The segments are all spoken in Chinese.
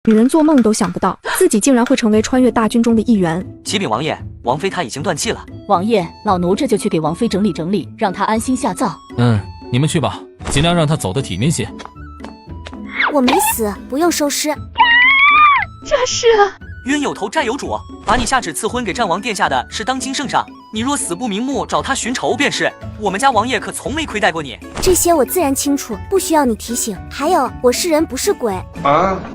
女人做梦都想不到，自己竟然会成为穿越大军中的一员。启禀王爷，王妃她已经断气了。王爷，老奴这就去给王妃整理整理，让她安心下葬。你们去吧，尽量让她走得体面些。我没死，不用收尸。这是冤有头债有主，把你下旨赐婚给战王殿下的是当今圣上，你若死不瞑目，找他寻仇便是。我们家王爷可从没亏待过你。这些我自然清楚，不需要你提醒。还有，我是人不是鬼。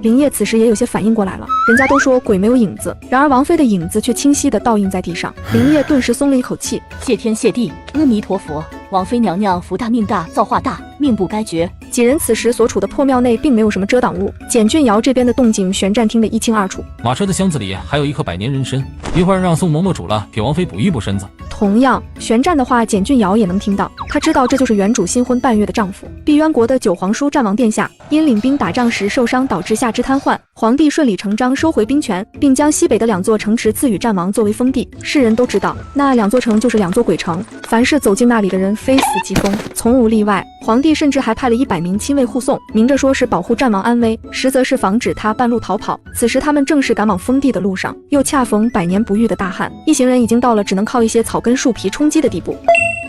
林烨此时也有些反应过来了，人家都说鬼没有影子，然而王妃的影子却清晰地倒映在地上。林烨顿时松了一口气，谢天谢地，阿弥陀佛，王妃娘娘福大命大，造化大，命不该绝。几人此时所处的破庙内并没有什么遮挡物，简俊尧这边的动静玄战听得一清二楚。马车的箱子里还有一颗百年人参，一会儿让宋嬷嬷煮了，给王妃补一补身子。同样，玄战的话简俊尧也能听到，他知道这就是原主新婚半月的丈夫，碧渊国的九皇叔战王殿下，因领兵打仗时受伤导致下肢瘫痪，皇帝顺理成章收回兵权，并将西北的2座城池赐予战王作为封地。世人都知道，那2座城就是2座鬼城，凡是走进那里的人非死即疯，从无例外。皇帝甚至还派了100名亲卫护送，明着说是保护战王安危，实则是防止他半路逃跑。此时他们正是赶往封地的路上，又恰逢100年不遇的大旱，一行人已经到了只能靠一些草根树皮充饥的地步。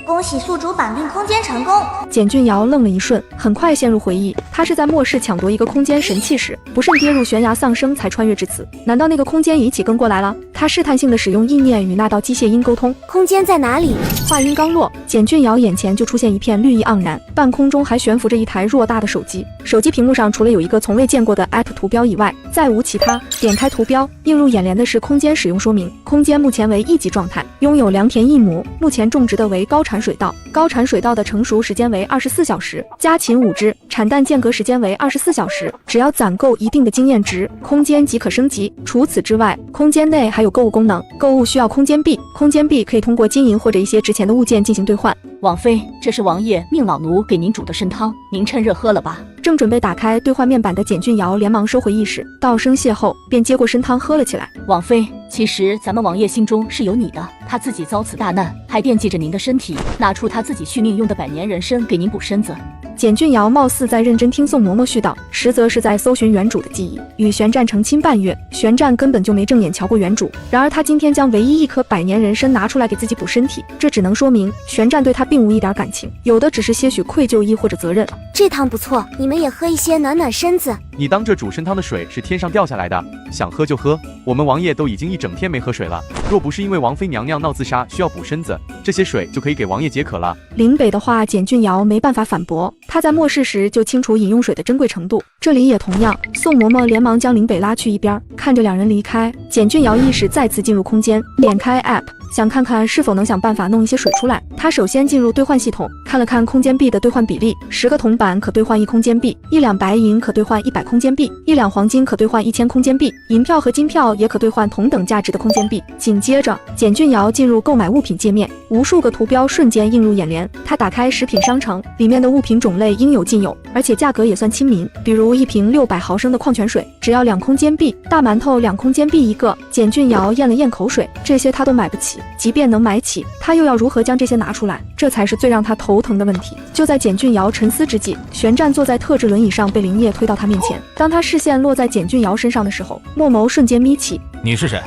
恭喜宿主绑定空间成功。简俊尧愣了一瞬，很快陷入回忆。他是在末世抢夺一个空间神器时，不慎跌入悬崖丧生，才穿越至此。难道那个空间仪器跟过来了？他试探性的使用意念与那道机械音沟通。空间在哪里？话音刚落，简俊尧眼前就出现一片绿意盎然，半空中还悬浮着一台偌大的手机。手机屏幕上除了有一个从未见过的 App 图标以外，再无其他。点开图标，映入眼帘的是空间使用说明。空间目前为1级状态，拥有良田1亩，目前种植的为高产水稻。高产水稻的成熟时间为24小时，家禽5只，产蛋间隔时间为24小时。只要攒够一定的经验值，空间即可升级。除此之外，空间内还有购物功能，购物需要空间币，空间币可以通过金银或者一些值钱的物件进行兑换。王妃，这是王爷命老奴给您煮的参汤，您趁热喝了吧。正准备打开兑换面板的简俊尧连忙收回意识，道声谢后便接过参汤喝了起来。王妃，其实咱们王爷心中是有你的，他自己遭此大难，还惦记着您的身体，拿出他自己续命用的100年人参给您补身子。简俊尧貌似在认真听宋嬷嬷絮叨，实则是在搜寻原主的记忆。与玄战成亲半月，玄战根本就没正眼瞧过原主，然而他今天将唯一一颗100年人参拿出来给自己补身体，这只能说明玄战对他并无一点感情，有的只是些许愧疚意或者责任。这汤不错，你们也喝一些暖暖身子。你当这煮参汤的水是天上掉下来的，想喝就喝。我们王爷都已经一整天没喝水了，若不是因为王妃娘娘闹自杀需要补身子，这些水就可以给王爷解渴了。林北的话简俊尧没办法反驳，他在末世时就清楚饮用水的珍贵程度，这里也同样。宋嬷嬷连忙将林北拉去一边，看着2人离开，简俊尧意识再次进入空间，点开 App， 想看看是否能想办法弄一些水出来。他首先进入兑换系统，看了看空间币的兑换比例，10个铜板可兑换1空间币，1两白银可兑换100空间币，1两黄金可兑换1000空间币，银票和金票也可兑换同等价值的空间币。紧接着，简俊尧进入购买物品界面，无数个图标瞬间映入眼帘。他打开食品商城，里面的物品种类应有尽有，而且价格也算亲民，比如一瓶600毫升的矿泉水只要2空间币，大馒头2空间币一个。简俊尧咽了咽口水，这些他都买不起，即便能买起，他又要如何将这些拿出来？这才是最让他头疼的问题。就在简俊尧沉思之际，玄战坐在特制轮椅上被林烨推到他面前。当他视线落在简俊尧身上的时候，墨眸瞬间眯起。你是谁？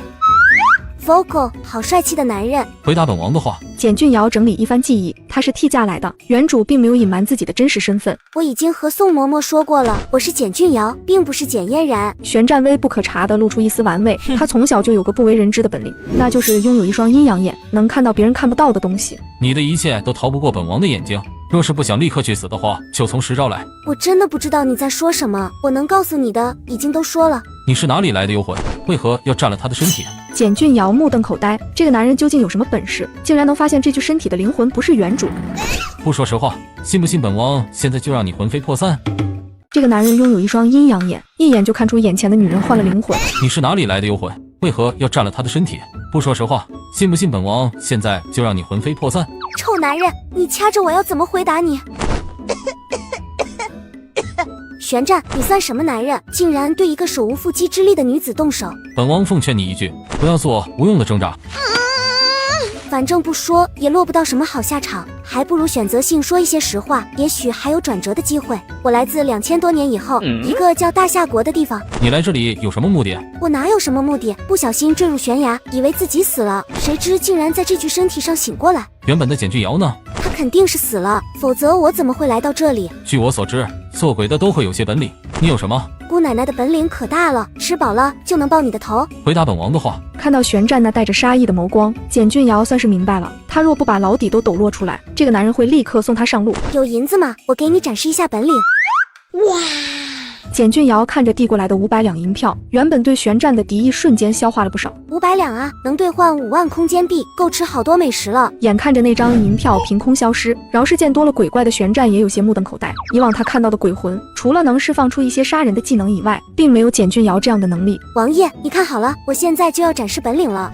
Vocal， 好帅气的男人。回答本王的话。简俊尧整理一番记忆，他是替嫁来的，原主并没有隐瞒自己的真实身份。我已经和宋嬷嬷说过了，我是简俊尧，并不是简嫣然。玄战微不可察地露出一丝玩味，他从小就有个不为人知的本领，那就是拥有一双阴阳眼，能看到别人看不到的东西。你的一切都逃不过本王的眼睛，若是不想立刻去死的话，就从实招来。我真的不知道你在说什么，我能告诉你的已经都说了。你是哪里来的幽魂？为何要占了他的身体？简俊尧目瞪口呆，这个男人究竟有什么本事，竟然能发现这具身体的灵魂不是原主？不说实话，信不信本王现在就让你魂飞魄散？这个男人拥有一双阴阳眼，一眼就看出眼前的女人换了灵魂。你是哪里来的幽魂？为何要占了他的身体？不说实话，信不信本王现在就让你魂飞魄散？臭男人，你掐着我要怎么回答你？玄战，你算什么男人，竟然对一个手无缚鸡之力的女子动手？本王奉劝你一句，不要做无用的挣扎。反正不说也落不到什么好下场，还不如选择性说一些实话，也许还有转折的机会。我来自2000多年以后，一个叫大夏国的地方。你来这里有什么目的？我哪有什么目的？不小心坠入悬崖，以为自己死了，谁知竟然在这具身体上醒过来。原本的简俊瑶呢？他肯定是死了，否则我怎么会来到这里？据我所知，做鬼的都会有些本领，你有什么？姑奶奶的本领可大了，吃饱了就能爆你的头。回答本王的话。看到玄战那带着杀意的眸光，简俊瑶算是明白了，他若不把老底都抖落出来，这个男人会立刻送他上路。有银子吗？我给你展示一下本领。哇！简俊瑶看着递过来的500两银票，原本对玄战的敌意瞬间消化了不少。500两啊，能兑换5万空间币，够吃好多美食了。眼看着那张银票凭空消失，饶是见多了鬼怪的玄战也有些目瞪口呆。以往他看到的鬼魂，除了能释放出一些杀人的技能以外，并没有简俊瑶这样的能力。王爷，你看好了，我现在就要展示本领了。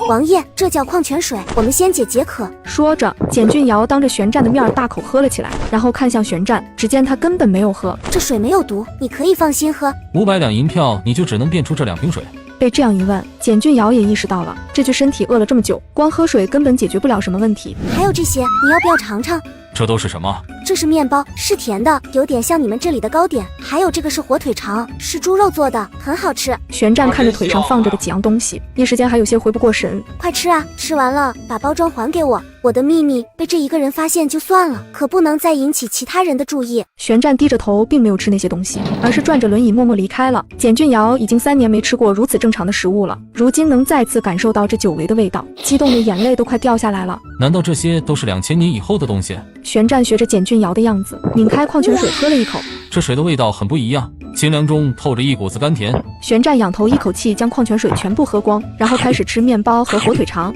王爷，这叫矿泉水，我们先解渴。说着，简俊瑶当着玄战的面大口喝了起来，然后看向玄战，只见他根本没有喝。这水没有毒，你可以放心喝。500两银票，你就只能变出这2瓶水。被这样一问，简俊瑶也意识到了，这具身体饿了这么久，光喝水根本解决不了什么问题。还有这些，你要不要尝尝？这都是什么？这是面包，是甜的，有点像你们这里的糕点。还有这个是火腿肠，是猪肉做的，很好吃。玄战看着腿上放着的几样东西，一时间还有些回不过神。快吃啊，吃完了把包装还给我。我的秘密被这一个人发现就算了，可不能再引起其他人的注意。玄战低着头，并没有吃那些东西，而是转着轮椅默默离开了。简俊瑶已经3年没吃过如此正常的食物了，如今能再次感受到这久违的味道，激动的眼泪都快掉下来了。难道这些都是2000年以后的东西？玄战学着简俊瑶的样子，拧开矿泉水喝了一口，这水的味道很不一样，清凉中透着一股子甘甜。玄战仰头一口气将矿泉水全部喝光，然后开始吃面包和火腿肠。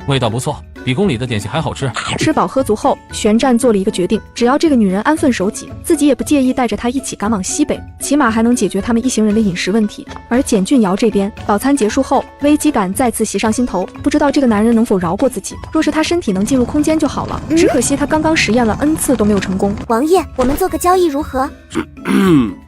味道不错，比宫里的点心还好吃。吃饱喝足后，玄战做了一个决定，只要这个女人安分守己，自己也不介意带着她一起赶往西北，起码还能解决他们一行人的饮食问题。而简俊瑶这边，饱餐结束后，危机感再次袭上心头，不知道这个男人能否饶过自己。若是他身体能进入空间就好了，只可惜他刚刚实验了 N 次都没有成功。王爷，我们做个交易如何？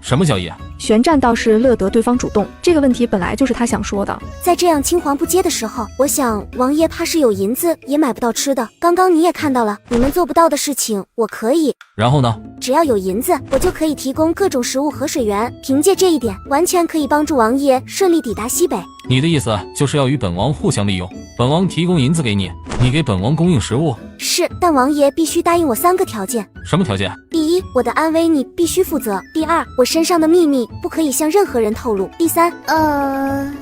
什么交易？玄战倒是乐得对方主动，这个问题本来就是他想说的。在这样青黄不接的时候，我想王爷怕是有银子也买不到吃的。刚刚你也看到了，你们做不到的事情我可以。然后呢？只要有银子，我就可以提供各种食物和水源，凭借这一点，完全可以帮助王爷顺利抵达西北。你的意思就是要与本王互相利用，本王提供银子给你，你给本王供应食物。是，但王爷必须答应我3个条件。什么条件？第一，我的安危你必须负责。第二，我身上的秘密不可以向任何人透露。第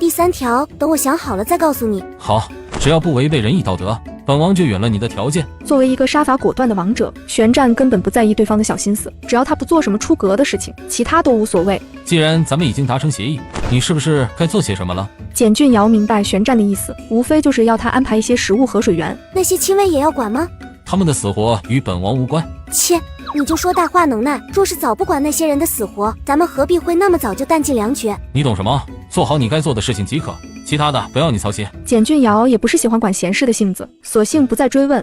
三条，等我想好了再告诉你。好，只要不违背仁义道德，本王就允了你的条件。作为一个杀伐果断的王者，玄战根本不在意对方的小心思，只要他不做什么出格的事情，其他都无所谓。既然咱们已经达成协议，你是不是该做些什么了？简俊瑶明白玄战的意思，无非就是要他安排一些食物和水源。那些亲卫也要管吗？他们的死活与本王无关。切，你就说大话能耐。若是早不管那些人的死活，咱们何必会那么早就弹尽粮绝？你懂什么？做好你该做的事情即可，其他的不要你操心。简俊瑶也不是喜欢管闲事的性子，索性不再追问。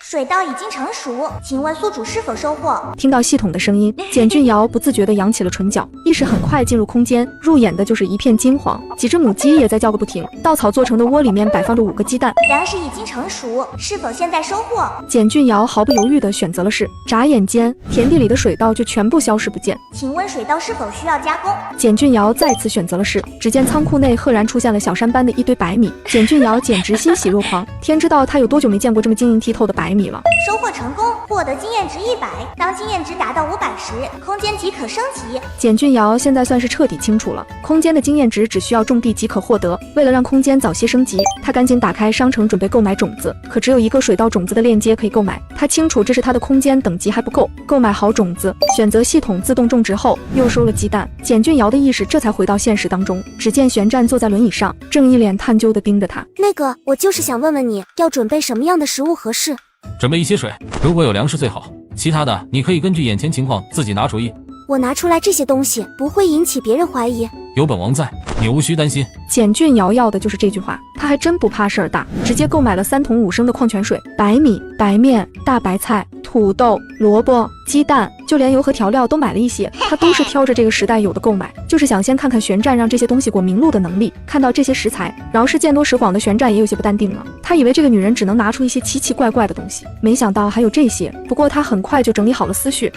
水稻已经成熟，请问宿主是否收获？听到系统的声音，简俊瑶不自觉地扬起了唇角，意识很快进入空间，入眼的就是一片金黄，几只母鸡也在叫个不停。稻草做成的窝里面摆放着5个鸡蛋，粮食已经成熟，是否现在收获？简俊瑶毫不犹豫地选择了是，眨眼间，田地里的水稻就全部消失不见。请问水稻是否需要加工？简俊瑶再次选择了是，只见仓库内赫然出现了小山般的一堆白米，简俊瑶简直欣喜若狂，天知道他有多久没见过这么晶莹剔透的白米了。收获成功，获得经验值100，当经验值达到500时，空间即可升级。简俊瑶现在算是彻底清楚了，空间的经验值只需要种地即可获得。为了让空间早些升级，他赶紧打开商城准备购买种子，可只有一个水稻种子的链接可以购买。他清楚这是他的空间等级还不够，购买好种子，选择系统自动种植后，又收了鸡蛋。简俊瑶的意识这才回到现实当中，只见玄战坐在轮椅上，正一脸探究地盯着他。那个，我就是想问问你，要准备什么样的食物合适？准备一些水，如果有粮食最好，其他的你可以根据眼前情况自己拿主意。我拿出来这些东西不会引起别人怀疑。有本王在，你无需担心。简俊尧要的就是这句话，他还真不怕事儿大，直接购买了3桶5升的矿泉水、白米、白面、大白菜、土豆、萝卜、鸡蛋，就连油和调料都买了一些。他都是挑着这个时代有的购买，就是想先看看旋战让这些东西过明路的能力。看到这些食材，饶是见多识广的旋战也有些不淡定了。他以为这个女人只能拿出一些奇奇怪怪的东西，没想到还有这些。不过他很快就整理好了思绪。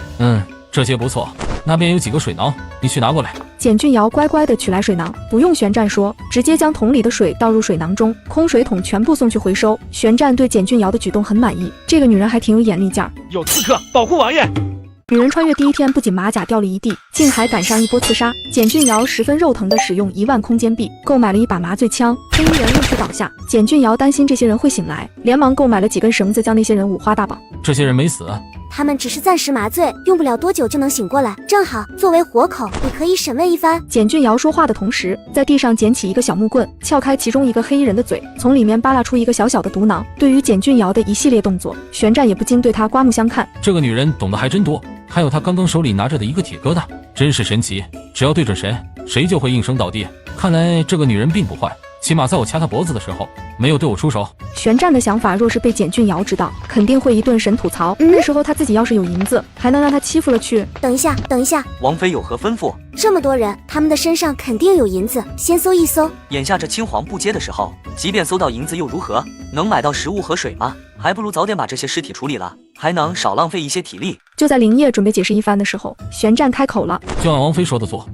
这些不错，那边有几个水囊，你去拿过来。简俊尧乖乖地取来水囊，不用旋战说，直接将桶里的水倒入水囊中，空水桶全部送去回收。旋战对简俊尧的举动很满意，这个女人还挺有眼力劲儿。有刺客，保护王爷！女人穿越第一天，不仅马甲掉了一地，竟还赶上一波刺杀。简俊尧十分肉疼地使用1万空间币购买了一把麻醉枪，黑衣人陆续倒下。简俊尧担心这些人会醒来，连忙购买了几根绳子，将那些人五花大绑。这些人没死，他们只是暂时麻醉，用不了多久就能醒过来，正好作为活口，你可以审问一番。简俊尧说话的同时，在地上捡起一个小木棍，撬开其中一个黑衣人的嘴，从里面扒拉出一个小小的毒囊。对于简俊尧的一系列动作，旋战也不禁对他刮目相看。这个女人懂得还真多，还有她刚刚手里拿着的一个铁疙瘩，真是神奇，只要对准谁，谁就会应声倒地。看来这个女人并不坏，起码在我掐她脖子的时候没有对我出手。旋战的想法若是被简俊尧知道，肯定会一顿神吐槽。那时候他自己要是有银子，还能让他欺负了去。等一下，王妃有何吩咐？这么多人，他们的身上肯定有银子，先搜一搜。眼下这青黄不接的时候，即便搜到银子又如何？能买到食物和水吗？还不如早点把这些尸体处理了，还能少浪费一些体力。就在林烨准备解释一番的时候，旋战开口了：“就按王妃说的做。”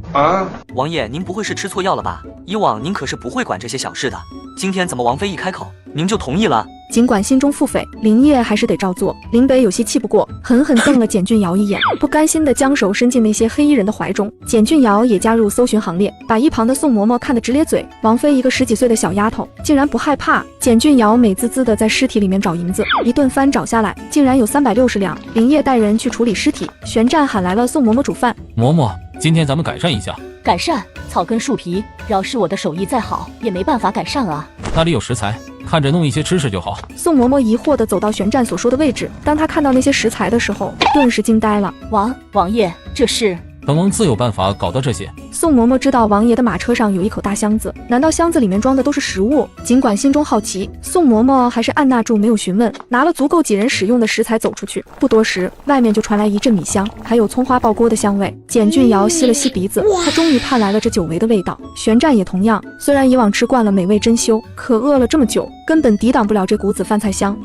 王爷，您不会是吃错药了吧？以往您可是不会管这些小事的，今天怎么王妃一开口，您就同意了？尽管心中腹诽，林烨还是得照做。林北有些气不过，狠狠瞪了简俊尧一眼，不甘心地将手伸进那些黑衣人的怀中。简俊尧也加入搜寻行列，把一旁的宋嬷嬷看得直咧嘴。王妃一个10几岁的小丫头，竟然不害怕。简俊尧美滋滋地在尸体里面找银子，一顿翻找下来，竟然有360两。林烨带人去处理尸体，旋战喊来了宋嬷嬷煮饭。嬷嬷，今天咱们改善一下。改善？草根树皮，饶是我的手艺再好，也没办法改善啊。那里有食材，看着弄一些吃就好。宋嬷嬷疑惑地走到旋战所说的位置，当她看到那些食材的时候，顿时惊呆了。王爷，这是？本王自有办法搞到这些。宋嬷嬷知道王爷的马车上有一口大箱子，难道箱子里面装的都是食物？尽管心中好奇，宋嬷嬷还是按捺住没有询问，拿了足够几人使用的食材走出去。不多时，外面就传来一阵米香，还有葱花爆锅的香味。简俊尧吸了吸鼻子，他终于盼来了这久违的味道。旋战也同样，虽然以往吃惯了美味珍馐，可饿了这么久，根本抵挡不了这股子饭菜香。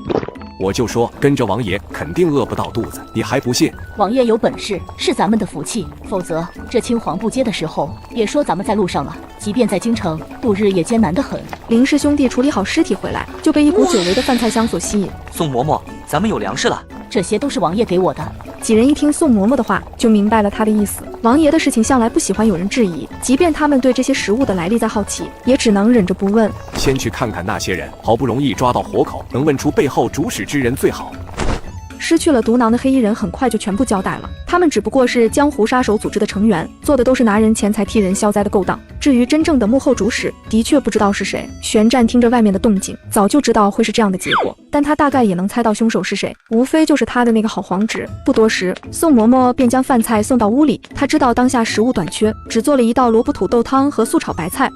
我就说跟着王爷肯定饿不到肚子，你还不信？王爷有本事是咱们的福气，否则这青黄不接的时候，别说咱们在路上了，即便在京城度日也艰难得很。林氏兄弟处理好尸体回来，就被一股久违的饭菜香所吸引。宋嬷嬷，咱们有粮食了。这些都是王爷给我的。几人一听宋嬷嬷的话，就明白了他的意思。王爷的事情向来不喜欢有人质疑，即便他们对这些食物的来历在好奇，也只能忍着不问。先去看看那些人，好不容易抓到活口，能问出背后主使之人最好。失去了毒囊的黑衣人很快就全部交代了，他们只不过是江湖杀手组织的成员，做的都是拿人钱财替人消灾的勾当。至于真正的幕后主使，的确不知道是谁。旋战听着外面的动静，早就知道会是这样的结果，但他大概也能猜到凶手是谁，无非就是他的那个好皇侄。不多时，宋嬷嬷便将饭菜送到屋里，他知道当下食物短缺，只做了一道萝卜土豆汤和素炒白菜。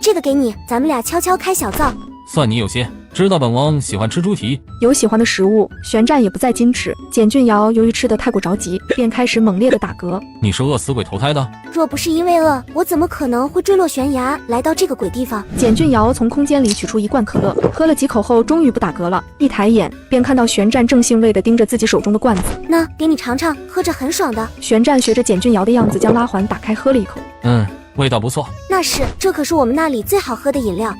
这个给你，咱们俩悄悄开小灶。算你有心，知道本王喜欢吃猪蹄。有喜欢的食物，旋战也不再矜持。简俊尧由于吃得太过着急，便开始猛烈的打嗝。你是饿死鬼投胎的？若不是因为饿，我怎么可能会坠落悬崖来到这个鬼地方？简俊尧从空间里取出一罐可乐，喝了几口后，终于不打嗝了。一抬眼，便看到旋战正兴味地盯着自己手中的罐子。那给你尝尝，喝着很爽的。旋战学着简俊尧的样子，将拉环打开，喝了一口。味道不错。那是，这可是我们那里最好喝的饮料。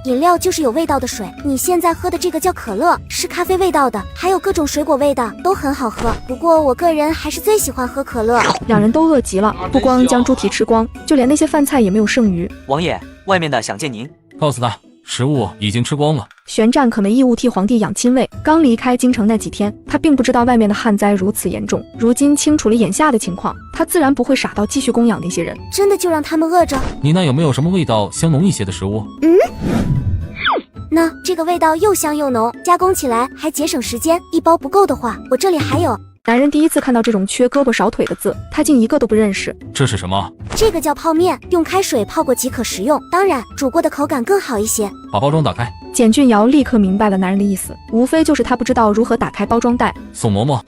饮料就是有味道的水。你现在喝的这个叫可乐，是咖啡味道的，还有各种水果味的，都很好喝。不过我个人还是最喜欢喝可乐。两人都饿极了，不光将猪蹄吃光，就连那些饭菜也没有剩余。王爷，外面的想见您。告诉他，食物已经吃光了。旋战可没义务替皇帝养亲卫，刚离开京城那几天，他并不知道外面的旱灾如此严重。如今清楚了眼下的情况，他自然不会傻到继续供养那些人。真的就让他们饿着？你那有没有什么味道香浓一些的食物？那这个味道又香又浓，加工起来还节省时间。1包不够的话，我这里还有。男人第一次看到这种缺胳膊少腿的字，他竟一个都不认识。这是什么？这个叫泡面，用开水泡过即可食用，当然煮过的口感更好一些。把包装打开。简俊尧立刻明白了男人的意思，无非就是他不知道如何打开包装袋。宋嬷嬷，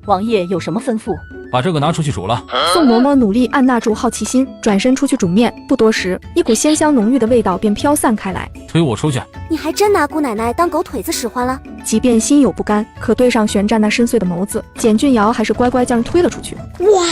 王爷有什么吩咐？把这个拿出去煮了。宋嬷嬷努力按捺住好奇心，转身出去煮面。不多时，一股鲜香浓郁的味道便飘散开来。推我出去！你还真拿姑奶奶当狗腿子使唤了？即便心有不甘，可对上旋战那深邃的眸子，简俊尧还是乖乖将人推了出去。哇！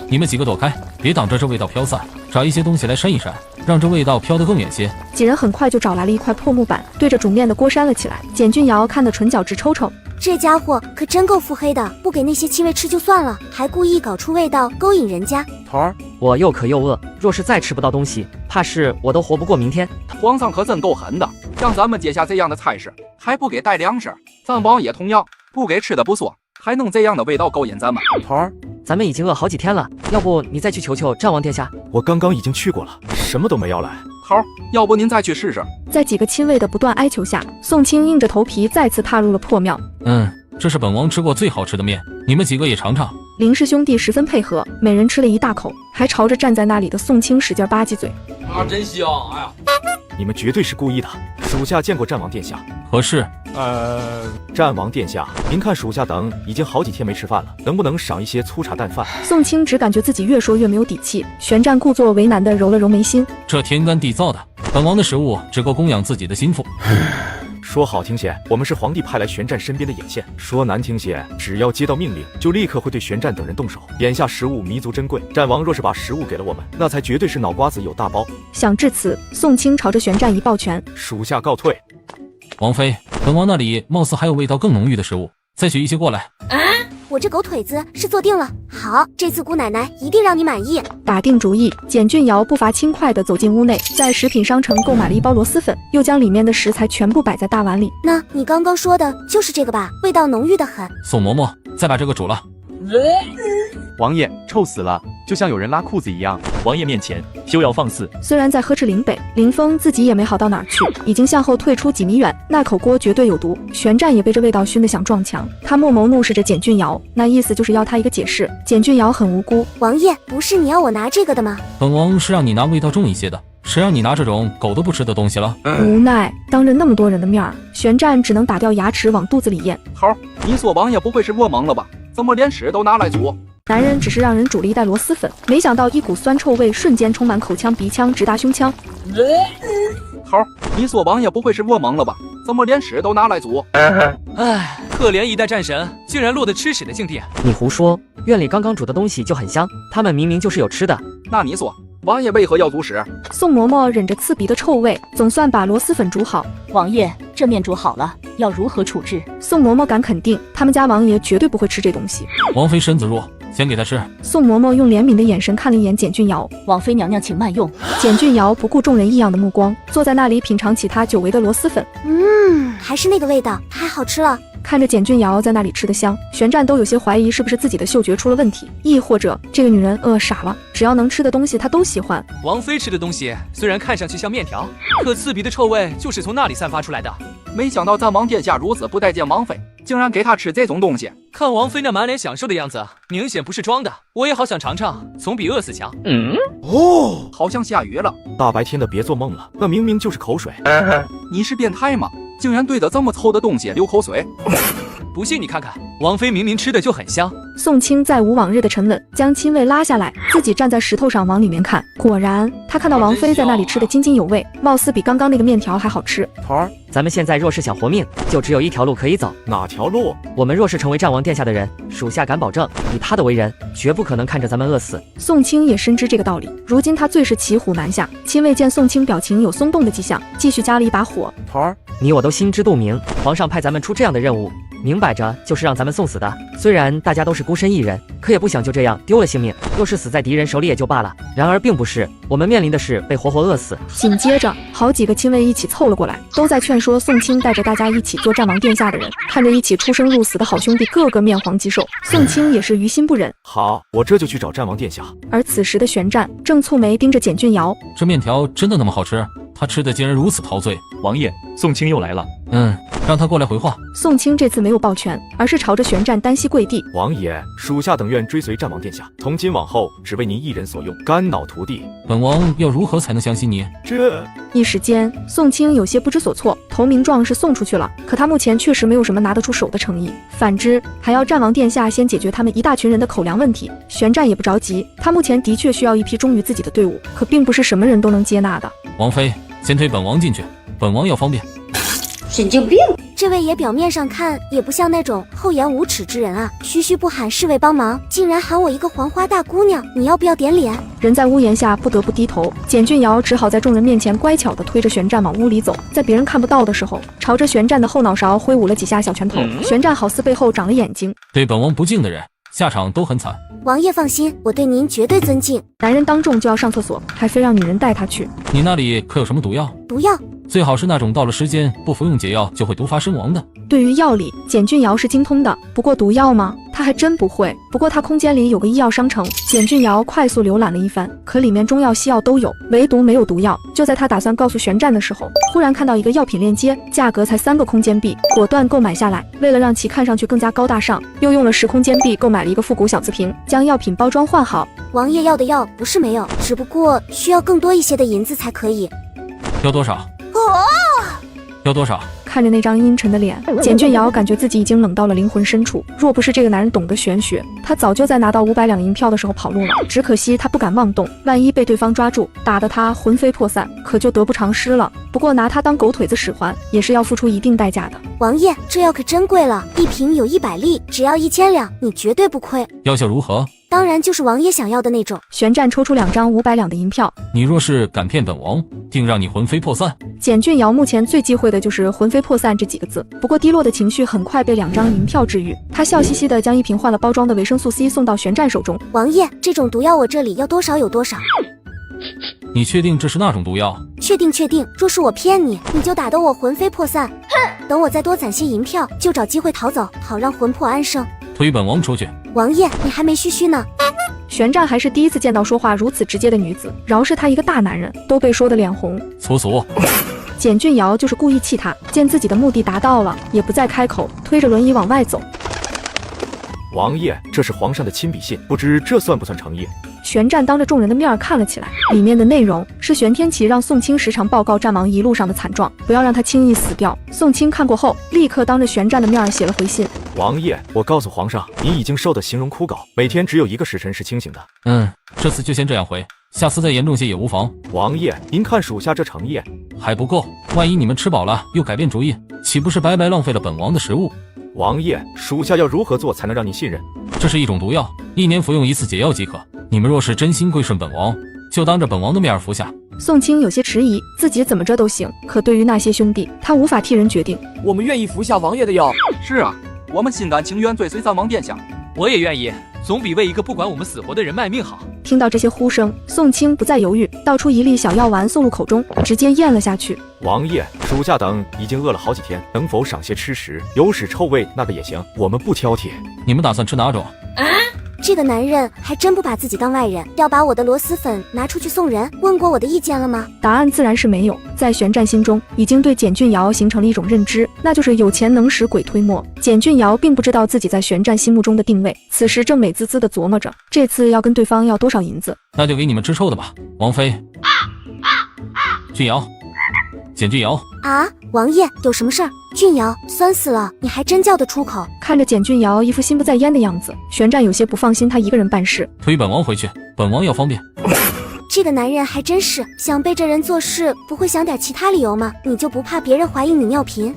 你们几个躲开，别挡着这味道飘散，找一些东西来扇一扇，让这味道飘得更远些。几人很快就找来了一块破木板，对着煮面的锅扇了起来。简俊尧看得唇角直抽抽。这家伙可真够腹黑的，不给那些亲卫吃就算了，还故意搞出味道勾引人家。头儿，我又渴又饿，若是再吃不到东西，怕是我都活不过明天。皇上可真够狠的，让咱们接下这样的差事，还不给带粮食。咱王爷同样不给吃的不说，还弄这样的味道勾引咱们。头儿，咱们已经饿好几天了，要不你再去求求战王殿下？我刚刚已经去过了，什么都没要来。头儿，要不您再去试试？在几个亲卫的不断哀求下，宋清硬着头皮再次踏入了破庙。这是本王吃过最好吃的面，你们几个也尝尝。林氏兄弟十分配合，每人吃了一大口，还朝着站在那里的宋清使劲吧唧嘴。啊，真香！哎呀，你们绝对是故意的。属下见过战王殿下。何事？战王殿下，您看属下等已经好几天没吃饭了，能不能赏一些粗茶淡饭？宋清只感觉自己越说越没有底气，旋战故作为难地揉了揉眉心。这天干地燥的，本王的食物只够供养自己的心腹。说好听些，我们是皇帝派来旋战身边的眼线；说难听些，只要接到命令，就立刻会对旋战等人动手。眼下食物弥足珍贵，战王若是把食物给了我们，那才绝对是脑瓜子有大包。想至此，宋清朝着旋战一抱拳，属下告退。王妃，本王那里貌似还有味道更浓郁的食物，再取一些过来。我这狗腿子是做定了，好，这次姑奶奶一定让你满意。打定主意，简俊尧步伐轻快地走进屋内，在食品商城购买了一包螺蛳粉，又将里面的食材全部摆在大碗里。那你刚刚说的就是这个吧？味道浓郁得很。宋嬷嬷，再把这个煮了。王爷，臭死了，就像有人拉裤子一样。王爷面前休要放肆。虽然在呵斥林北，林峰自己也没好到哪儿去，已经向后退出几米远。那口锅绝对有毒，旋战也被这味道熏得想撞墙。他目眸怒视着简俊尧，那意思就是要他一个解释。简俊尧很无辜，王爷，不是你要我拿这个的吗？本王是让你拿味道重一些的，谁让你拿这种狗都不吃的东西了？无奈当着那么多人的面儿，旋战只能打掉牙齿往肚子里咽。头，你说王爷不会是做懵了吧？怎么连屎都拿来煮？男人只是让人煮了一袋螺蛳粉，没想到一股酸臭味瞬间充满口腔鼻腔，直达胸腔。头，你说王爷不会是做懵了吧？怎么连屎都拿来煮？唉，可怜一代战神，竟然落得吃屎的境地。你胡说，院里刚刚煮的东西就很香，他们明明就是有吃的。那你说，王爷为何要煮屎？宋嬷嬷忍着刺鼻的臭味，总算把螺蛳粉煮好。王爷，这面煮好了，要如何处置？宋嬷嬷敢肯定，他们家王爷绝对不会吃这东西。王妃身子弱，先给他吃。宋嬷嬷用怜悯的眼神看了一眼简俊尧，王妃娘娘请慢用。简俊尧不顾众人异样的目光，坐在那里品尝起他久违的螺蛳粉。还是那个味道，太好吃了。看着简俊尧在那里吃得香，旋战都有些怀疑是不是自己的嗅觉出了问题，亦或者这个女人饿傻了，只要能吃的东西她都喜欢。王妃吃的东西虽然看上去像面条，可刺鼻的臭味就是从那里散发出来的。没想到战王殿下如此不待见王妃，竟然给她吃这种东西。看王妃那满脸享受的样子，明显不是装的。我也好想尝尝，总比饿死强。好像下雨了。大白天的别做梦了，那明明就是口水。你是变态吗？竟然对着这么臭的东西流口水。不信你看看，王妃明明吃的就很香。宋清再无往日的沉稳，将亲卫拉下来，自己站在石头上往里面看。果然，他看到王妃在那里吃得津津有味，貌似比刚刚那个面条还好吃。头儿，咱们现在若是想活命，就只有一条路可以走。哪条路？我们若是成为战王殿下的人，属下敢保证，以他的为人，绝不可能看着咱们饿死。宋清也深知这个道理，如今他最是骑虎难下。亲卫见宋清表情有松动的迹象，继续加了一把火。头儿，你我都心知肚明，皇上派咱们出这样的任务，明摆着就是让咱们送死的。虽然大家都是孤身一人，可也不想就这样丢了性命。若是死在敌人手里也就罢了，然而并不是，我们面临的是被活活饿死。紧接着，好几个亲卫一起凑了过来，都在劝说宋清带着大家一起做战王殿下的人。看着一起出生入死的好兄弟，个个面黄肌瘦，宋清也是于心不忍。好，我这就去找战王殿下。而此时的旋战正蹙眉盯着简俊尧，这面条真的那么好吃？他吃的竟然如此陶醉。王爷，宋清又来了。让让他过来回话。宋清这次没有抱拳，而是朝着玄战单膝跪地。王爷，属下等愿追随战王殿下，从今往后只为您一人所用，肝脑涂地。本王要如何才能相信你？这一时间，宋清有些不知所措。投名状是送出去了，可他目前确实没有什么拿得出手的诚意。反之，还要战王殿下先解决他们一大群人的口粮问题。玄战也不着急，他目前的确需要一批忠于自己的队伍，可并不是什么人都能接纳的。王妃，先推本王进去，本王要方便。神经病！这位爷表面上看也不像那种厚颜无耻之人啊，区区不喊侍卫帮忙，竟然喊我一个黄花大姑娘，你要不要点脸？人在屋檐下不得不低头，简俊尧只好在众人面前乖巧地推着玄战往屋里走，在别人看不到的时候，朝着玄战的后脑勺挥舞了几下小拳头。玄战好似背后长了眼睛，对本王不敬的人，下场都很惨。王爷放心，我对您绝对尊敬。男人当众就要上厕所，还非让女人带他去。你那里可有什么毒药？毒药？最好是那种到了时间不服用解药就会毒发身亡的。对于药理，简俊尧是精通的，不过毒药吗？他还真不会。不过他空间里有个医药商城，简俊尧快速浏览了一番，可里面中药西药都有，唯独没有毒药。就在他打算告诉玄战的时候，忽然看到一个药品链接，价格才3个空间币，果断购买下来。为了让其看上去更加高大上，又用了10空间币购买了一个复古小瓷瓶，将药品包装换好。王爷要的药不是没有，只不过需要更多一些的银子才可以。要多少？要多少？看着那张阴沉的脸，简俊尧感觉自己已经冷到了灵魂深处。若不是这个男人懂得玄学，他早就在拿到500两银票的时候跑路了。只可惜他不敢妄动，万一被对方抓住，打得他魂飞魄散，可就得不偿失了。不过拿他当狗腿子使唤，也是要付出一定代价的。王爷，这药可真贵了，一瓶有100粒，只要1000两，你绝对不亏。药效如何？当然就是王爷想要的那种。玄战抽出2张500两的银票，你若是敢骗本王，定让你魂飞魄散。简俊尧目前最忌讳的就是魂飞魄散这几个字，不过低落的情绪很快被2张银票治愈。他笑嘻嘻的将一瓶换了包装的维生素 C 送到玄战手中。王爷，这种毒药我这里要多少有多少。你确定这是那种毒药？确定，若是我骗你，你就打得我魂飞魄散。哼，等我再多攒些银票，就找机会逃走，好让魂魄安生。推本王出去。王爷，你还没嘘嘘呢。玄战还是第一次见到说话如此直接的女子，饶是他一个大男人都被说得脸红。粗俗。简俊尧就是故意气他，见自己的目的达到了，也不再开口，推着轮椅往外走。王爷，这是皇上的亲笔信，不知这算不算诚意？玄战当着众人的面看了起来，里面的内容是玄天启让宋清时常报告战王一路上的惨状，不要让他轻易死掉。宋清看过后，立刻当着玄战的面写了回信。王爷，我告诉皇上，您已经瘦得形容枯槁，每天只有1个时辰是清醒的。这次就先这样回，下次再严重些也无妨。王爷，您看属下这诚意还不够，万一你们吃饱了又改变主意，岂不是白白浪费了本王的食物？王爷，属下要如何做才能让您信任？这是一种毒药，1年服用1次解药即可。你们若是真心归顺本王，就当着本王的面服下。宋清有些迟疑，自己怎么着都行，可对于那些兄弟，他无法替人决定。我们愿意服下王爷的药。是啊，我们心甘情愿追随战王殿下。我也愿意，总比为一个不管我们死活的人卖命好。听到这些呼声，宋清不再犹豫，倒出1粒小药丸送入口中，直接咽了下去。王爷，属下等已经饿了好几天，能否赏些吃食？有屎臭味那个也行，我们不挑剔。你们打算吃哪种？这个男人还真不把自己当外人，要把我的螺蛳粉拿出去送人。问过我的意见了吗？答案自然是没有。在玄战心中，已经对简俊尧形成了一种认知，那就是有钱能使鬼推磨。简俊尧并不知道自己在玄战心目中的定位，此时正美滋滋地琢磨着，这次要跟对方要多少银子。那就给你们吃臭的吧。王妃，俊尧，简俊尧啊，王爷有什么事儿？俊尧，酸死了，你还真叫得出口。看着简俊尧一副心不在焉的样子，玄战有些不放心他一个人办事。推本王回去，本王要方便。这个男人还真是想背着人做事，不会想点其他理由吗？你就不怕别人怀疑你尿频？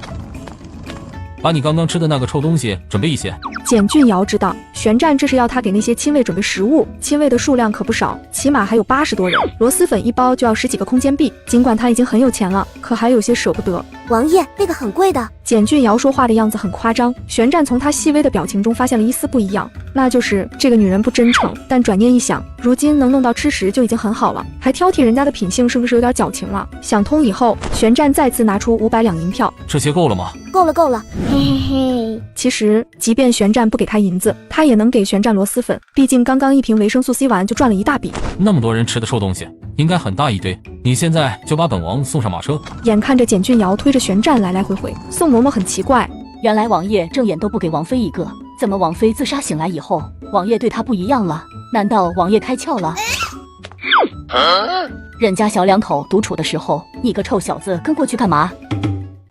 把你刚刚吃的那个臭东西准备一些。简俊尧知道玄战这是要他给那些亲卫准备食物，亲卫的数量可不少，起码还有80多人。螺蛳粉1包就要10几个空间币，尽管他已经很有钱了，可还有些舍不得。王爷，那个很贵的。简俊尧说话的样子很夸张，玄战从他细微的表情中发现了一丝不一样，那就是这个女人不真诚。但转念一想，如今能弄到吃食就已经很好了，还挑剔人家的品性，是不是有点矫情了？想通以后，玄战再次拿出500两银票。这些够了吗？够了，嘿嘿嘿。其实，即便玄战不给他银子，他也能给玄战螺蛳粉，毕竟刚刚一瓶维生素 C 丸就赚了一大笔。那么多人吃的臭东西，应该很大一堆。你现在就把本王送上马车。眼看着简俊尧推着旋转来来回回，宋嬷嬷很奇怪，原来王爷正眼都不给王妃一个，怎么王妃自杀醒来以后，王爷对她不一样了？难道王爷开窍了？人家小两口独处的时候，你个臭小子跟过去干嘛？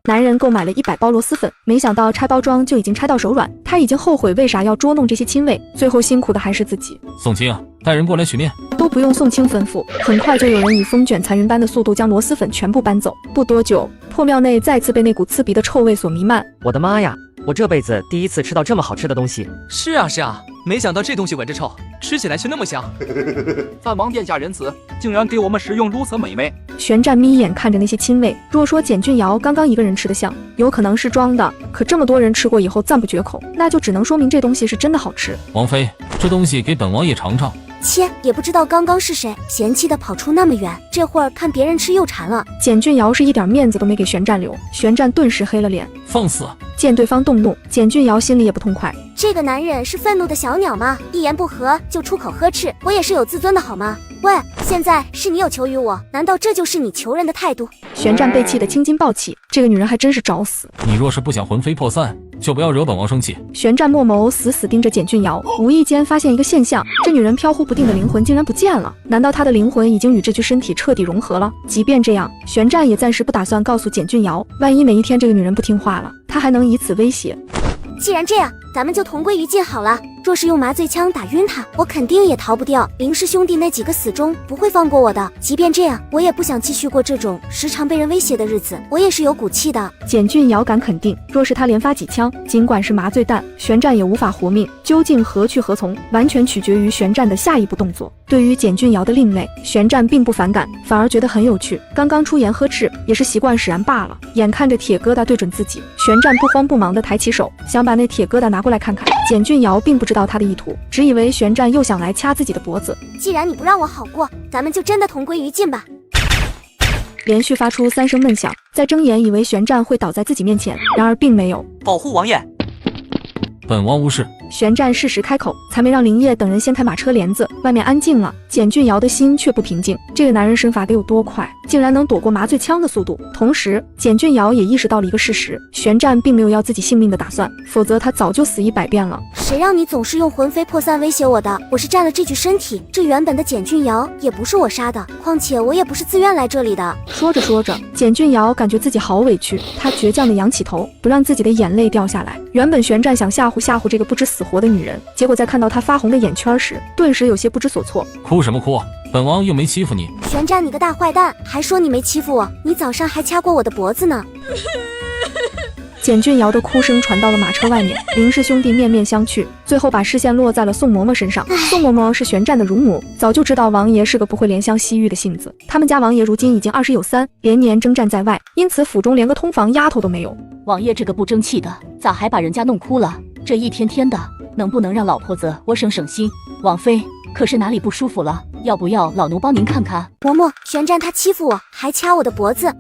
男人购买了100包螺蛳粉，没想到拆包装就已经拆到手软，他已经后悔为啥要捉弄这些亲卫，最后辛苦的还是自己。宋清，带人过来取面。都不用宋清吩咐，很快就有人以风卷残云般的速度将螺蛳粉全部搬走。不多久，破庙内再次被那股刺鼻的臭味所弥漫。我的妈呀！我这辈子第一次吃到这么好吃的东西。是啊，没想到这东西闻着臭，吃起来却那么香。咱王殿下仁慈，竟然给我们使用如此美味。旋转眯眼看着那些亲卫，若说简俊尧刚刚一个人吃得香，有可能是装的，可这么多人吃过以后赞不绝口，那就只能说明这东西是真的好吃。王妃，这东西给本王爷尝尝。切，也不知道刚刚是谁嫌弃的跑出那么远，这会儿看别人吃又馋了。简俊尧是一点面子都没给旋转留，旋转顿时黑了脸。放肆！见对方动怒，简俊尧心里也不痛快。这个男人是愤怒的小鸟吗？一言不合就出口呵斥，我也是有自尊的好吗？喂，现在是你有求于我，难道这就是你求人的态度？旋转被气得青筋暴起，这个女人还真是找死。你若是不想魂飞魄散，就不要惹本王生气。旋转墨眸死死盯着简俊尧，无意间发现一个现象，这女人飘忽不定的灵魂竟然不见了。难道她的灵魂已经与这具身体彻底融合了？即便这样，旋转也暂时不打算告诉简俊尧，万一哪一天这个女人不听话了，他还能以此威胁。既然这样，咱们就同归于尽好了。若是用麻醉枪打晕他，我肯定也逃不掉。林氏兄弟那几个死忠不会放过我的。即便这样，我也不想继续过这种时常被人威胁的日子。我也是有骨气的。简俊尧敢肯定，若是他连发几枪，尽管是麻醉弹，旋转也无法活命。究竟何去何从，完全取决于旋转的下一步动作。对于简俊尧的另类，旋转并不反感，反而觉得很有趣。刚刚出言呵斥，也是习惯使然罢了。眼看着铁疙瘩对准自己，旋转不慌不忙地抬起手，想把那铁疙瘩拿过来看看。简俊尧并不知道他的意图，只以为旋转又想来掐自己的脖子。既然你不让我好过，咱们就真的同归于尽吧。连续发出3声闷响，在睁眼以为旋转会倒在自己面前，然而并没有。保护王爷。本王无事。旋转适时开口，才没让林业等人掀开马车帘子。外面安静了，简俊尧的心却不平静。这个男人身法得有多快，竟然能躲过麻醉枪的速度。同时，简俊尧也意识到了一个事实：旋转并没有要自己性命的打算，否则他早就死100遍了。谁让你总是用魂飞魄散威胁我的？我是占了这具身体，这原本的简俊尧也不是我杀的，况且我也不是自愿来这里的。说着说着，简俊尧感觉自己好委屈，他倔强地仰起头，不让自己的眼泪掉下来。原本旋转想吓唬这个不知死活的女人，结果在看到她发红的眼圈时，顿时有些不知所措。哭什么哭？本王又没欺负你。旋转你个大坏蛋，还说你没欺负我，你早上还掐过我的脖子呢。简俊尧的哭声传到了马车外面，林氏兄弟面面相觑，最后把视线落在了宋嬷嬷身上。宋嬷嬷是旋转的乳母，早就知道王爷是个不会怜香惜玉的性子。他们家王爷如今已经20有3，连年征战在外，因此府中连个通房丫头都没有。王爷这个不争气的，咋还把人家弄哭了？这一天天的，能不能让老婆子我省心？王妃可是哪里不舒服了？要不要老奴帮您看看？嬷嬷，旋转他欺负我，还掐我的脖子。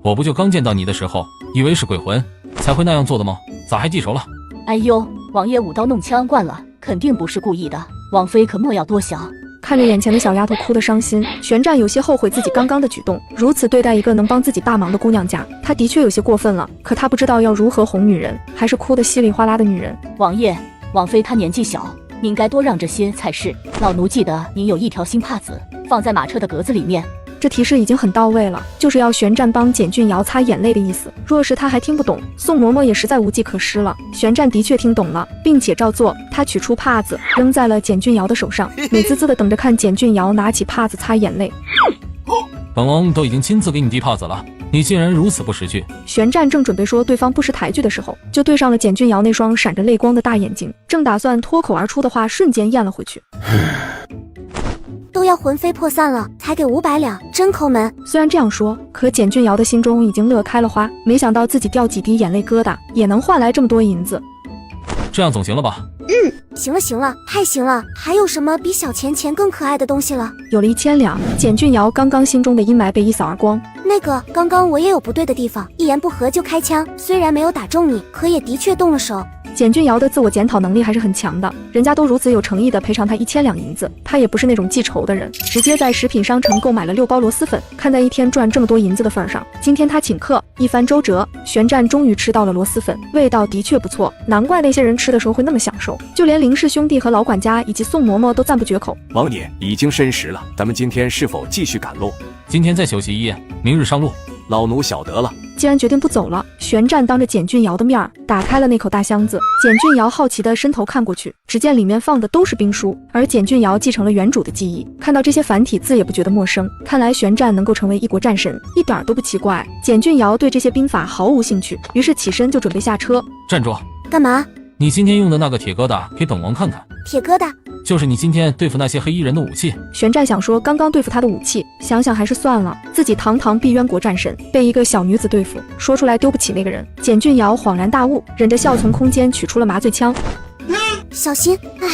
我不就刚见到你的时候，以为是鬼魂，才会那样做的吗？咋还记仇了？哎呦，王爷舞刀弄枪惯了，肯定不是故意的。王妃可莫要多想。看着眼前的小丫头哭得伤心，旋转有些后悔自己刚刚的举动，如此对待一个能帮自己大忙的姑娘家，他的确有些过分了。可他不知道要如何哄女人，还是哭得稀里哗啦的女人。王爷，王妃她年纪小，您该多让着些才是。老奴记得您有一条新帕子，放在马车的格子里面。这提示已经很到位了，就是要旋转帮简俊尧擦眼泪的意思。若是他还听不懂，宋嬷嬷也实在无计可施了。旋转的确听懂了，并且照做。他取出帕子，扔在了简俊尧的手上，美滋滋的等着看简俊尧拿起帕子擦眼泪。本王都已经亲自给你递帕子了，你竟然如此不识趣！旋转正准备说对方不识抬举的时候，就对上了简俊尧那双闪着泪光的大眼睛，正打算脱口而出的话瞬间咽了回去。都要魂飞魄散了，才给500两，真抠门。虽然这样说，可简俊尧的心中已经乐开了花，没想到自己掉几滴眼泪疙瘩也能换来这么多银子。这样总行了吧？行了行了，太行了！还有什么比小钱钱更可爱的东西了？有了1000两，简俊尧刚刚心中的阴霾被一扫而光。那个，刚刚我也有不对的地方，一言不合就开枪，虽然没有打中你，可也的确动了手。简俊尧的自我检讨能力还是很强的，人家都如此有诚意的赔偿他1000两银子，他也不是那种记仇的人，直接在食品商城购买了6包螺蛳粉。看在一天赚这么多银子的份上，今天他请客，一番周折，玄战终于吃到了螺蛳粉，味道的确不错，难怪那些人吃的时候会那么享受，就连林氏兄弟和老管家以及宋嬷嬷都赞不绝口。王爷已经申时了，咱们今天是否继续赶路？今天再休息一夜，明日上路。老奴晓得了。既然决定不走了，玄战当着简俊尧的面儿打开了那口大箱子。简俊尧好奇地伸头看过去，只见里面放的都是兵书，而简俊尧继承了原主的记忆，看到这些繁体字也不觉得陌生。看来玄战能够成为一国战神，一点都不奇怪。简俊尧对这些兵法毫无兴趣，于是起身就准备下车。站住！干嘛？你今天用的那个铁疙瘩，给本王看看。铁疙瘩？就是你今天对付那些黑衣人的武器。玄战想说刚刚对付他的武器，想想还是算了，自己堂堂闭渊国战神，被一个小女子对付，说出来丢不起那个人。简俊尧恍然大悟，忍着笑从空间取出了麻醉枪。小心！唉，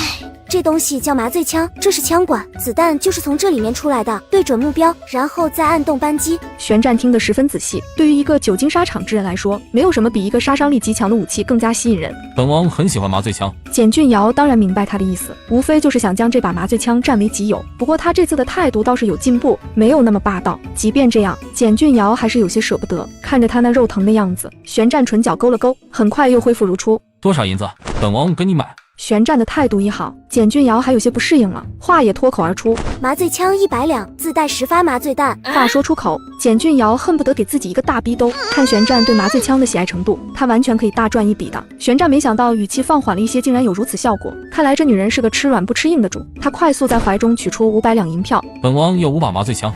这东西叫麻醉枪，这是枪管，子弹就是从这里面出来的，对准目标，然后再按动扳机。玄战听得十分仔细，对于一个久经沙场之人来说，没有什么比一个杀伤力极强的武器更加吸引人。本王很喜欢麻醉枪。简俊尧当然明白他的意思，无非就是想将这把麻醉枪占为己有。不过他这次的态度倒是有进步，没有那么霸道。即便这样，简俊尧还是有些舍不得。看着他那肉疼的样子，玄战唇角勾了勾，很快又恢复如初。多少银子？本王给你买。玄战的态度一好，简俊尧还有些不适应了，话也脱口而出：麻醉枪100两，自带10发麻醉弹。话说出口，简俊尧恨不得给自己一个大逼兜。看玄战对麻醉枪的喜爱程度，他完全可以大赚一笔的。玄战没想到语气放缓了一些，竟然有如此效果，看来这女人是个吃软不吃硬的主。他快速在怀中取出500两银票，本王要5把麻醉枪。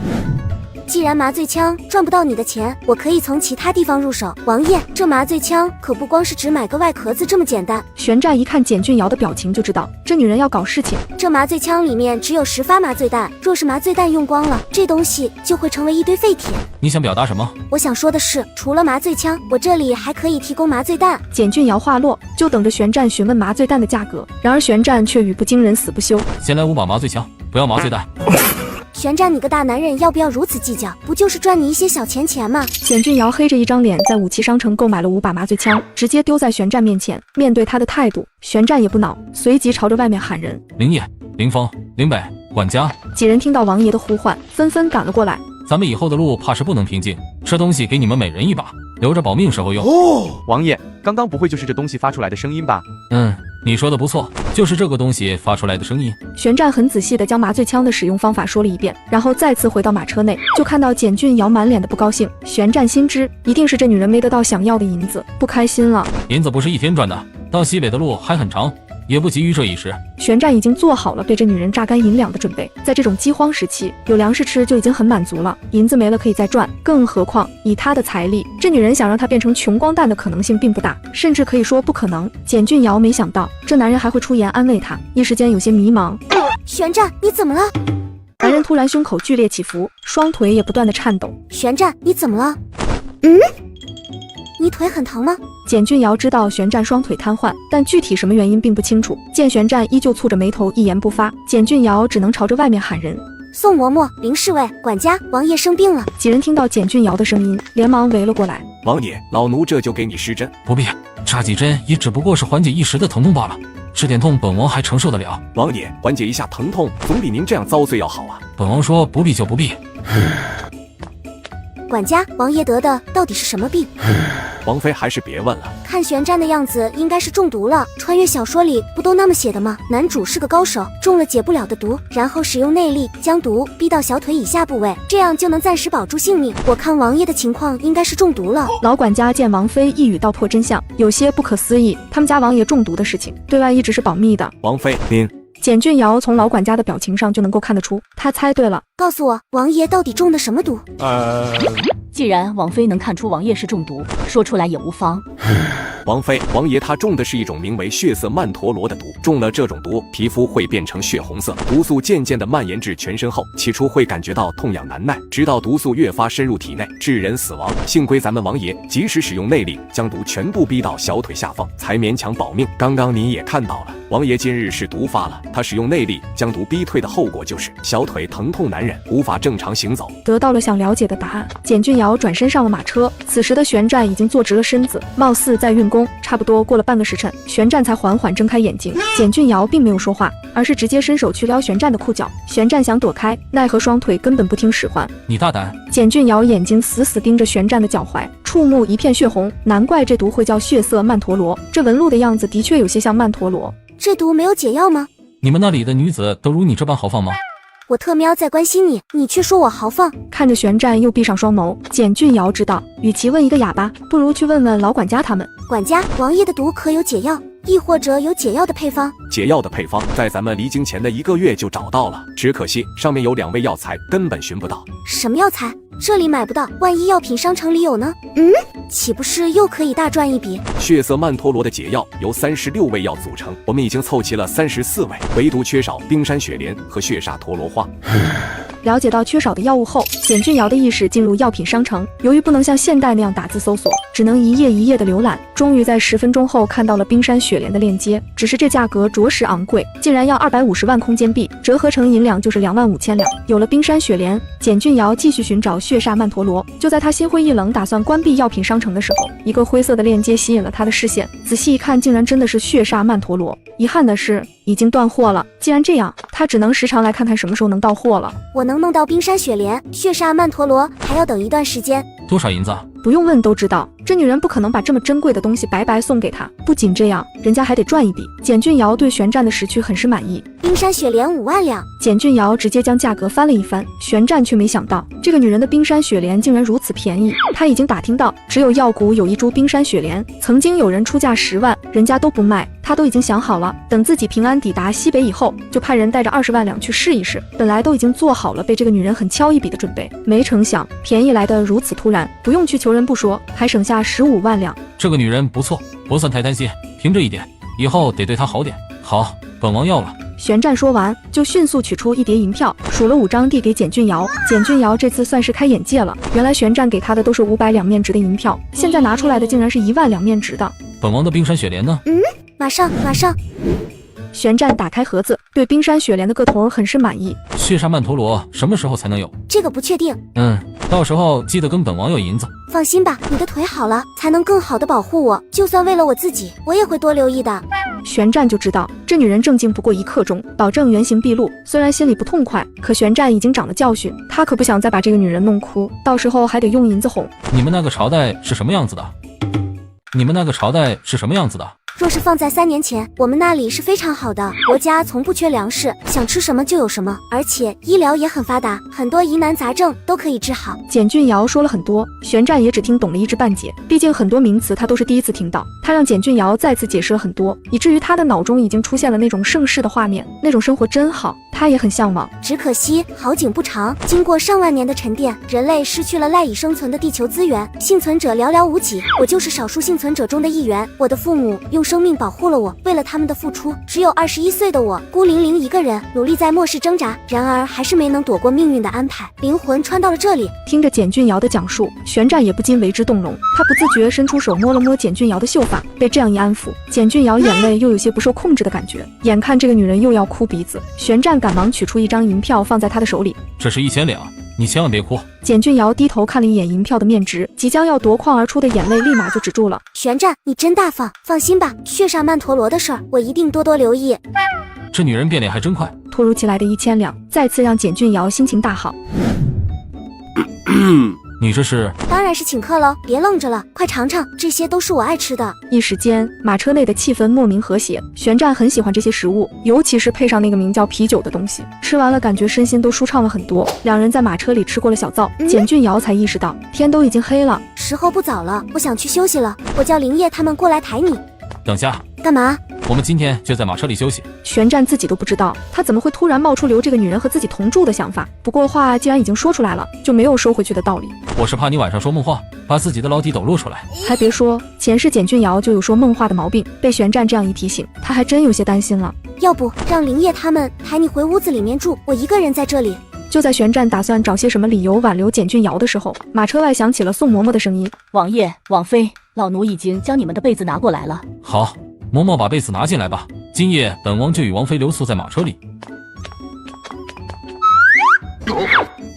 既然麻醉枪赚不到你的钱，我可以从其他地方入手。王爷，这麻醉枪可不光是只买个外壳子这么简单。玄战一看简俊尧的表情就知道，这女人要搞事情。这麻醉枪里面只有10发麻醉弹，若是麻醉弹用光了，这东西就会成为一堆废铁。你想表达什么？我想说的是，除了麻醉枪，我这里还可以提供麻醉弹。简俊尧话落，就等着玄战询问麻醉弹的价格。然而玄战却语不惊人死不休，先来5把麻醉枪，不要麻醉弹。玄战，你个大男人要不要如此计较？不就是赚你一些小钱吗？简俊尧黑着一张脸，在武器商城购买了5把麻醉枪，直接丢在玄战面前。面对他的态度，玄战也不恼，随即朝着外面喊人：林业、林峰、林北、管家。几人听到王爷的呼唤，纷纷赶了过来。咱们以后的路怕是不能平静，这东西给你们每人1把，留着保命时候用。王爷，刚刚不会就是这东西发出来的声音吧？你说的不错，就是这个东西发出来的声音。玄战很仔细地将麻醉枪的使用方法说了一遍，然后再次回到马车内，就看到简俊尧满脸的不高兴。玄战心知，一定是这女人没得到想要的银子，不开心了。银子不是一天赚的，到西北的路还很长，也不急于这一时。玄战已经做好了被这女人榨干银两的准备，在这种饥荒时期，有粮食吃就已经很满足了，银子没了可以再赚，更何况以他的财力，这女人想让他变成穷光蛋的可能性并不大，甚至可以说不可能。简俊尧没想到这男人还会出言安慰他，一时间有些迷茫。玄战，你怎么了？男人突然胸口剧烈起伏，双腿也不断的颤抖。玄战，你怎么了？你腿很疼吗？简俊尧知道玄战双腿瘫痪，但具体什么原因并不清楚。见玄战依旧蹙着眉头一言不发，简俊尧只能朝着外面喊人：宋嬷嬷、林侍卫、管家，王爷生病了。几人听到简俊尧的声音，连忙围了过来。王爷，老奴这就给你施针。不必，插几针也只不过是缓解一时的疼痛罢了，这点痛本王还承受得了。王爷，缓解一下疼痛总比您这样遭罪要好啊。本王说不必就不必。管家，王爷得的到底是什么病？王妃还是别问了。看玄战的样子，应该是中毒了。穿越小说里不都那么写的吗？男主是个高手，中了解不了的毒，然后使用内力将毒逼到小腿以下部位，这样就能暂时保住性命。我看王爷的情况应该是中毒了。老管家见王妃一语道破真相，有些不可思议。他们家王爷中毒的事情，对外一直是保密的。王妃，您。简俊尧从老管家的表情上就能够看得出，他猜对了。告诉我，王爷到底中的什么毒？既然王妃能看出王爷是中毒，说出来也无妨。王妃，王爷他中的是一种名为血色曼陀罗的毒，中了这种毒，皮肤会变成血红色，毒素渐渐地蔓延至全身后，起初会感觉到痛痒难耐，直到毒素越发深入体内，致人死亡。幸亏咱们王爷及时使用内力，将毒全部逼到小腿下方，才勉强保命。刚刚您也看到了。王爷今日是毒发了，他使用内力将毒逼退的后果就是小腿疼痛难忍，无法正常行走。得到了想了解的答案，简俊尧转身上了马车。此时的玄战已经坐直了身子，貌似在运功。差不多过了半个时辰，玄战才缓缓睁开眼睛。简俊尧并没有说话，而是直接伸手去撩玄战的裤脚。玄战想躲开，奈何双腿根本不听使唤。你大胆！简俊尧眼睛死死盯着玄战的脚踝，触目一片血红，难怪这毒会叫血色曼陀罗，这纹路的样子的确有些像曼陀罗。这毒没有解药吗？你们那里的女子都如你这般豪放吗？我特喵在关心你，你却说我豪放。看着玄战又闭上双眸，简俊尧知道，与其问一个哑巴，不如去问问老管家他们。管家，王爷的毒可有解药？亦或者有解药的配方？解药的配方在咱们离京前的1个月就找到了，只可惜上面有2味药材根本寻不到。什么药材？这里买不到，万一药品商城里有呢？岂不是又可以大赚一笔？血色曼陀罗的解药由36味药组成，我们已经凑齐了34味，唯独缺少冰山雪莲和血煞陀罗花。了解到缺少的药物后，简俊尧的意识进入药品商城。由于不能像现代那样打字搜索，只能一页一页的浏览，终于在10分钟后看到了冰山雪莲的链接。只是这价格着实昂贵，竟然要250万空间币，折合成银两就是25000两。有了冰山雪莲，简俊尧继续寻找血煞曼陀罗。就在他心灰意冷，打算关闭药品商城的时候，一个灰色的链接吸引了他的视线。仔细一看，竟然真的是血煞曼陀罗。遗憾的是，已经断货了。既然这样，他只能时常来看看什么时候能到货了。我能弄到冰山雪莲、血煞曼陀罗，还要等一段时间。多少银子？不用问都知道，这女人不可能把这么珍贵的东西白白送给他。不仅这样，人家还得赚一笔。简俊尧对玄战的识趣很是满意。冰山雪莲5万两。简俊尧直接将价格翻了一番，玄战却没想到这个女人的冰山雪莲竟然如此便宜。他已经打听到，只有药谷有一株冰山雪莲，曾经有人出价10万，人家都不卖。他都已经想好了，等自己平安抵达西北以后，就派人带着20万两去试一试。本来都已经做好了被这个女人狠敲一笔的准备，没成想便宜来得如此突然，不用去求人不说，还省下15万两。这个女人不错，不算太担心，凭这一点，以后得对她好点。好，本王要了。玄战说完，就迅速取出1叠银票，数了5张递给简俊尧。简俊尧这次算是开眼界了，原来玄战给他的都是500两面值的银票，现在拿出来的竟然是1万两面值的。本王的冰山雪莲呢？马上。玄战打开盒子，对冰山雪莲的个头很是满意。血煞曼陀罗什么时候才能有？这个不确定。到时候记得跟本王要银子。放心吧，你的腿好了，才能更好的保护我。就算为了我自己，我也会多留意的。玄战就知道这女人正经不过1刻钟，保证原形毕露。虽然心里不痛快，可玄战已经长了教训，他可不想再把这个女人弄哭，到时候还得用银子哄。你们那个朝代是什么样子的？若是放在3年前，我们那里是非常好的，国家从不缺粮食，想吃什么就有什么，而且医疗也很发达，很多疑难杂症都可以治好。简俊尧说了很多，玄战也只听懂了1知半解，毕竟很多名词他都是第一次听到。他让简俊尧再次解释了很多，以至于他的脑中已经出现了那种盛世的画面，那种生活真好，他也很向往。只可惜好景不长，经过上万年的沉淀，人类失去了赖以生存的地球资源，幸存者寥寥无几。我就是少数幸存者中的一员。我的父母用生命保护了我，为了他们的付出，只有21岁的我孤零零一个人，努力在末世挣扎，然而还是没能躲过命运的安排，灵魂穿到了这里。听着简俊尧的讲述，玄战也不禁为之动容，他不自觉伸出手摸了摸简俊尧的秀发，被这样一安抚，简俊尧眼泪又有些不受控制的感觉。眼看这个女人又要哭鼻子，玄战赶忙取出1张银票放在他的手里，这是1000两，你千万别哭。简俊尧低头看了一眼银票的面值，即将要夺眶而出的眼泪立马就止住了。玄战，你真大方，放心吧，血煞曼陀罗的事儿我一定多多留意。这女人变脸还真快。突如其来的1000两再次让简俊尧心情大好。你这是？当然是请客喽，别愣着了，快尝尝，这些都是我爱吃的。一时间，马车内的气氛莫名和谐。玄战很喜欢这些食物，尤其是配上那个名叫啤酒的东西，吃完了感觉身心都舒畅了很多。两人在马车里吃过了小灶，简俊尧才意识到天都已经黑了，时候不早了，我想去休息了，我叫林业他们过来抬你。等下，干嘛？我们今天就在马车里休息。玄战自己都不知道，他怎么会突然冒出留这个女人和自己同住的想法。不过话既然已经说出来了，就没有收回去的道理。我是怕你晚上说梦话，把自己的老底抖露出来。还别说，前世简俊尧就有说梦话的毛病，被玄战这样一提醒，他还真有些担心了。要不让林业他们抬你回屋子里面住，我一个人在这里。就在玄战打算找些什么理由挽留简俊尧的时候，马车外响起了宋嬷嬷的声音：王爷、王妃，老奴已经将你们的被子拿过来了。好，嬷嬷把被子拿进来吧。今夜本王就与王妃留宿在马车里。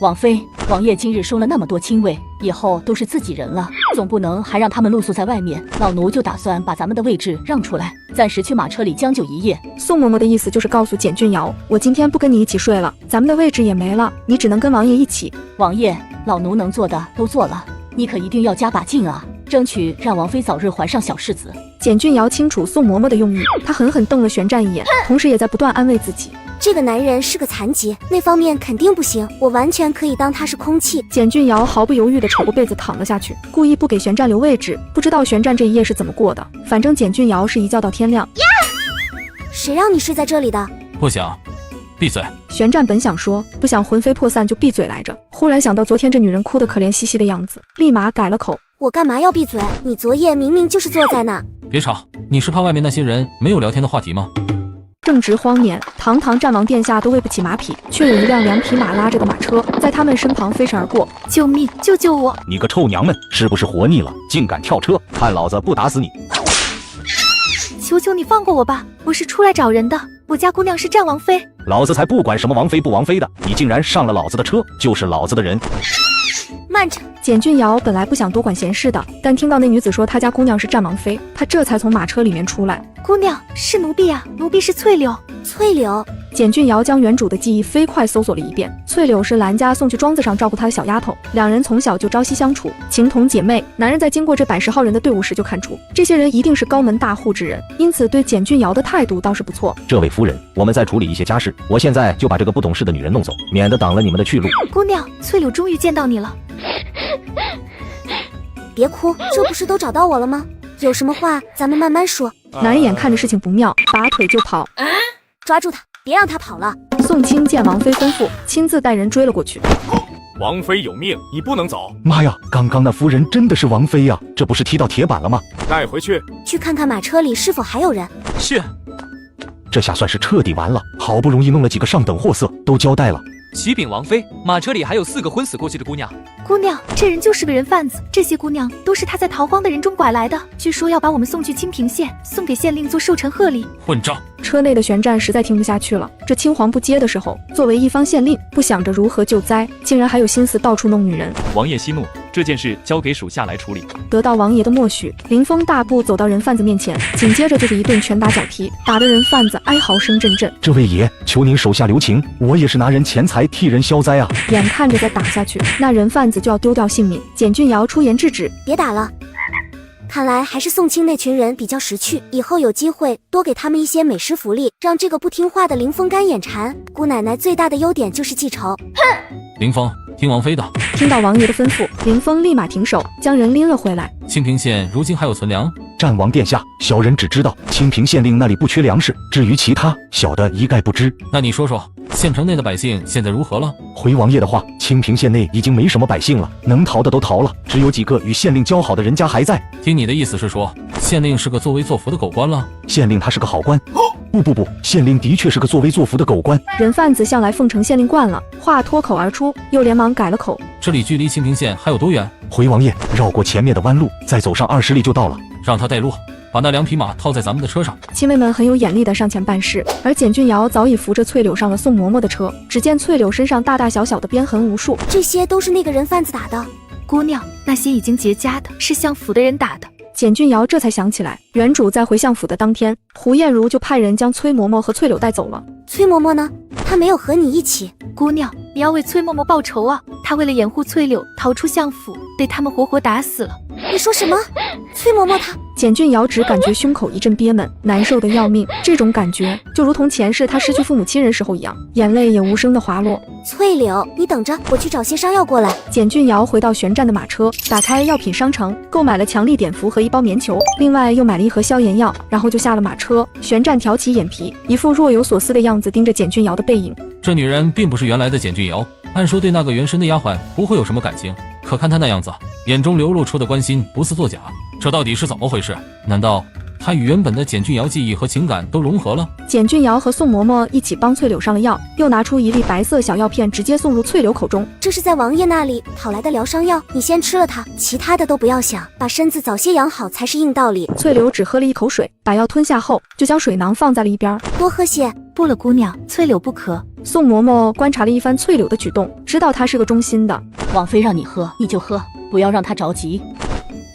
王妃，王爷今日收了那么多亲卫，以后都是自己人了，总不能还让他们露宿在外面。老奴就打算把咱们的位置让出来，暂时去马车里将就一夜。宋嬷嬷的意思就是告诉简俊尧，我今天不跟你一起睡了，咱们的位置也没了，你只能跟王爷一起。王爷，老奴能做的都做了，你可一定要加把劲啊，争取让王妃早日怀上小世子。简俊尧清楚宋嬷嬷的用意，他狠狠瞪了玄战一眼，同时也在不断安慰自己。这个男人是个残疾，那方面肯定不行，我完全可以当他是空气。简俊尧毫不犹豫地扯过被子躺了下去，故意不给玄战留位置。不知道玄战这一夜是怎么过的，反正简俊尧是一觉到天亮。谁让你睡在这里的？不想，闭嘴。玄战本想说不想魂飞魄散就闭嘴来着，忽然想到昨天这女人哭得可怜兮兮的样子，立马改了口。我干嘛要闭嘴？你昨夜明明就是坐在那。别吵，你是怕外面那些人没有聊天的话题吗？正值荒年，堂堂战王殿下都喂不起马匹，却有一辆2匹马拉着的马车在他们身旁飞驰而过。救命！救救我！你个臭娘们，是不是活腻了，竟敢跳车？看老子不打死你！求求你放过我吧，我是出来找人的，我家姑娘是战王妃。老子才不管什么王妃不王妃的，你竟然上了老子的车，就是老子的人。慢着！简俊尧本来不想多管闲事的，但听到那女子说她家姑娘是战王妃，他这才从马车里面出来。姑娘是奴婢啊，奴婢是翠柳。翠柳。简俊尧将原主的记忆飞快搜索了一遍，翠柳是兰家送去庄子上照顾她的小丫头，两人从小就朝夕相处，情同姐妹。男人在经过这110号人的队伍时就看出，这些人一定是高门大户之人，因此对简俊尧的态度倒是不错。这位夫人，我们在处理一些家事，我现在就把这个不懂事的女人弄走，免得挡了你们的去路。姑娘，翠柳终于见到你了。别哭，这不是都找到我了吗？有什么话咱们慢慢说。男人眼看着事情不妙，拔腿就跑。抓住他，别让他跑了。宋清见王妃吩咐，亲自带人追了过去。王妃有命，你不能走。妈呀，刚刚那夫人真的是王妃呀，这不是踢到铁板了吗？带回去，去看看马车里是否还有人。是。这下算是彻底完了，好不容易弄了几个上等货色，都交代了。启禀王妃，马车里还有4个昏死过去的姑娘。姑娘，这人就是个人贩子，这些姑娘都是他在逃荒的人中拐来的，据说要把我们送去清平县，送给县令做寿辰贺礼。混账！车内的玄战实在听不下去了，这青黄不接的时候，作为一方县令，不想着如何救灾，竟然还有心思到处弄女人。王爷息怒，这件事交给属下来处理。得到王爷的默许，林峰大步走到人贩子面前，紧接着就是一顿拳打脚踢，打得人贩子哀嚎声阵阵。这位爷，求您手下留情，我也是拿人钱财替人消灾啊！眼看着再打下去，那人贩子就要丢掉性命，简俊尧出言制止，别打了。看来还是宋清那群人比较识趣，以后有机会多给他们一些美食福利，让这个不听话的林峰干眼馋。姑奶奶最大的优点就是记仇。哼！林峰，听王妃的。听到王爷的吩咐，林峰立马停手，将人拎了回来。清平县如今还有存粮？战王殿下，小人只知道清平县令那里不缺粮食，至于其他，小的一概不知。那你说说，县城内的百姓现在如何了？回王爷的话，清平县内已经没什么百姓了，能逃的都逃了，只有几个与县令交好的人家还在。听你的意思是说，县令是个作威作福的狗官了？县令他是个好官。不，县令的确是个作威作福的狗官。人贩子向来奉承县令惯了，话脱口而出，又连忙改了口。这里距离清平县还有多远？回王爷，绕过前面的弯路，再走上20里就到了。让他带路，把那2匹马套在咱们的车上。亲卫们很有眼力的上前办事，而简俊尧早已扶着翠柳上了宋嬷嬷的车。只见翠柳身上大大小小的鞭痕无数，这些都是那个人贩子打的。姑娘，那些已经结痂的是相府的人打的。简俊尧这才想起来，原主在回相府的当天，胡艳茹就派人将崔嬷嬷和翠柳带走了。崔嬷嬷呢？她没有和你一起。姑娘，你要为崔嬷嬷报仇啊！她为了掩护翠柳逃出相府，被他们活活打死了。你说什么？崔嬷嬷她……简俊尧只感觉胸口一阵憋闷，难受的要命。这种感觉就如同前世他失去父母亲人时候一样，眼泪也无声的滑落。翠柳，你等着，我去找些伤药过来。简俊尧回到玄战的马车，打开药品商城，购买了强力碘伏和1包棉球，另外又买了1盒消炎药，然后就下了马车。玄战挑起眼皮，一副若有所思的样子，盯着简俊尧的背影。这女人并不是原来的简俊尧，按说对那个原身的丫鬟不会有什么感情，可看她那样子，眼中流露出的关心不似作假，这到底是怎么回事？难道他与原本的简俊瑶记忆和情感都融合了。简俊瑶和宋嬷嬷一起帮翠柳上了药，又拿出一粒白色小药片，直接送入翠柳口中。这是在王爷那里讨来的疗伤药，你先吃了它，其他的都不要想，把身子早些养好才是硬道理。翠柳只喝了一口水，把药吞下后，就将水囊放在了一边。多喝些。不了，姑娘，翠柳不渴。宋嬷嬷观察了一番翠柳的举动，知道她是个忠心的。王妃让你喝，你就喝，不要让她着急。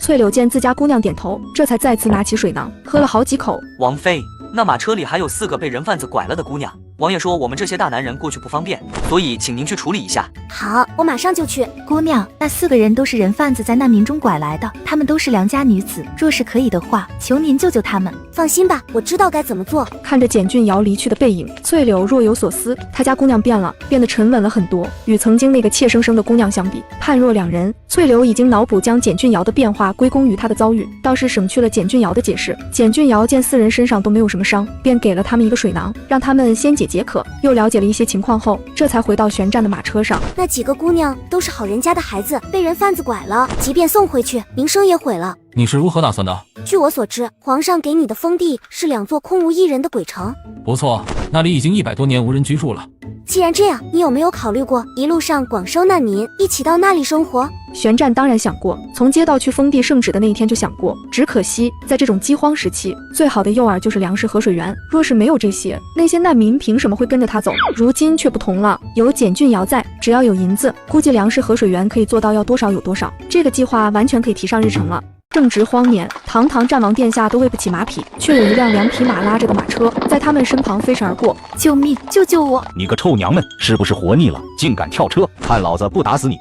翠柳见自家姑娘点头，这才再次拿起水囊，喝了好几口。王妃，那马车里还有4个被人贩子拐了的姑娘，王爷说我们这些大男人过去不方便，所以请您去处理一下。好，我马上就去。姑娘，那4个人都是人贩子在难民中拐来的，他们都是良家女子，若是可以的话，求您救救他们。放心吧，我知道该怎么做。看着简俊瑶离去的背影，翠柳若有所思。她家姑娘变了，变得沉稳了很多，与曾经那个怯生生的姑娘相比，判若两人。翠柳已经脑补将简俊瑶的变化归功于她的遭遇，倒是省去了简俊瑶的解释。简俊瑶见4人身上都没有什么伤，便给了他们一个水囊，让他们先解渴。又了解了一些情况后，这才回到旋转的马车上。那几个姑娘都是好人家的孩子，被人贩子拐了，即便送回去，名声也毁了。你是如何打算的？据我所知，皇上给你的封地是2座空无一人的鬼城。不错，那里已经100多年无人居住了。既然这样，你有没有考虑过一路上广收难民，一起到那里生活？旋转当然想过，从接到去封地圣旨的那一天就想过，只可惜在这种饥荒时期，最好的诱饵就是粮食和水源。若是没有这些，那些难民凭什么会跟着他走？如今却不同了，有简俊瑶在，只要有银子，估计粮食和水源可以做到要多少有多少。这个计划完全可以提上日程了。正值荒年，堂堂战王殿下都喂不起马匹，却有一辆2匹马拉着的马车在他们身旁飞驰而过。救命！救救我！你个臭娘们，是不是活腻了，竟敢跳车？看老子不打死你！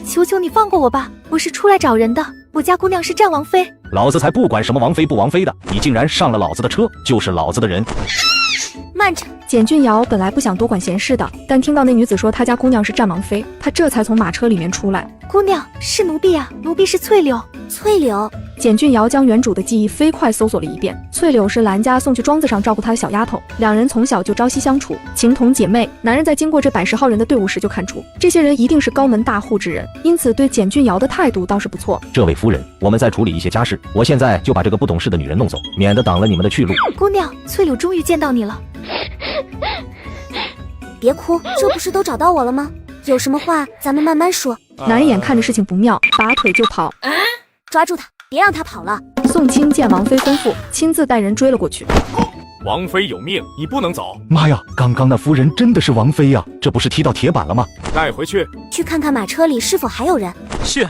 求求你放过我吧，我是出来找人的，我家姑娘是战王妃。老子才不管什么王妃不王妃的，你竟然上了老子的车，就是老子的人。慢着！简俊瑶本来不想多管闲事的，但听到那女子说她家姑娘是战王妃，她这才从马车里面出来。姑娘是奴婢啊，奴婢是翠柳。翠柳。简俊瑶将原主的记忆飞快搜索了一遍，翠柳是兰家送去庄子上照顾她的小丫头，2人从小就朝夕相处，情同姐妹。男人在经过这110号人的队伍时就看出，这些人一定是高门大户之人，因此对简俊瑶的态度倒是不错。这位夫人，我们在处理一些家事，我现在就把这个不懂事的女人弄走，免得挡了你们的去路。姑娘，翠柳终于见到你了。别哭，这不是都找到我了吗？有什么话咱们慢慢说。男人眼看着事情不妙，拔腿就跑。抓住他，别让他跑了。宋清见王妃吩咐，亲自带人追了过去。王妃有命，你不能走。妈呀，刚刚那夫人真的是王妃呀，这不是踢到铁板了吗？带回去，去看看马车里是否还有人。是。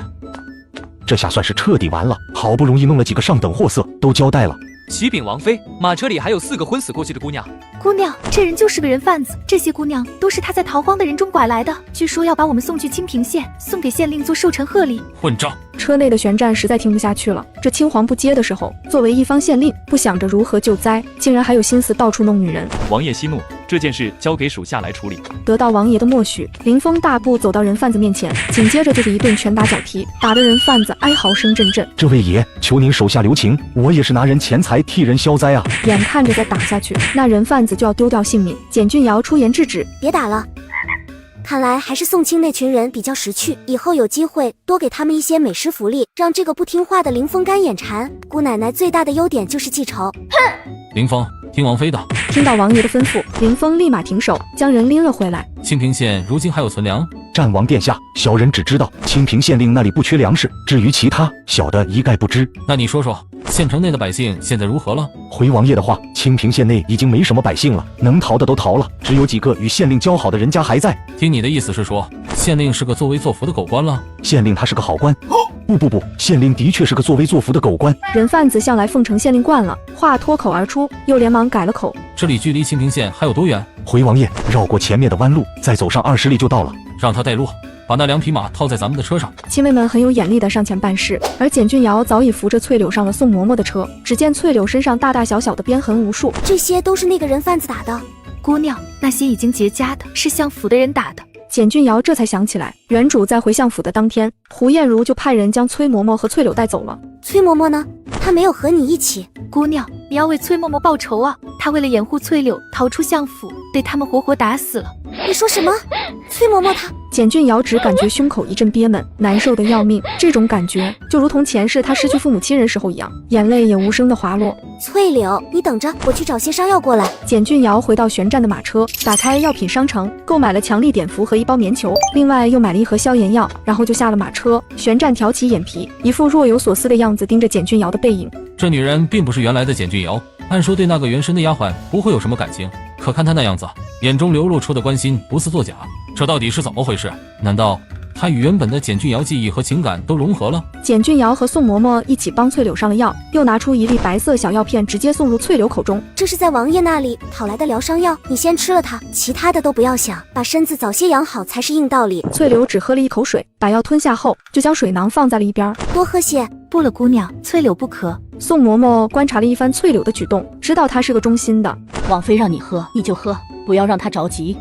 这下算是彻底完了，好不容易弄了几个上等货色，都交代了。启禀王妃，马车里还有4个昏死过去的姑娘。姑娘，这人就是个人贩子，这些姑娘都是他在逃荒的人中拐来的，据说要把我们送去清平县，送给县令做寿辰贺礼。混账！车内的旋转实在听不下去了，这青黄不接的时候，作为一方县令，不想着如何救灾，竟然还有心思到处弄女人。王爷息怒，这件事交给属下来处理。得到王爷的默许，林峰大步走到人贩子面前，紧接着就是一顿拳打脚踢，打得人贩子哀嚎声阵阵。这位爷，求您手下留情，我也是拿人钱财替人消灾啊！眼看着再打下去，那人贩子就要丢掉性命。简俊瑶出言制止，别打了。看来还是宋清那群人比较识趣，以后有机会多给他们一些美食福利，让这个不听话的林峰干眼馋。姑奶奶最大的优点就是记仇。哼！林峰，听王妃的。听到王爷的吩咐，林峰立马停手，将人拎了回来。清平县如今还有存粮？战王殿下，小人只知道清平县令那里不缺粮食，至于其他，小的一概不知。那你说说，县城内的百姓现在如何了？回王爷的话，清平县内已经没什么百姓了，能逃的都逃了，只有几个与县令交好的人家还在。听你的意思是说，县令是个作威作福的狗官了？县令他是个好官。不，县令的确是个作威作福的狗官。人贩子向来奉承县令惯了，话脱口而出，又连忙改了口。这里距离清平县还有多远？回王爷，绕过前面的弯路，再走上20里就到了。让他带路，把那2匹马套在咱们的车上。亲卫们很有眼力的上前办事，而简俊瑶早已扶着翠柳上了宋嬷嬷的车。只见翠柳身上大大小小的鞭痕无数，这些都是那个人贩子打的。姑娘，那些已经结痂的是相府的人打的。简俊瑶这才想起来，原主在回相府的当天，胡艳茹就派人将崔嬷嬷和翠柳带走了。崔嬷嬷呢？她没有和你一起。姑娘，你要为崔嬷嬷报仇啊！她为了掩护翠柳逃出相府，被他们活活打死了。你说什么？崔嬷嬷她……简俊瑶只感觉胸口一阵憋闷，难受的要命。这种感觉就如同前世他失去父母亲人时候一样，眼泪也无声的滑落。翠柳，你等着，我去找些伤药过来。简俊瑶回到旋转的马车，打开药品商城，购买了强力碘伏和一包棉球，另外又买了一盒消炎药，然后就下了马车。旋转挑起眼皮，一副若有所思的样子，盯着简俊瑶的背影。这女人并不是原来的简俊瑶，按说对那个原身的丫鬟不会有什么感情，可看她那样子，眼中流露出的关心不似作假，这到底是怎么回事？难道她与原本的简俊瑶记忆和情感都融合了？简俊瑶和宋嬷嬷一起帮翠柳上了药，又拿出一粒白色小药片，直接送入翠柳口中。这是在王爷那里讨来的疗伤药，你先吃了它，其他的都不要想，把身子早些养好才是硬道理。翠柳只喝了一口水，把药吞下后，就将水囊放在了一边。多喝些。不了，姑娘，翠柳不渴。宋嬷嬷观察了一番翠柳的举动，知道她是个忠心的。王妃让你喝，你就喝，不要让她着急。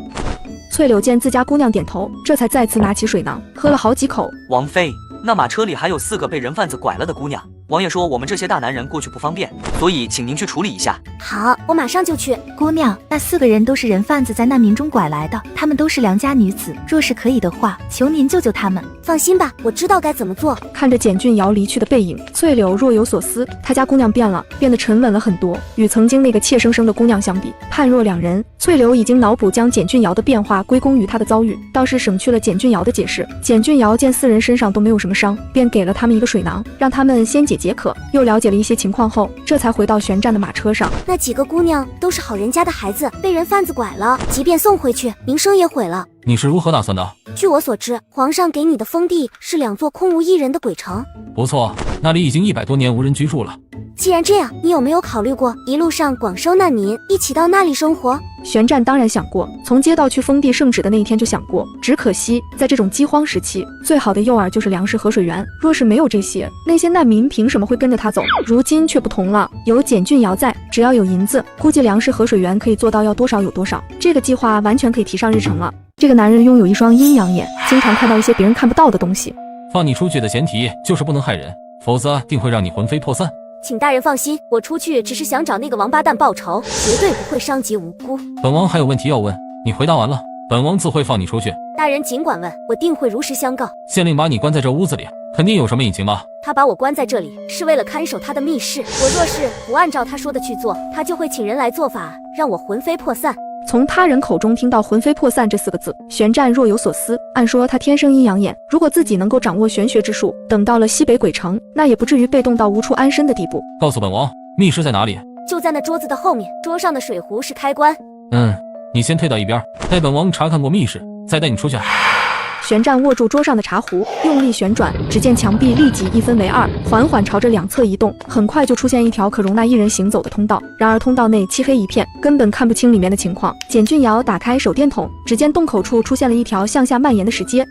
翠柳见自家姑娘点头，这才再次拿起水囊，喝了好几口。王妃，那马车里还有4个被人贩子拐了的姑娘，王爷说我们这些大男人过去不方便，所以请您去处理一下。好，我马上就去。姑娘，那4个人都是人贩子在难民中拐来的，她们都是良家女子，若是可以的话，求您救救她们。放心吧，我知道该怎么做。看着简俊瑶离去的背影，翠柳若有所思。她家姑娘变了，变得沉稳了很多，与曾经那个怯生生的姑娘相比，判若两人。翠柳已经脑补将简俊瑶的变化归功于她的遭遇，倒是省去了简俊瑶的解释。简俊瑶见4人身上都没有什么伤，便给了他们一个水囊，让他们先解渴。又了解了一些情况后，这才回到旋转的马车上。那几个姑娘都是好人家的孩子，被人贩子拐了，即便送回去，名声也毁了。你是如何打算的？据我所知，皇上给你的封地是2座空无一人的鬼城。不错，那里已经100多年无人居住了。既然这样，你有没有考虑过一路上广收难民，一起到那里生活？旋转当然想过，从接到去封地圣旨的那一天就想过，只可惜在这种饥荒时期，最好的诱饵就是粮食和水源。若是没有这些，那些难民凭什么会跟着他走？如今却不同了，有简俊瑶在，只要有银子，估计粮食和水源可以做到要多少有多少。这个计划完全可以提上日程了。这个男人拥有一双阴阳眼，经常看到一些别人看不到的东西。放你出去的前提就是不能害人，否则定会让你魂飞魄散。请大人放心，我出去只是想找那个王八蛋报仇，绝对不会伤及无辜。本王还有问题要问，你回答完了，本王自会放你出去。大人尽管问，我定会如实相告。县令把你关在这屋子里，肯定有什么隐情吧？他把我关在这里，是为了看守他的密室。我若是不按照他说的去做，他就会请人来做法，让我魂飞魄散。从他人口中听到魂飞魄散这4个字，旋转若有所思。按说他天生阴阳眼，如果自己能够掌握玄学之术，等到了西北鬼城，那也不至于被动到无处安身的地步。告诉本王，密室在哪里？就在那桌子的后面，桌上的水壶是开关。你先退到一边，待本王查看过密室，再带你出去。旋转握住桌上的茶壶，用力旋转，只见墙壁立即一分为2，缓缓朝着2侧移动，很快就出现一条可容纳1人行走的通道。然而通道内漆黑一片，根本看不清里面的情况。简俊瑶打开手电筒，只见洞口处出现了一条向下蔓延的石阶。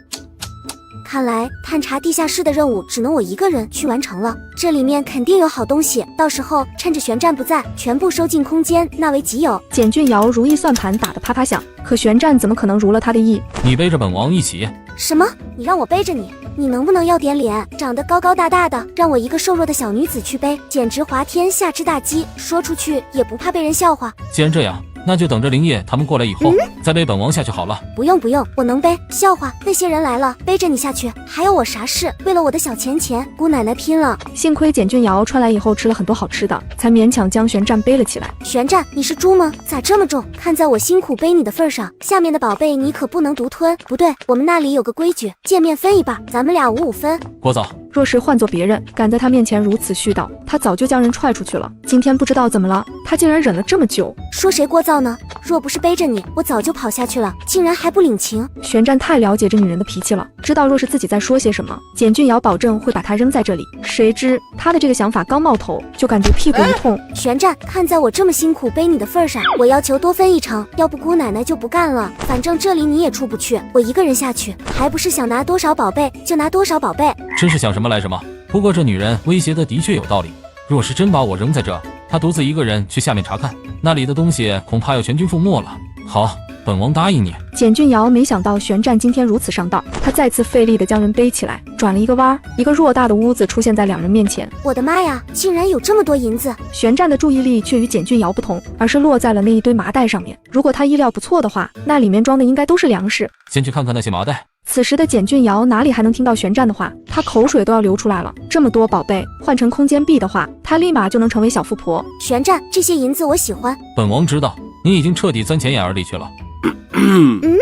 看来探查地下室的任务只能我一个人去完成了，这里面肯定有好东西，到时候趁着旋转不在，全部收进空间，纳为己有。简俊瑶如意算盘打得啪啪响，可旋转怎么可能如了他的意？你背着本王一起？什么？你让我背着你？你能不能要点脸？长得高高大大的，让我一个瘦弱的小女子去背，简直滑天下之大稽，说出去也不怕被人笑话。既然这样，那就等着灵叶他们过来以后，再背本王下去好了。不用，我能背。笑话，那些人来了，背着你下去，还有我啥事？为了我的小钱，姑奶奶拼了。幸亏简俊瑶穿来以后吃了很多好吃的，才勉强将旋转背了起来。旋转，你是猪吗？咋这么重？看在我辛苦背你的份上，下面的宝贝你可不能独吞。不对，我们那里有个规矩，见面分一半，咱们俩5-5分。聒噪！若是换做别人，敢在他面前如此絮叨，他早就将人踹出去了。今天不知道怎么了，他竟然忍了这么久。说谁聒噪呢？若不是背着你，我早就跑下去了，竟然还不领情。旋转太了解这女人的脾气了，知道若是自己在说些什么，简俊瑶保证会把她扔在这里。谁知他的这个想法刚冒头，就感觉屁股一痛。旋转，看在我这么辛苦背你的份上，我要求多分1成，要不姑奶奶就不干了。反正这里你也出不去，我一个人下去，还不是想拿多少宝贝就拿多少宝贝。真是想什么来什么。不过这女人威胁的确有道理，若是真把我扔在这，她独自一个人去下面查看，那里的东西恐怕要全军覆没了。好，本王答应你。简俊尧没想到玄战今天如此上道，他再次费力地将人背起来，转了一个弯，一个偌大的屋子出现在两人面前。我的妈呀，竟然有这么多银子！玄战的注意力却与简俊尧不同，而是落在了那一堆麻袋上面。如果他意料不错的话，那里面装的应该都是粮食。先去看看那些麻袋。此时的简俊尧哪里还能听到玄战的话，他口水都要流出来了。这么多宝贝换成空间币的话，他立马就能成为小富婆。玄战，这些银子我喜欢。本王知道你已经彻底钻钱眼儿里去了。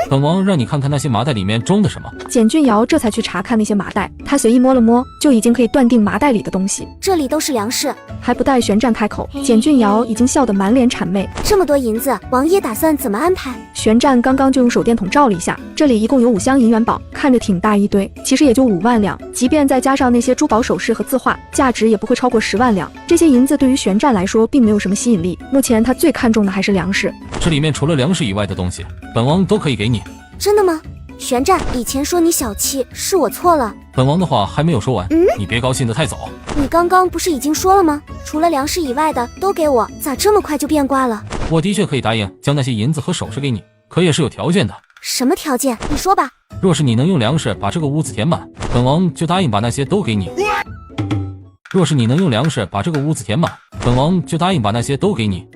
本王让你看看那些麻袋里面装的什么。简俊尧这才去查看那些麻袋，他随意摸了摸，就已经可以断定麻袋里的东西。这里都是粮食。还不待玄战开口，简俊尧已经笑得满脸谄媚。这么多银子，王爷打算怎么安排？玄战刚刚就用手电筒照了一下，这里一共有5箱银元宝，看着挺大一堆，其实也就5万两，即便再加上那些珠宝首饰和字画，价值也不会超过10万两。这些银子对于玄战来说并没有什么吸引力，目前他最看重的还是粮食。这里面除了粮食以外的东西，本王都可以给你。真的吗？玄战，以前说你小气，是我错了。本王的话还没有说完，你别高兴得太早。你刚刚不是已经说了吗？除了粮食以外的都给我，咋这么快就变卦了？我的确可以答应将那些银子和首饰给你，可也是有条件的。什么条件？你说吧。若是你能用粮食把这个屋子填满，本王就答应把那些都给你。若是你能用粮食把这个屋子填满，本王就答应把那些都给你。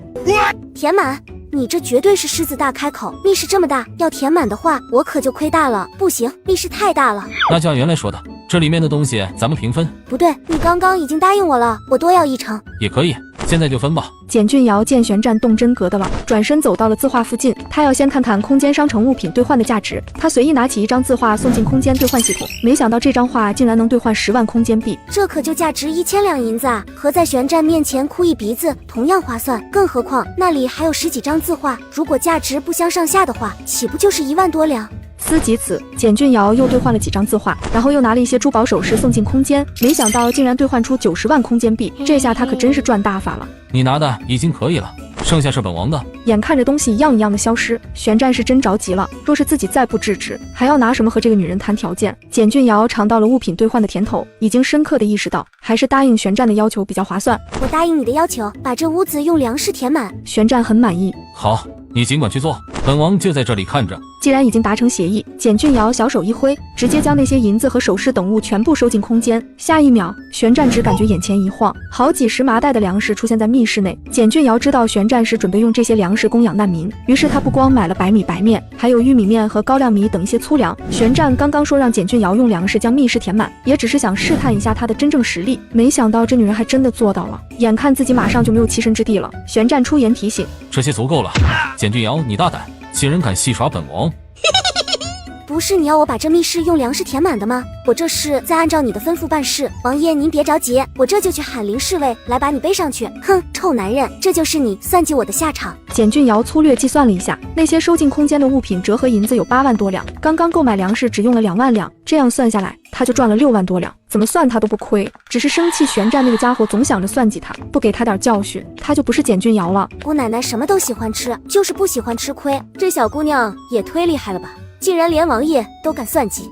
填满？你这绝对是狮子大开口，密室这么大，要填满的话，我可就亏大了。不行，密室太大了。那就按原来说的，这里面的东西咱们平分。不对，你刚刚已经答应我了，我多要1成。也可以，现在就分吧。简俊尧见玄战动真格的了，转身走到了字画附近，他要先看看空间商城物品兑换的价值。他随意拿起一张字画送进空间兑换系统，没想到这张画竟然能兑换10万空间币，这可就价值1000两银子啊！和在玄战面前哭一鼻子同样划算，更何况那里还有10几张字画，如果价值不相上下的话，岂不就是1万多两？思及此，简俊尧又兑换了几张字画，然后又拿了一些珠宝首饰送进空间，没想到竟然兑换出90万空间币，这下他可真是赚大发了。你拿的已经可以了，剩下是本王的。眼看着东西一样一样的消失，玄战是真着急了。若是自己再不制止，还要拿什么和这个女人谈条件？简俊尧尝到了物品兑换的甜头，已经深刻的意识到，还是答应玄战的要求比较划算。我答应你的要求，把这屋子用粮食填满。玄战很满意。好，你尽管去做，本王就在这里看着。既然已经达成协议，简俊尧小手一挥，直接将那些银子和首饰等物全部收进空间。下一秒，玄战只感觉眼前一晃，好几十麻袋的粮食出现在密室内。简俊尧知道玄战是准备用这些粮食供养难民，于是他不光买了白米白面，还有玉米面和高粱米等一些粗粮。玄战刚刚说让简俊尧用粮食将密室填满，也只是想试探一下他的真正实力，没想到这女人还真的做到了。眼看自己马上就没有栖身之地了，玄战出言提醒：这些足够了。简俊尧，你大胆，竟然敢戏耍本王！不是你要我把这密室用粮食填满的吗？我这是在按照你的吩咐办事。王爷您别着急，我这就去喊林侍卫来把你背上去。哼，臭男人，这就是你算计我的下场。简俊尧粗略计算了一下，那些收进空间的物品折合银子有8万多两，刚刚购买粮食只用了2万两，这样算下来他就赚了6万多两，怎么算他都不亏。只是生气玄战那个家伙总想着算计他，不给他点教训，他就不是简俊尧了。姑奶奶什么都喜欢吃，就是不喜欢吃亏。这小姑娘也忒厉害了吧，竟然连王爷都敢算计。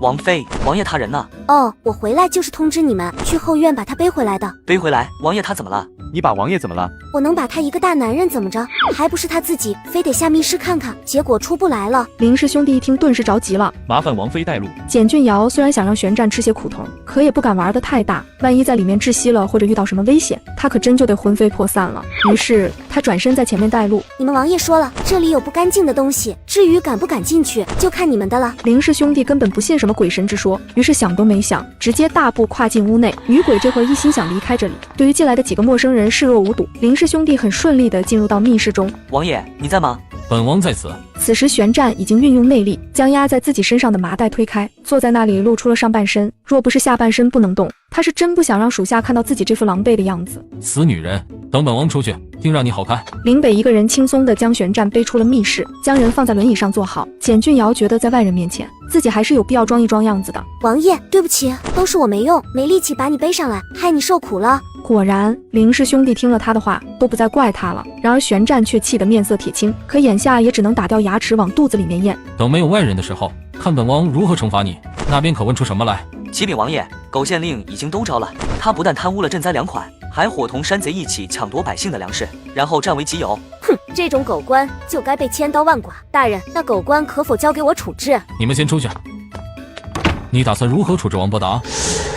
王妃，王爷他人呢？哦，我回来就是通知你们去后院把他背回来的。背回来？王爷他怎么了？你把王爷怎么了？我能把他一个大男人怎么着？还不是他自己非得下密室看看，结果出不来了。林氏兄弟一听顿时着急了，麻烦王妃带路。简俊尧虽然想让玄战吃些苦头，可也不敢玩得太大，万一在里面窒息了或者遇到什么危险，他可真就得魂飞魄散了。于是他转身在前面带路。你们王爷说了，这里有不干净的东西，至于敢不敢进去，就看你们的了。林氏兄弟根本不信什么鬼神之说，于是想都没想，直接大步跨进屋内。女鬼这会儿一心想离开这里，对于进来的几个陌生人视若无睹。林氏兄弟很顺利地进入到密室中。王爷，你在吗？本王在此。此时玄战已经运用内力将压在自己身上的麻袋推开，坐在那里露出了上半身，若不是下半身不能动，他是真不想让属下看到自己这副狼狈的样子。死女人，等本王出去，定让你好看。林北一个人轻松地将玄战背出了密室，将人放在轮椅上坐好。简俊尧觉得在外人面前自己还是有必要装一装样子的。王爷，对不起，都是我没用，没力气把你背上来，害你受苦了。果然，林氏兄弟听了他的话，都不再怪他了。然而玄战却气得面色铁青，可眼下也只能打掉牙齿往肚子里面咽。等没有外人的时候，看本王如何惩罚你。那边可问出什么来？启禀王爷，狗县令已经都招了，他不但贪污了赈灾粮款，还伙同山贼一起抢夺百姓的粮食，然后占为己有。哼，这种狗官就该被千刀万剐。大人，那狗官可否交给我处置？你们先出去。你打算如何处置王伯达？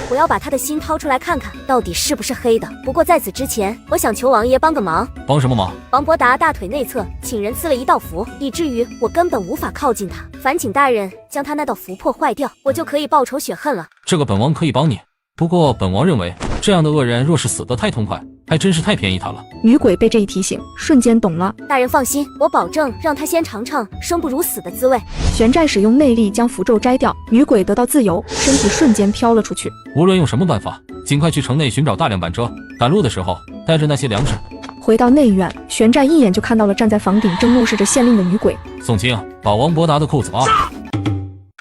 我要把他的心掏出来看看，到底是不是黑的。不过在此之前，我想求王爷帮个忙。帮什么忙？王伯达大腿内侧请人刺了一道符，以至于我根本无法靠近他。烦请大人将他那道符破坏掉，我就可以报仇雪恨了。这个本王可以帮你，不过本王认为这样的恶人若是死得太痛快，还真是太便宜他了。女鬼被这一提醒，瞬间懂了。大人放心，我保证让他先尝尝生不如死的滋味。玄战使用内力将符咒摘掉，女鬼得到自由，身体瞬间飘了出去。无论用什么办法，尽快去城内寻找大量板车，赶路的时候带着那些粮食。回到内院，玄战一眼就看到了站在房顶正怒视着县令的女鬼。宋清，把王伯达的裤子扒了，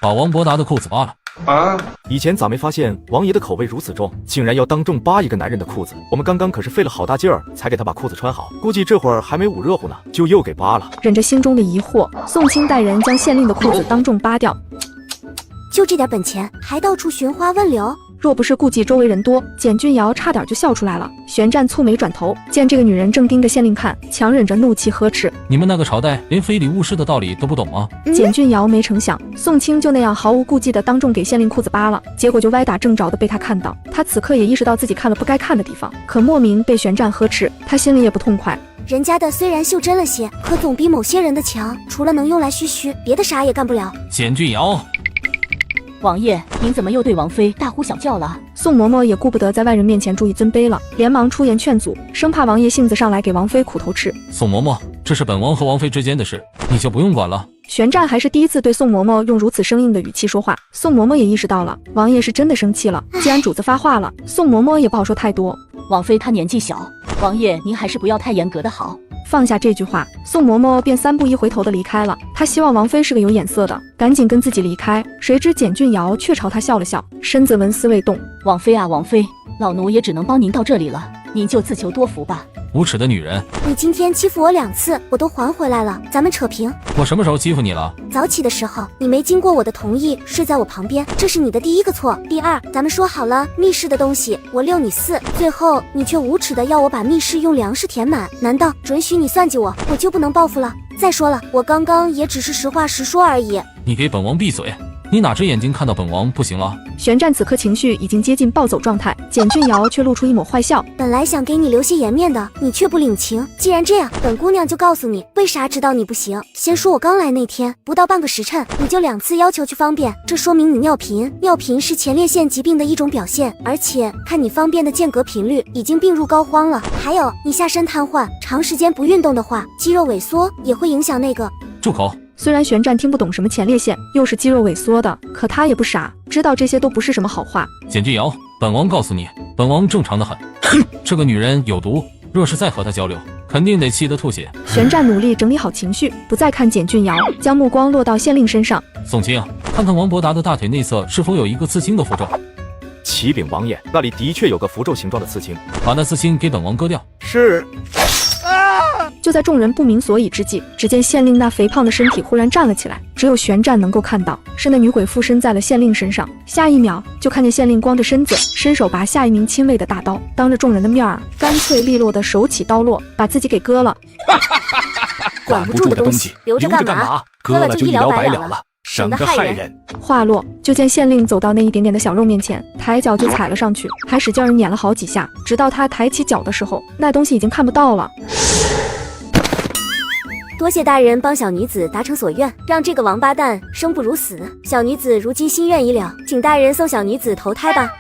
把王伯达的裤子扒了。以前咋没发现王爷的口味如此重，竟然要当众扒一个男人的裤子？我们刚刚可是费了好大劲儿才给他把裤子穿好，估计这会儿还没捂热乎呢，就又给扒了。忍着心中的疑惑，宋清带人将县令的裤子当众扒掉。就这点本钱，还到处寻花问柳？若不是顾忌周围人多，简俊尧差点就笑出来了。玄战蹙眉转头，见这个女人正盯着县令看，强忍着怒气呵斥：“你们那个朝代连非礼勿视的道理都不懂吗？”简俊尧没成想，宋清就那样毫无顾忌的当众给县令裤子扒了，结果就歪打正着的被他看到。他此刻也意识到自己看了不该看的地方，可莫名被玄战呵斥，他心里也不痛快。人家的虽然袖珍了些，可总比某些人的强，除了能用来嘘嘘，别的啥也干不了。简俊尧。王爷，您怎么又对王妃大呼小叫了？宋嬷嬷也顾不得在外人面前注意尊卑了，连忙出言劝阻，生怕王爷性子上来给王妃苦头吃。宋嬷嬷，这是本王和王妃之间的事，你就不用管了。玄战还是第一次对宋嬷嬷用如此生硬的语气说话，宋嬷嬷也意识到了王爷是真的生气了。既然主子发话了，宋嬷嬷也不好说太多。王妃她年纪小，王爷您还是不要太严格的好。放下这句话，宋嬷嬷便3步1回头的离开了。她希望王妃是个有眼色的，赶紧跟自己离开。谁知简俊尧却朝她笑了笑，身子纹丝未动。王妃啊，王妃，老奴也只能帮您到这里了，您就自求多福吧。无耻的女人！你今天欺负我2次，我都还回来了，咱们扯平。我什么时候欺负你了？早起的时候，你没经过我的同意睡在我旁边，这是你的第1个错。第2，咱们说好了，密室的东西我6你4，最后你却无耻的要我把密室用粮食填满，难道准许你算计我，我就不能报复了？再说了，我刚刚也只是实话实说而已。你给本王闭嘴！你哪只眼睛看到本王不行了？玄战此刻情绪已经接近暴走状态，简俊尧却露出一抹坏笑。本来想给你留些颜面的，你却不领情。既然这样，本姑娘就告诉你，为啥知道你不行。先说我刚来那天，不到半个时辰，你就2次要求去方便，这说明你尿频。尿频是前列腺疾病的一种表现，而且看你方便的间隔频率已经病入膏肓了。还有，你下身瘫痪，长时间不运动的话，肌肉萎缩也会影响那个。住口！虽然玄战听不懂什么前列腺，又是肌肉萎缩的，可他也不傻，知道这些都不是什么好话。简俊尧，本王告诉你，本王正常的很。这个女人有毒，若是再和她交流，肯定得气得吐血。玄战努力整理好情绪，不再看简俊尧，将目光落到县令身上。宋清，看看王伯达的大腿内侧是否有一个刺青的符咒。启禀王爷，那里的确有个符咒形状的刺青，把那刺青给本王割掉。是。就在众人不明所以之际，只见县令那肥胖的身体忽然站了起来，只有玄战能够看到，是那女鬼附身在了县令身上。下一秒，就看见县令光着身子，伸手拔下一名亲卫的大刀，当着众人的面儿，干脆利落的手起刀落，把自己给割了。管不住的东西留着干嘛？割了就一了百了，省得害人。话落，就见县令走到那一点点的小肉面前，抬脚就踩了上去，还使劲儿碾了好几下，直到他抬起脚的时候，那东西已经看不到了。多谢大人帮小女子达成所愿，让这个王八蛋生不如死。小女子如今心愿已了，请大人送小女子投胎吧。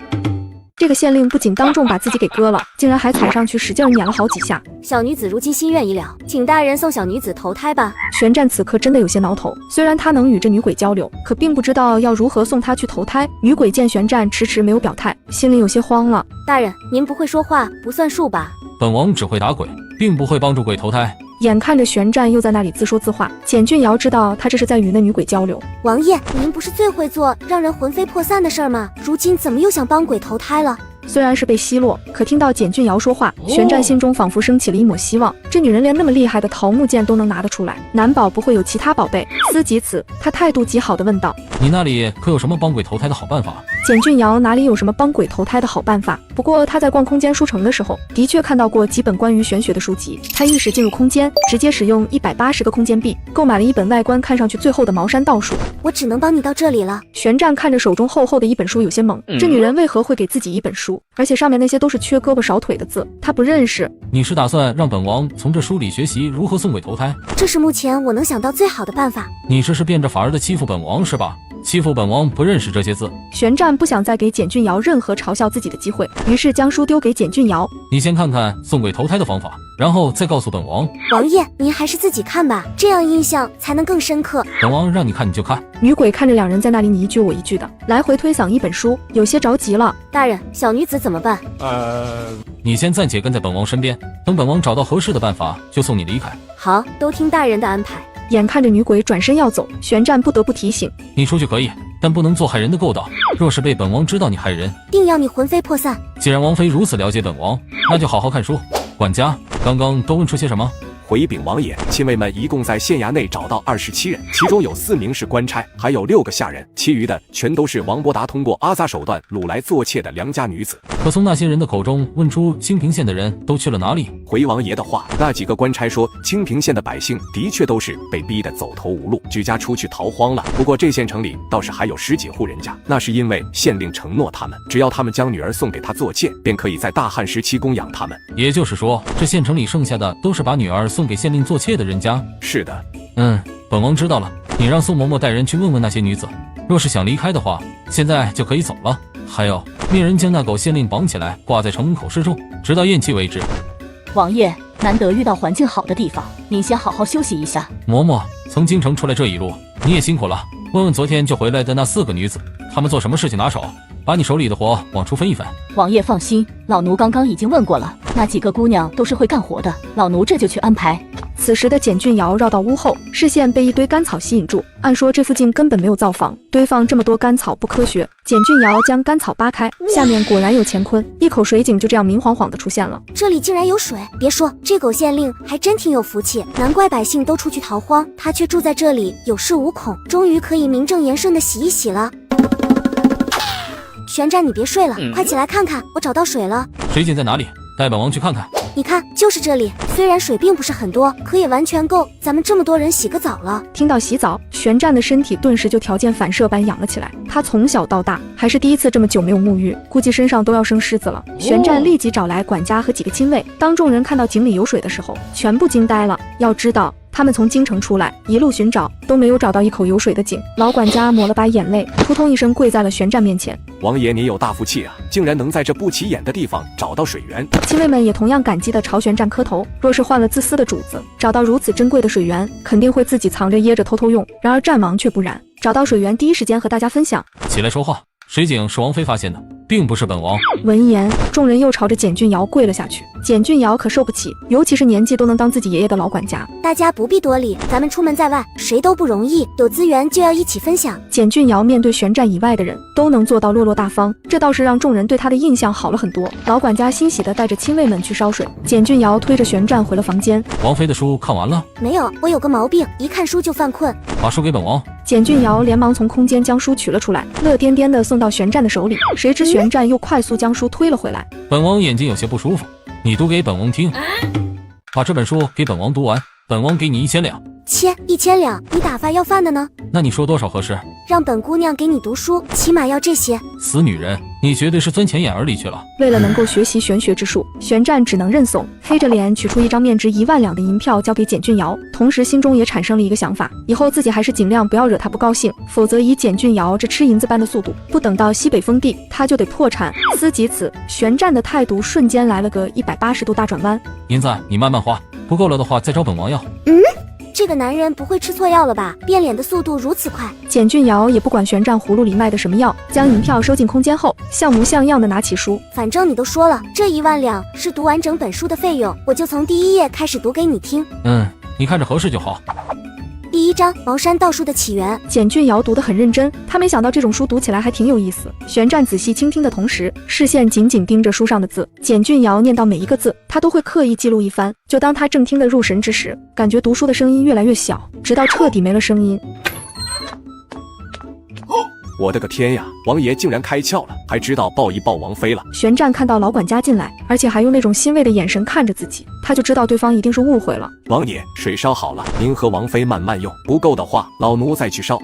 这个县令不仅当众把自己给割了，竟然还踩上去使劲碾了好几下。小女子如今心愿已了，请大人送小女子投胎吧。玄战此刻真的有些挠头，虽然他能与这女鬼交流，可并不知道要如何送她去投胎。女鬼见玄战迟迟没有表态，心里有些慌了。大人，您不会说话不算数吧？本王只会打鬼，并不会帮助鬼投胎。眼看着玄战又在那里自说自话，简俊尧知道他这是在与那女鬼交流。王爷，您不是最会做让人魂飞魄散的事儿吗？如今怎么又想帮鬼投胎了？虽然是被奚落，可听到简俊尧说话，玄战心中仿佛升起了一抹希望。这女人连那么厉害的桃木剑都能拿得出来，难保不会有其他宝贝。思及此，他态度极好地问道：“你那里可有什么帮鬼投胎的好办法？”简俊尧哪里有什么帮鬼投胎的好办法？不过他在逛空间书城的时候，的确看到过几本关于玄学的书籍。他意识进入空间，直接使用180个空间币购买了一本外观看上去最后的茅山道术。我只能帮你到这里了。玄战看着手中厚厚的一本书，有些懵。这女人为何会给自己一本书？而且上面那些都是缺胳膊少腿的字，他不认识。你是打算让本王从这书里学习如何送鬼投胎？这是目前我能想到最好的办法。你这是变着法儿的欺负本王是吧？欺负本王不认识这些字。玄战不想再给简俊尧任何嘲笑自己的机会，于是将书丢给简俊尧。你先看看送鬼投胎的方法，然后再告诉本王。王爷，您还是自己看吧，这样印象才能更深刻。本王让你看你就看。女鬼看着两人在那里你一句我一句的，来回推搡一本书，有些着急了。大人，小女子怎么办？你先暂且跟在本王身边，等本王找到合适的办法，就送你离开。好，都听大人的安排。眼看着女鬼转身要走，玄战不得不提醒：你出去可以，但不能做害人的勾当。若是被本王知道你害人，定要你魂飞魄散。既然王妃如此了解本王，那就好好看书。管家，刚刚都问出些什么？回禀王爷，亲卫们一共在县衙内找到27人，其中有4名是官差，还有6个下人，其余的全都是王伯达通过阿萨手段掳来做妾的良家女子。可从那些人的口中问出清平县的人都去了哪里？回王爷的话，那几个官差说，清平县的百姓的确都是被逼得走投无路，举家出去逃荒了。不过这县城里倒是还有10几户人家，那是因为县令承诺他们，只要他们将女儿送给他做妾，便可以在大汉时期供养他们。也就是说，这县城里剩下的都是把女儿送给县令做妾的人家？是的。本王知道了，你让宋嬷嬷带人去问问那些女子，若是想离开的话，现在就可以走了。还有，命人将那狗县令绑起来，挂在城门口示众，直到咽气为止。王爷，难得遇到环境好的地方，您先好好休息一下。嬷嬷，从京城出来这一路，你也辛苦了。问问昨天就回来的那4个女子，她们做什么事情拿手，把你手里的活往出分一分。王爷放心，老奴刚刚已经问过了，那几个姑娘都是会干活的，老奴这就去安排。此时的简俊尧绕到屋后，视线被一堆干草吸引住。按说这附近根本没有灶房，堆放这么多干草不科学。简俊尧将干草扒开，下面果然有乾坤，一口水井就这样明晃晃的出现了。这里竟然有水！别说，这狗县令还真挺有福气，难怪百姓都出去逃荒，他却住在这里，有恃无恐，终于可以名正言顺的洗一洗了。玄战，你别睡了，快起来看看，我找到水了。水井在哪里？带本王去看看。你看，就是这里。虽然水并不是很多，可也完全够咱们这么多人洗个澡了。听到洗澡，玄战的身体顿时就条件反射般痒了起来。他从小到大还是第一次这么久没有沐浴，估计身上都要生虱子了。玄战立即找来管家和几个亲卫，当众人看到井里有水的时候，全部惊呆了。要知道，他们从京城出来，一路寻找都没有找到一口有水的井。老管家抹了把眼泪，扑通一声跪在了玄战面前。王爷，你有大福气啊，竟然能在这不起眼的地方找到水源。亲卫们也同样感激地朝玄战磕头。若是换了自私的主子，找到如此珍贵的水源，肯定会自己藏着掖着偷偷用。然而战王却不然，找到水源第一时间和大家分享。起来说话，水井是王妃发现的，并不是本王。闻言，众人又朝着简俊尧跪了下去。简俊尧可受不起，尤其是年纪都能当自己爷爷的老管家。大家不必多礼，咱们出门在外，谁都不容易，有资源就要一起分享。简俊尧面对玄战以外的人都能做到落落大方，这倒是让众人对他的印象好了很多。老管家欣喜地带着亲卫们去烧水，简俊尧推着玄战回了房间。王妃的书看完了？没有，我有个毛病，一看书就犯困。把书给本王。简俊尧连忙从空间将书取了出来，乐颠颠地送到玄战的手里。谁知玄战又快速将书推了回来。本王眼睛有些不舒服，你读给本王听。把这本书给本王读完，本王给你1000两。1000两，你打发要饭的呢？那你说多少合适？让本姑娘给你读书，起码要这些。死女人，你绝对是钻钱眼儿里去了。为了能够学习玄学之术，玄战只能认怂，黑着脸取出一张面值1万两的银票交给简俊尧，同时心中也产生了一个想法，以后自己还是尽量不要惹他不高兴，否则以简俊尧这吃银子般的速度，不等到西北封地，他就得破产。思及此，玄战的态度瞬间来了个180度大转弯。银子你慢慢花，不够了的话再找本王要。这个男人不会吃错药了吧？变脸的速度如此快。简俊尧也不管玄战葫芦里卖的什么药，将银票收进空间后，像模像样的拿起书。反正你都说了，这1万两是读完整本书的费用，我就从第1页开始读给你听。你看着合适就好。第1章茅山道术的起源。简俊尧读得很认真，他没想到这种书读起来还挺有意思。玄战仔细倾听的同时，视线紧紧盯着书上的字。简俊尧念到每一个字，他都会刻意记录一番。就当他正听得入神之时，感觉读书的声音越来越小，直到彻底没了声音。我的个天呀，王爷竟然开窍了，还知道抱一抱王妃了。玄战看到老管家进来，而且还用那种欣慰的眼神看着自己，他就知道对方一定是误会了。王爷，水烧好了，您和王妃慢慢用，不够的话，老奴再去烧。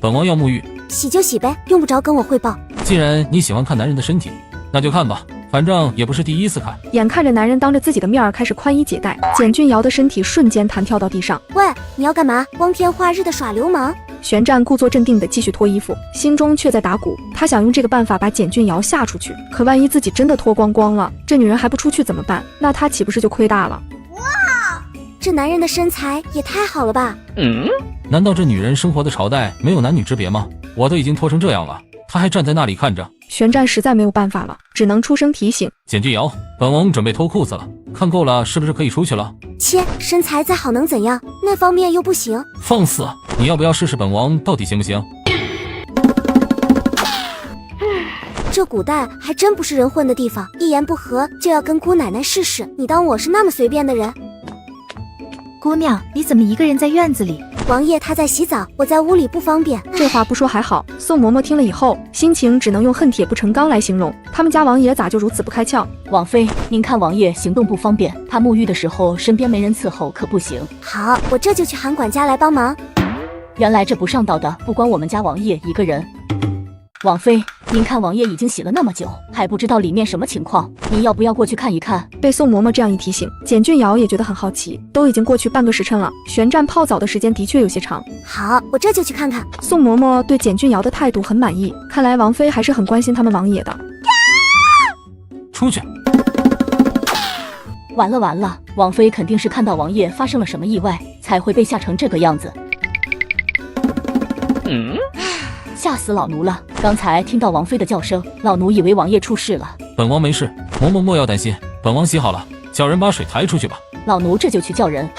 本王要沐浴，洗就洗呗，用不着跟我汇报。既然你喜欢看男人的身体，那就看吧，反正也不是第一次看。眼看着男人当着自己的面儿开始宽衣解带，简俊瑶的身体瞬间弹跳到地上。喂，你要干嘛？光天化日的耍流氓？玄战故作镇定地继续脱衣服，心中却在打鼓。他想用这个办法把简俊瑶吓出去，可万一自己真的脱光光了，这女人还不出去怎么办？那他岂不是就亏大了？哇，这男人的身材也太好了吧！难道这女人生活的朝代没有男女之别吗？我都已经脱成这样了，她还站在那里看着。玄战实在没有办法了，只能出声提醒简俊瑶，本王准备脱裤子了，看够了是不是可以出去了？切，身材再好能怎样？那方面又不行。放肆！你要不要试试本王到底行不行？这古代还真不是人混的地方，一言不合就要跟姑奶奶试试。你当我是那么随便的人？姑娘，你怎么一个人在院子里？王爷他在洗澡，我在屋里不方便。这话不说还好，宋嬷嬷听了以后，心情只能用恨铁不成钢来形容。他们家王爷咋就如此不开窍？王妃，您看王爷行动不方便，他沐浴的时候身边没人伺候可不行。好，我这就去喊管家来帮忙。原来这不上道的不光我们家王爷一个人。王妃，您看王爷已经洗了那么久，还不知道里面什么情况，您要不要过去看一看？被宋嬷嬷这样一提醒，简俊瑶也觉得很好奇。都已经过去半个时辰了，玄战泡澡的时间的确有些长。好，我这就去看看。宋嬷嬷对简俊瑶的态度很满意，看来王妃还是很关心他们王爷的。出去！完了完了，王妃肯定是看到王爷发生了什么意外，才会被吓成这个样子。吓死老奴了！刚才听到王妃的叫声，老奴以为王爷出事了。本王没事，嬷嬷莫要担心，本王洗好了，叫人把水抬出去吧。老奴这就去叫人。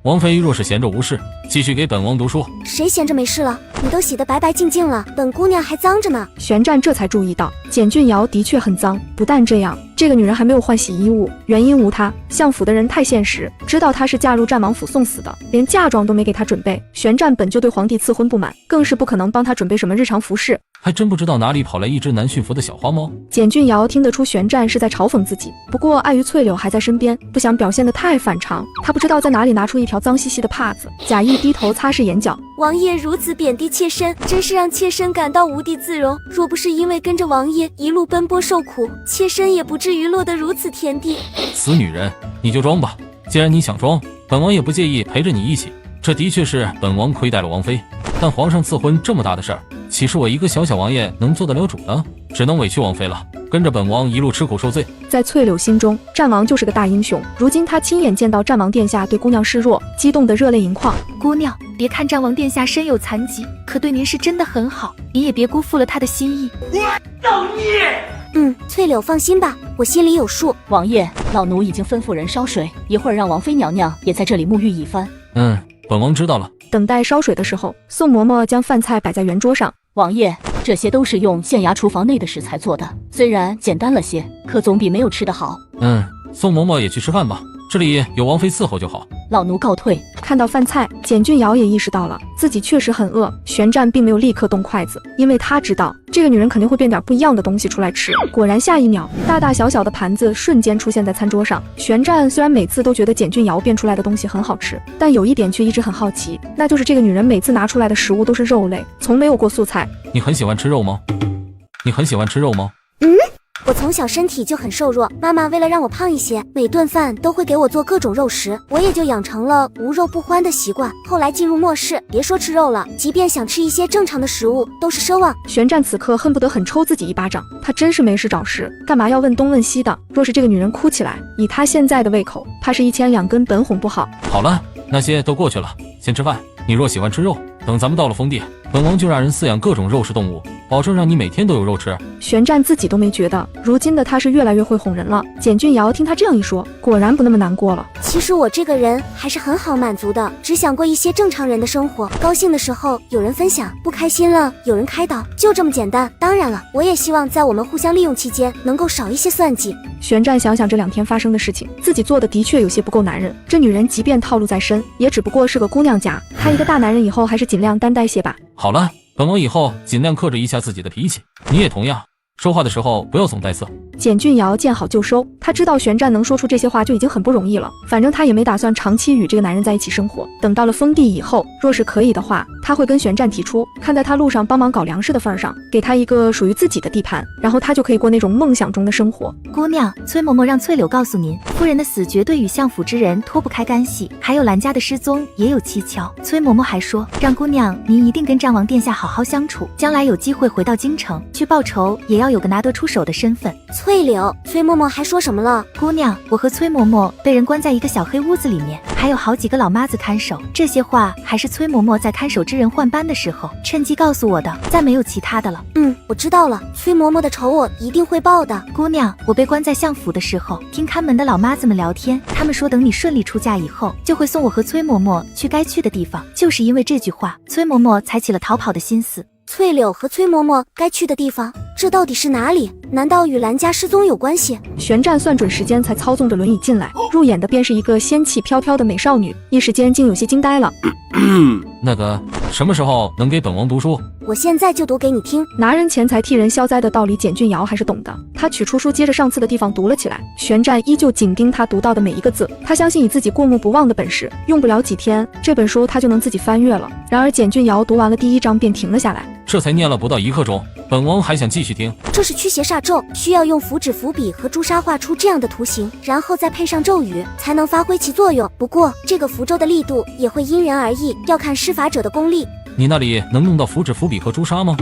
王妃若是闲着无事，继续给本王读书。谁闲着没事了？你都洗得白白净净了，本姑娘还脏着呢。玄战这才注意到，简俊瑶的确很脏。不但这样，这个女人还没有换洗衣物，原因无他，相府的人太现实，知道她是嫁入战王府送死的，连嫁妆都没给她准备。玄战本就对皇帝赐婚不满，更是不可能帮她准备什么日常服饰。还真不知道哪里跑来一只难驯服的小花猫。简俊瑶听得出玄战是在嘲讽自己，不过碍于翠柳还在身边，不想表现得太反常。他不知道在哪里拿出一条脏兮兮的帕子，假意低头擦拭眼角。王爷如此贬低妾身，真是让妾身感到无地自容。若不是因为跟着王爷一路奔波受苦，妾身也不至于落得如此田地。死女人，你就装吧。既然你想装，本王也不介意陪着你一起。这的确是本王亏待了王妃，但皇上赐婚这么大的事儿，岂是我一个小小王爷能做得了主呢？只能委屈王妃了，跟着本王一路吃苦受罪。在翠柳心中，战王就是个大英雄。如今他亲眼见到战王殿下对姑娘示弱，激动得热泪盈眶。姑娘，别看战王殿下身有残疾，可对您是真的很好，您也别辜负了他的心意。造孽！翠柳放心吧，我心里有数。王爷，老奴已经吩咐人烧水，一会儿让王妃娘娘也在这里沐浴一番。本王知道了。等待烧水的时候，宋嬷嬷将饭菜摆在圆桌上。王爷，这些都是用县衙厨房内的食材做的，虽然简单了些，可总比没有吃的好。宋嬷嬷也去吃饭吧，这里有王妃伺候就好。老奴告退。看到饭菜，简俊瑶也意识到了自己确实很饿。玄战并没有立刻动筷子，因为他知道这个女人肯定会变点不一样的东西出来吃。果然，下一秒，大大小小的盘子瞬间出现在餐桌上。玄战虽然每次都觉得简俊瑶变出来的东西很好吃，但有一点却一直很好奇，那就是这个女人每次拿出来的食物都是肉类，从没有过素菜。你很喜欢吃肉吗？你很喜欢吃肉吗？我从小身体就很瘦弱，妈妈为了让我胖一些，每顿饭都会给我做各种肉食，我也就养成了无肉不欢的习惯。后来进入末世，别说吃肉了，即便想吃一些正常的食物都是奢望。玄战此刻恨不得狠抽自己一巴掌，他真是没事找事，干嘛要问东问西的？若是这个女人哭起来，以他现在的胃口，怕是1000-2根本哄不好。好了，那些都过去了，先吃饭。你若喜欢吃肉，等咱们到了封地，本王就让人饲养各种肉食动物，保证让你每天都有肉吃。玄战自己都没觉得，如今的他是越来越会哄人了。简俊尧听他这样一说，果然不那么难过了。其实我这个人还是很好满足的，只想过一些正常人的生活。高兴的时候有人分享，不开心了有人开导，就这么简单。当然了，我也希望在我们互相利用期间，能够少一些算计。玄战想想这2天发生的事情，自己做的的确有些不够男人。这女人即便套路在身，也只不过是个姑娘家，他一个大男人以后还是尽量担待些吧。好了，本王以后尽量克制一下自己的脾气，你也同样，说话的时候不要总带色。简俊尧见好就收，他知道玄战能说出这些话就已经很不容易了，反正他也没打算长期与这个男人在一起生活。等到了封地以后，若是可以的话，他会跟玄战提出，看在他路上帮忙搞粮食的份上，给他一个属于自己的地盘，然后他就可以过那种梦想中的生活。姑娘，崔嬷嬷让翠柳告诉您，夫人的死绝对与相府之人脱不开干系，还有兰家的失踪也有蹊跷。崔嬷嬷还说，让姑娘您一定跟战王殿下好好相处，将来有机会回到京城去报仇，也要有个拿得出手的身份。翠柳，崔嬷嬷还说什么了？姑娘，我和崔嬷嬷被人关在一个小黑屋子里面，还有好几个老妈子看守。这些话还是崔嬷嬷在看守之人换班的时候趁机告诉我的，再没有其他的了。我知道了，崔嬷嬷的仇我一定会报的。姑娘，我被关在相府的时候，听看门的老妈子们聊天，他们说等你顺利出嫁以后，就会送我和崔嬷嬷去该去的地方。就是因为这句话，崔嬷嬷才起了逃跑的心思。翠柳和崔嬷嬷该去的地方，这到底是哪里？难道与兰家失踪有关系？玄战算准时间才操纵着轮椅进来，入眼的便是一个仙气飘飘的美少女，一时间竟有些惊呆了。那个，什么时候能给本王读书？我现在就读给你听。拿人钱财替人消灾的道理，简俊尧还是懂的。他取出书，接着上次的地方读了起来。玄战依旧紧盯他读到的每一个字，他相信以自己过目不忘的本事，用不了几天，这本书他就能自己翻阅了。然而简俊尧读完了第1章便停了下来，这才念了不到1刻钟，本王还想继续听。这是驱邪煞咒，需要用符纸、符笔和朱砂画出这样的图形，然后再配上咒语，才能发挥其作用。不过这个符咒的力度也会因人而异，要看施法者的功力。你那里能弄到符纸、符笔和朱砂吗？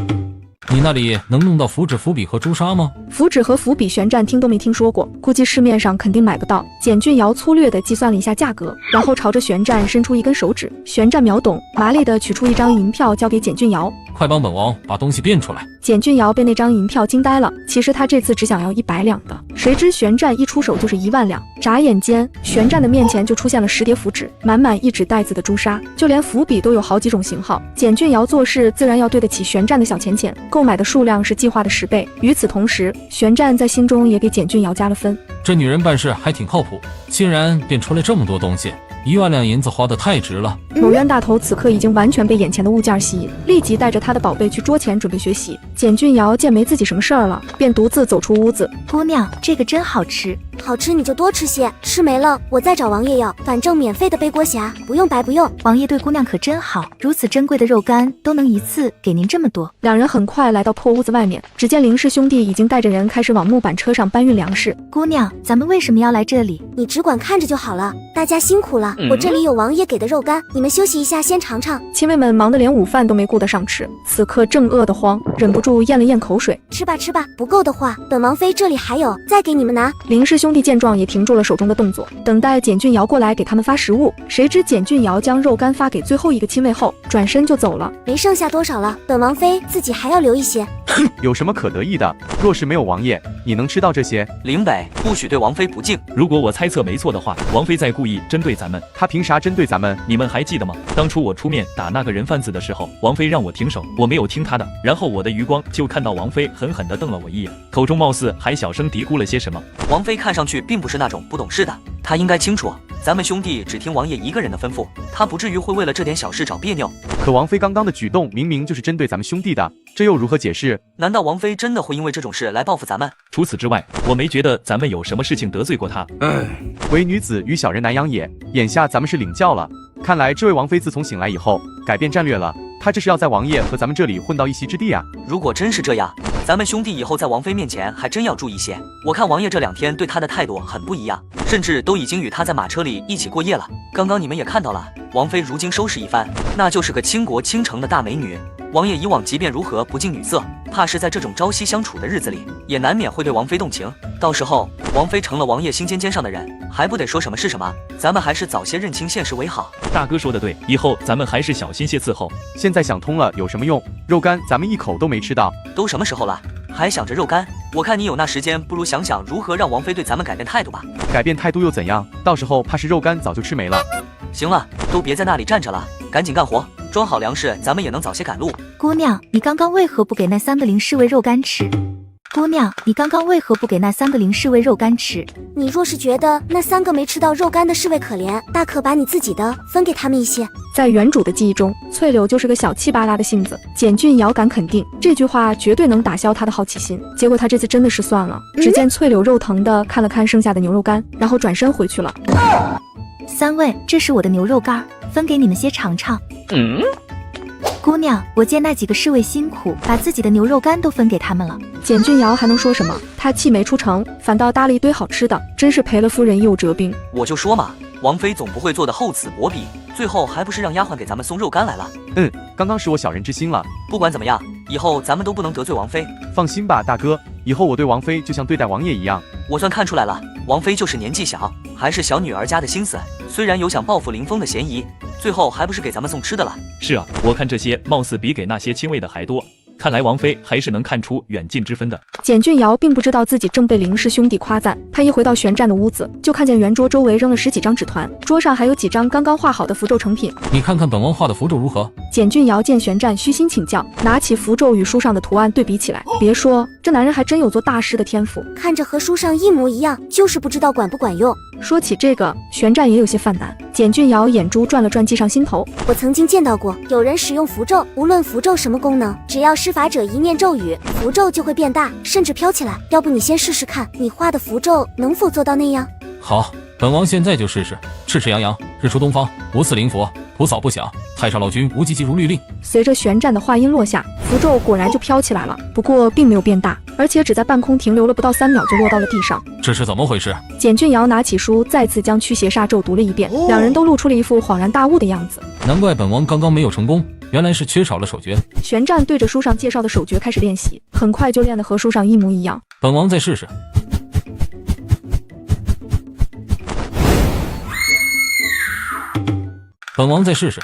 你那里能弄到符纸、符笔和朱砂吗？符纸和符笔玄战听都没听说过，估计市面上肯定买不到。简俊尧粗略地计算了一下价格，然后朝着玄战伸出一根手指。玄战秒懂，麻利地取出1张银票交给简俊尧，快帮本王把东西变出来。简俊尧被那张银票惊呆了，其实他这次只想要100两的，谁知玄战一出手就是1万两。眨眼间，玄战的面前就出现了10叠符纸，满满1纸袋子的朱砂，就连符笔都有好几种型号。简俊尧做事自然要对得起玄战的小钱钱，购买的数量是计划的10倍。与此同时，玄战在心中也给简俊尧加了分。这女人办事还挺靠谱，竟然变出来这么多东西，1万两银子花得太值了。某冤大头此刻已经完全被眼前的物件吸引，立即带着他的宝贝去桌前准备学习。简俊尧见没自己什么事儿了，便独自走出屋子。姑娘，这个真好吃。好吃你就多吃些，吃没了我再找王爷要，反正免费的背锅侠，不用白不用。王爷对姑娘可真好，如此珍贵的肉干都能一次给您这么多。两人很快来到破屋子外面，只见林氏兄弟已经带着人开始往木板车上搬运粮食。姑娘，咱们为什么要来这里？你只管看着就好了，大家辛苦了。我这里有王爷给的肉干，你们休息一下先尝尝。亲卫们忙得连午饭都没顾得上吃，此刻正饿得慌，忍不住咽了咽口水。吃吧吃吧，不够的话，本王妃这里还有，再给你们拿。林氏兄弟见状也停住了手中的动作，等待简俊尧过来给他们发食物。谁知简俊尧将肉干发给最后一个亲卫后，转身就走了。没剩下多少了，本王妃自己还要留一些。有什么可得意的？若是没有王爷，你能吃到这些？林北，不许对王妃不敬。如果我猜测没错的话，王妃在故意针对咱们。她凭啥针对咱们？你们还记得吗？当初我出面打那个人贩子的时候，王妃让我停手，我没有听她的，然后我的余光就看到王妃狠狠地瞪了我一眼，口中貌似还小声嘀咕了些什么。王妃看上去并不是那种不懂事的，她应该清楚，咱们兄弟只听王爷一个人的吩咐，她不至于会为了这点小事找别扭。可王妃刚刚的举动明明就是针对咱们兄弟的，这又如何解释？难道王妃真的会因为这种事来报复咱们？除此之外，我没觉得咱们有什么事情得罪过她。唯女子与小人难养也，眼下咱们是领教了。看来这位王妃自从醒来以后，改变战略了。她这是要在王爷和咱们这里混到一席之地啊！如果真是这样，咱们兄弟以后在王妃面前还真要注意些。我看王爷这2天对她的态度很不一样，甚至都已经与她在马车里一起过夜了。刚刚你们也看到了，王妃如今收拾一番，那就是个倾国倾城的大美女。王爷以往即便如何不近女色，怕是在这种朝夕相处的日子里，也难免会对王妃动情。到时候王妃成了王爷心尖上的人，还不得说什么是什么？咱们还是早些认清现实为好。大哥说的对，以后咱们还是小心些伺候。现在想通了有什么用？肉干咱们一口都没吃到。都什么时候了，还想着肉干？我看你有那时间，不如想想如何让王妃对咱们改变态度吧。改变态度又怎样？到时候怕是肉干早就吃没了。行了，都别在那里站着了，赶紧干活，装好粮食，咱们也能早些赶路。姑娘，你刚刚为何不给那3个零侍卫肉干吃？姑娘，你刚刚为何不给那3个零侍卫肉干吃？你若是觉得那3个没吃到肉干的侍卫可怜，大可把你自己的分给他们一些。在原主的记忆中，翠柳就是个小气巴拉的性子。简俊尧敢肯定这句话绝对能打消他的好奇心。结果他这次真的是算了。只见翠柳肉疼的看了看剩下的牛肉干，然后转身回去了。3位，这是我的牛肉干，分给你们些尝尝。姑娘，我见那几个侍卫辛苦，把自己的牛肉干都分给他们了。简俊尧还能说什么？他气没出城，反倒搭了一堆好吃的，真是赔了夫人又折兵。我就说嘛，王妃总不会做的厚此薄彼，最后还不是让丫鬟给咱们送肉干来了？刚刚是我小人之心了。不管怎么样，以后咱们都不能得罪王妃。放心吧，大哥，以后我对王妃就像对待王爷一样。我算看出来了，王妃就是年纪小，还是小女儿家的心思。虽然有想报复林峰的嫌疑，最后还不是给咱们送吃的了。是啊，我看这些貌似比给那些亲卫的还多。看来王妃还是能看出远近之分的。简俊尧并不知道自己正被林氏兄弟夸赞，他一回到旋战的屋子，就看见圆桌周围扔了10几张纸团，桌上还有几张刚刚画好的符咒成品。你看看本王画的符咒如何？简俊尧见旋战虚心请教，拿起符咒与书上的图案对比起来，别说，这男人还真有做大师的天赋，看着和书上一模一样，就是不知道管不管用。说起这个，旋战也有些犯难。简俊尧眼珠转了转，计上心头。我曾经见到过有人使用符咒，无论符咒什么功能，只要施法者一念咒语，符咒就会变大，甚至飘起来。要不你先试试看，你画的符咒能否做到那样？好，本王现在就试试。赤赤洋洋，日出东方，无赐灵佛，普扫不响。太上老君无极即如律令。随着旋战的话音落下，符咒果然就飘起来了，不过并没有变大，而且只在半空停留了不到3秒就落到了地上。这是怎么回事？简俊尧拿起书，再次将驱邪煞咒读了一遍，两人都露出了一副恍然大悟的样子。难怪本王刚刚没有成功，原来是缺少了手诀。旋战对着书上介绍的手诀开始练习，很快就练得和书上一模一样。本王再试试。本王再试试。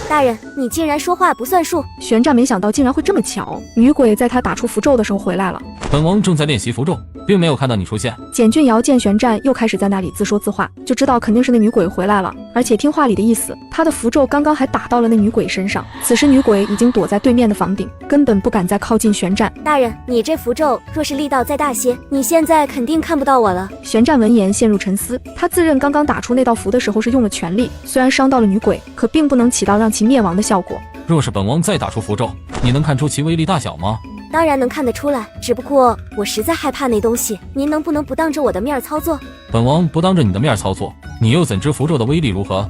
大人，你竟然说话不算数！旋战没想到竟然会这么巧，女鬼在他打出符咒的时候回来了。本王正在练习符咒，并没有看到你出现。简俊尧见旋战又开始在那里自说自话，就知道肯定是那女鬼回来了，而且听话里的意思，他的符咒刚刚还打到了那女鬼身上。此时女鬼已经躲在对面的房顶，根本不敢再靠近旋战。大人，你这符咒若是力道再大些，你现在肯定看不到我了。旋战闻言陷入沉思，他自认刚刚打出那道符的时候是用了全力，虽然伤到了女鬼，可并不能起到让其灭亡的效果。若是本王再打出符咒，你能看出其威力大小吗？当然能看得出来，只不过我实在害怕那东西，您能不能不当着我的面操作？本王不当着你的面操作，你又怎知符咒的威力如何？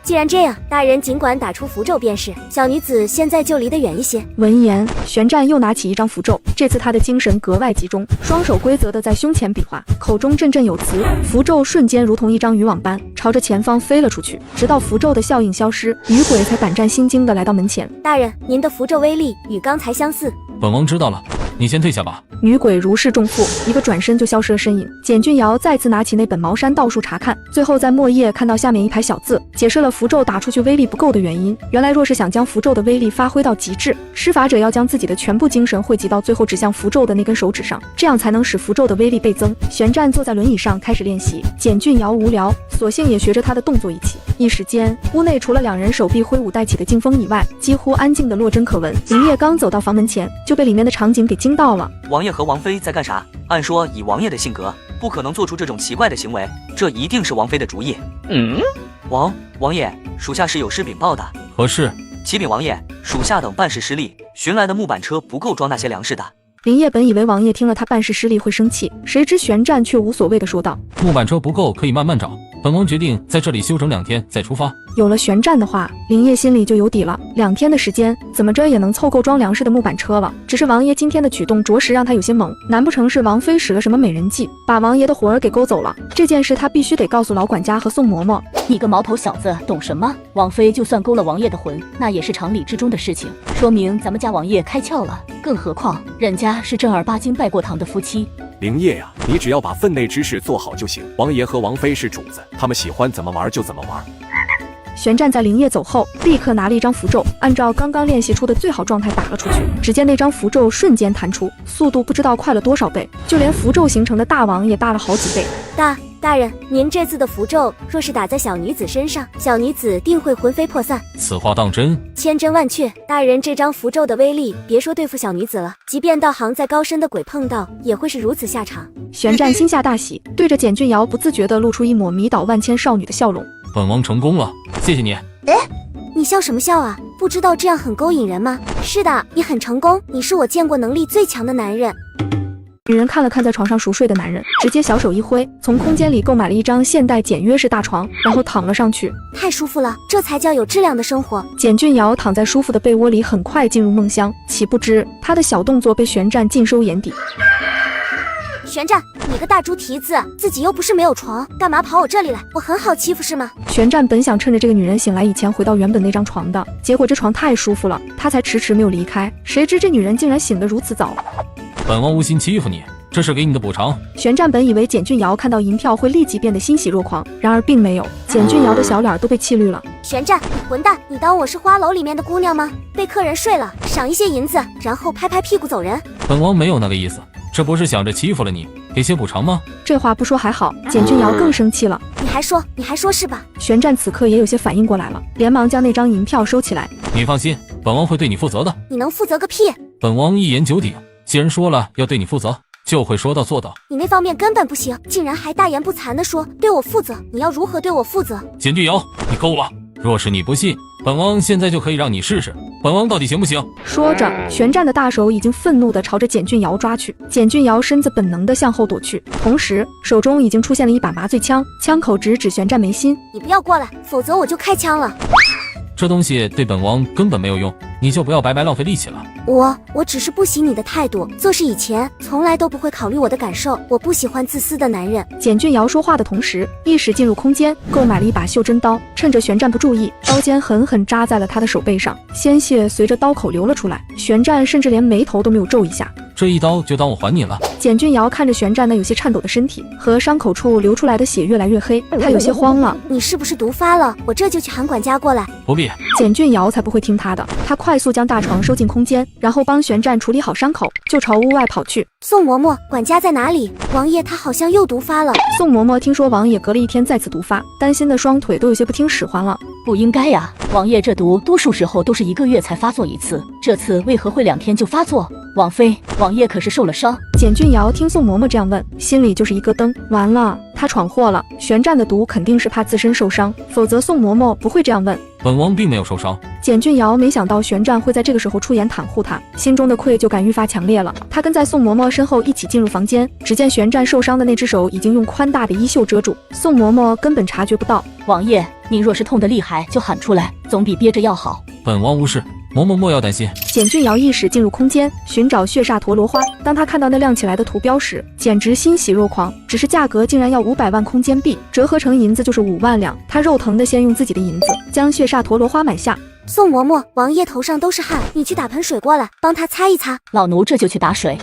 既然这样，大人尽管打出符咒便是。小女子现在就离得远一些。闻言，旋战又拿起一张符咒，这次他的精神格外集中，双手规则的在胸前比划，口中振振有词，符咒瞬间如同一张渔网般朝着前方飞了出去，直到符咒的效应消失，女鬼才胆战心惊的来到门前。大人，您的符咒威力与刚才相似。本王知道了，你先退下吧。女鬼如释重负，一个转身就消失了身影。简俊尧再次拿起那本茅山道术查看，最后在末页看到下面一排小字，解释了符咒打出去威力不够的原因。原来若是想将符咒的威力发挥到极致，施法者要将自己的全部精神汇集到最后指向符咒的那根手指上，这样才能使符咒的威力倍增。旋战坐在轮椅上开始练习，简俊尧无聊，索性也学着他的动作一起。一时间，屋内除了两人手臂挥舞带起的劲风以外，几乎安静的落针可闻。林业刚走到房门前，就被里面的场景给惊到了。王爷和王妃在干啥？按说以王爷的性格，不可能做出这种奇怪的行为，这一定是王妃的主意。王爷，属下是有事禀报的。何事？启禀王爷，属下等办事失利，寻来的木板车不够装那些粮食的。林业本以为王爷听了他办事失利会生气，谁知旋战却无所谓的说道：木板车不够可以慢慢找，本王决定在这里休整2天再出发。有了旋转的话，林业心里就有底了。2天的时间，怎么着也能凑够装粮食的木板车了。只是王爷今天的举动着实让他有些懵，难不成是王妃使了什么美人计，把王爷的魂儿给勾走了？这件事他必须得告诉老管家和宋嬷嬷。你个毛头小子，懂什么？王妃就算勾了王爷的魂，那也是常理之中的事情，说明咱们家王爷开窍了。更何况人家是正儿八经拜过堂的夫妻。灵叶呀，你只要把分内之事做好就行。王爷和王妃是主子，他们喜欢怎么玩就怎么玩。玄战在灵叶走后，立刻拿了一张符咒，按照刚刚练习出的最好状态打了出去。只见那张符咒瞬间弹出，速度不知道快了多少倍，就连符咒形成的大网也大了好几倍。大人，您这次的符咒若是打在小女子身上，小女子定会魂飞魄散。此话当真？千真万确。大人，这张符咒的威力，别说对付小女子了，即便道行再高深的鬼碰到，也会是如此下场。玄战心下大喜，对着简俊瑶不自觉地露出一抹迷倒万千少女的笑容。本王成功了，谢谢你。你笑什么笑啊？不知道这样很勾引人吗？是的，你很成功，你是我见过能力最强的男人。女人看了看在床上熟睡的男人，直接小手一挥，从空间里购买了一张现代简约式大床，然后躺了上去。太舒服了，这才叫有质量的生活。简俊瑶躺在舒服的被窝里，很快进入梦乡，岂不知他的小动作被玄战尽收眼底。玄战，你个大猪蹄子，自己又不是没有床，干嘛跑我这里来？我很好欺负是吗？玄战本想趁着这个女人醒来以前回到原本那张床的，结果这床太舒服了，他才迟迟没有离开。谁知这女人竟然醒得如此早。本王无心欺负你，这是给你的补偿。玄战本以为简俊瑶看到银票会立即变得欣喜若狂，然而并没有，简俊瑶的小脸都被气绿了。玄战，你混蛋，你当我是花楼里面的姑娘吗？被客人睡了，赏一些银子，然后拍拍屁股走人。本王没有那个意思，这不是想着欺负了你，给些补偿吗？这话不说还好，简俊瑶更生气了。你还说是吧？玄战此刻也有些反应过来了，连忙将那张银票收起来。你放心，本王会对你负责的。你能负责个屁！本王一言九鼎，既然说了要对你负责，就会说到做到。你那方面根本不行，竟然还大言不惭地说对我负责，你要如何对我负责？简俊瑶，你够了！若是你不信，本王现在就可以让你试试，本王到底行不行？说着，玄战的大手已经愤怒地朝着简俊瑶抓去。简俊瑶身子本能地向后躲去，同时手中已经出现了一把麻醉枪，枪口直指玄战眉心。你不要过来，否则我就开枪了。这东西对本王根本没有用，你就不要白白浪费力气了。我只是不喜你的态度，做事以前从来都不会考虑我的感受，我不喜欢自私的男人。简俊瑶说话的同时，意识进入空间，购买了一把袖珍刀，趁着玄战不注意，刀尖狠狠扎在了他的手背上，鲜血随着刀口流了出来。玄战甚至连眉头都没有皱一下。这一刀就当我还你了。简俊瑶看着玄战那有些颤抖的身体和伤口处流出来的血越来越黑，他有些慌了。你是不是毒发了？我这就去喊管家过来。不必。简俊瑶才不会听他的，他快速将大床收进空间，然后帮玄战处理好伤口，就朝屋外跑去。宋嬷嬷，管家在哪里？王爷他好像又毒发了。宋嬷嬷听说王爷隔了1天再次毒发，担心的双腿都有些不听使唤了。不应该呀，王爷这毒多数时候都是1个月才发作一次，这次为何会2天就发作？王妃，王爷可是受了伤。简俊瑶听宋嬷嬷这样问，心里就是一咯噔，完了，他闯祸了。玄战的毒肯定是怕自身受伤，否则宋嬷嬷不会这样问。本王并没有受伤。简俊瑶没想到玄战会在这个时候出言袒护他，心中的愧疚感愈发强烈了。他跟在宋嬷嬷身后一起进入房间，只见玄战受伤的那只手已经用宽大的衣袖遮住，宋嬷嬷根本察觉不到。王爷，您若是痛得厉害就喊出来，总比憋着要好。本王无事，嬷嬷莫要担心。简俊瑶意识进入空间，寻找血煞陀螺花。当他看到那亮起来的图标时，简直欣喜若狂。只是价格竟然要500万空间币，折合成银子就是5万两。他肉疼的先用自己的银子将血煞陀螺花买下。宋嬷嬷，王爷头上都是汗，你去打盆水过来，帮他擦一擦。老奴这就去打水。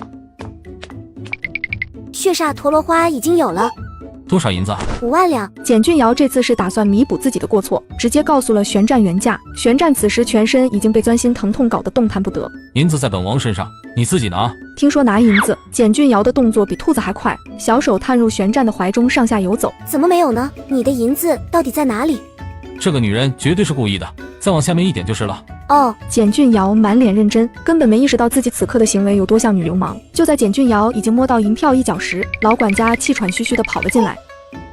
血煞陀螺花已经有了。多少银子？5万两。简俊瑶这次是打算弥补自己的过错，直接告诉了玄战原价。玄战此时全身已经被钻心疼痛搞得动弹不得。银子在本王身上，你自己拿。听说拿银子，简俊瑶的动作比兔子还快，小手探入玄战的怀中，上下游走。怎么没有呢？你的银子到底在哪里？这个女人绝对是故意的，再往下面一点就是了。哦，简俊瑶满脸认真，根本没意识到自己此刻的行为有多像女流氓。就在简俊瑶已经摸到银票一角时，老管家气喘吁吁地跑了进来。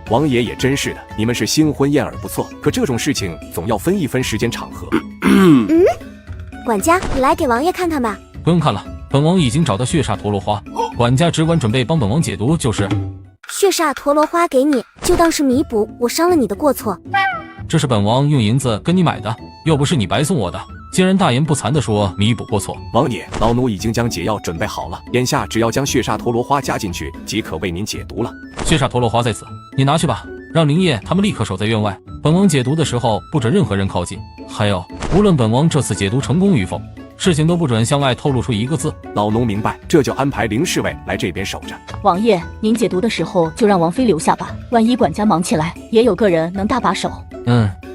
王爷也真是的，你们是新婚燕尔不错，可这种事情总要分一分时间场合。管家，你来给王爷看看吧。不用看了，本王已经找到血煞陀螺花，管家只管准备帮本王解毒就是。血煞陀螺花给你，就当是弥补我伤了你的过错。这是本王用银子跟你买的，又不是你白送我的，竟然大言不惭地说弥补过错。王爷，老奴已经将解药准备好了，眼下只要将血煞陀螺花加进去，即可为您解毒了。血煞陀螺花在此，你拿去吧，让灵叶他们立刻守在院外。本王解毒的时候，不准任何人靠近。还有，无论本王这次解毒成功与否，事情都不准向外透露出一个字。老奴明白，这就安排林侍卫来这边守着。王爷，您解毒的时候就让王妃留下吧，万一管家忙起来，也有个人能搭把手。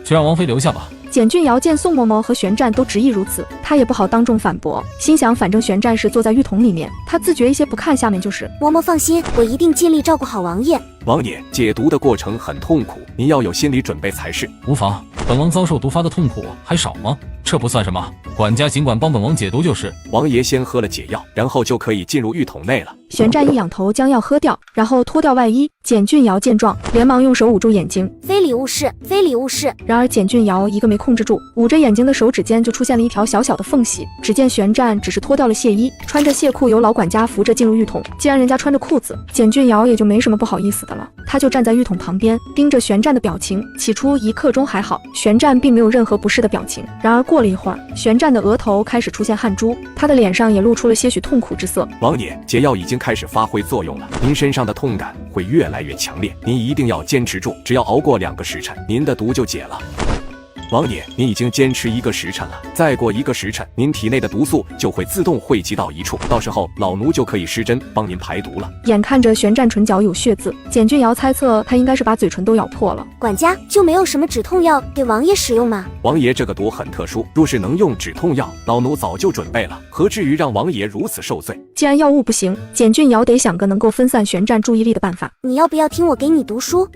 就让王妃留下吧。简俊尧见宋嬷嬷和玄战都执意如此，他也不好当众反驳，心想反正玄战是坐在浴桶里面，他自觉一些不看下面就是。嬷嬷放心，我一定尽力照顾好王爷。王爷，解毒的过程很痛苦，您要有心理准备才是。无妨，本王遭受毒发的痛苦还少吗？这不算什么，管家尽管帮本王解毒就是。王爷先喝了解药，然后就可以进入浴桶内了。玄战一仰头将药喝掉，然后脱掉外衣。简俊尧见状，连忙用手捂住眼睛，非礼勿视，非礼勿视。然而简俊尧一个没控制住，捂着眼睛的手指间就出现了一条小小的缝隙。只见玄战只是脱掉了亵衣，穿着亵裤由老管家扶着进入浴桶。既然人家穿着裤子，简俊尧也就没什么不好意思的了。他就站在浴桶旁边，盯着玄战的表情。起初一刻钟还好，玄战并没有任何不适的表情。然而过了一会儿，玄战的额头开始出现汗珠，他的脸上也露出了些许痛苦之色。王爷，解药已经开始发挥作用了，您身上的痛感会越来越强烈，您一定要坚持住，只要熬过2个时辰，您的毒就解了。王爷，您已经坚持1个时辰了，再过1个时辰，您体内的毒素就会自动汇集到一处，到时候老奴就可以施针帮您排毒了。眼看着玄战唇角有血渍，简俊尧猜测他应该是把嘴唇都咬破了。管家，就没有什么止痛药给王爷使用吗？王爷这个毒很特殊，若是能用止痛药，老奴早就准备了，何至于让王爷如此受罪？既然药物不行，简俊尧得想个能够分散玄战注意力的办法。你要不要听我给你读书？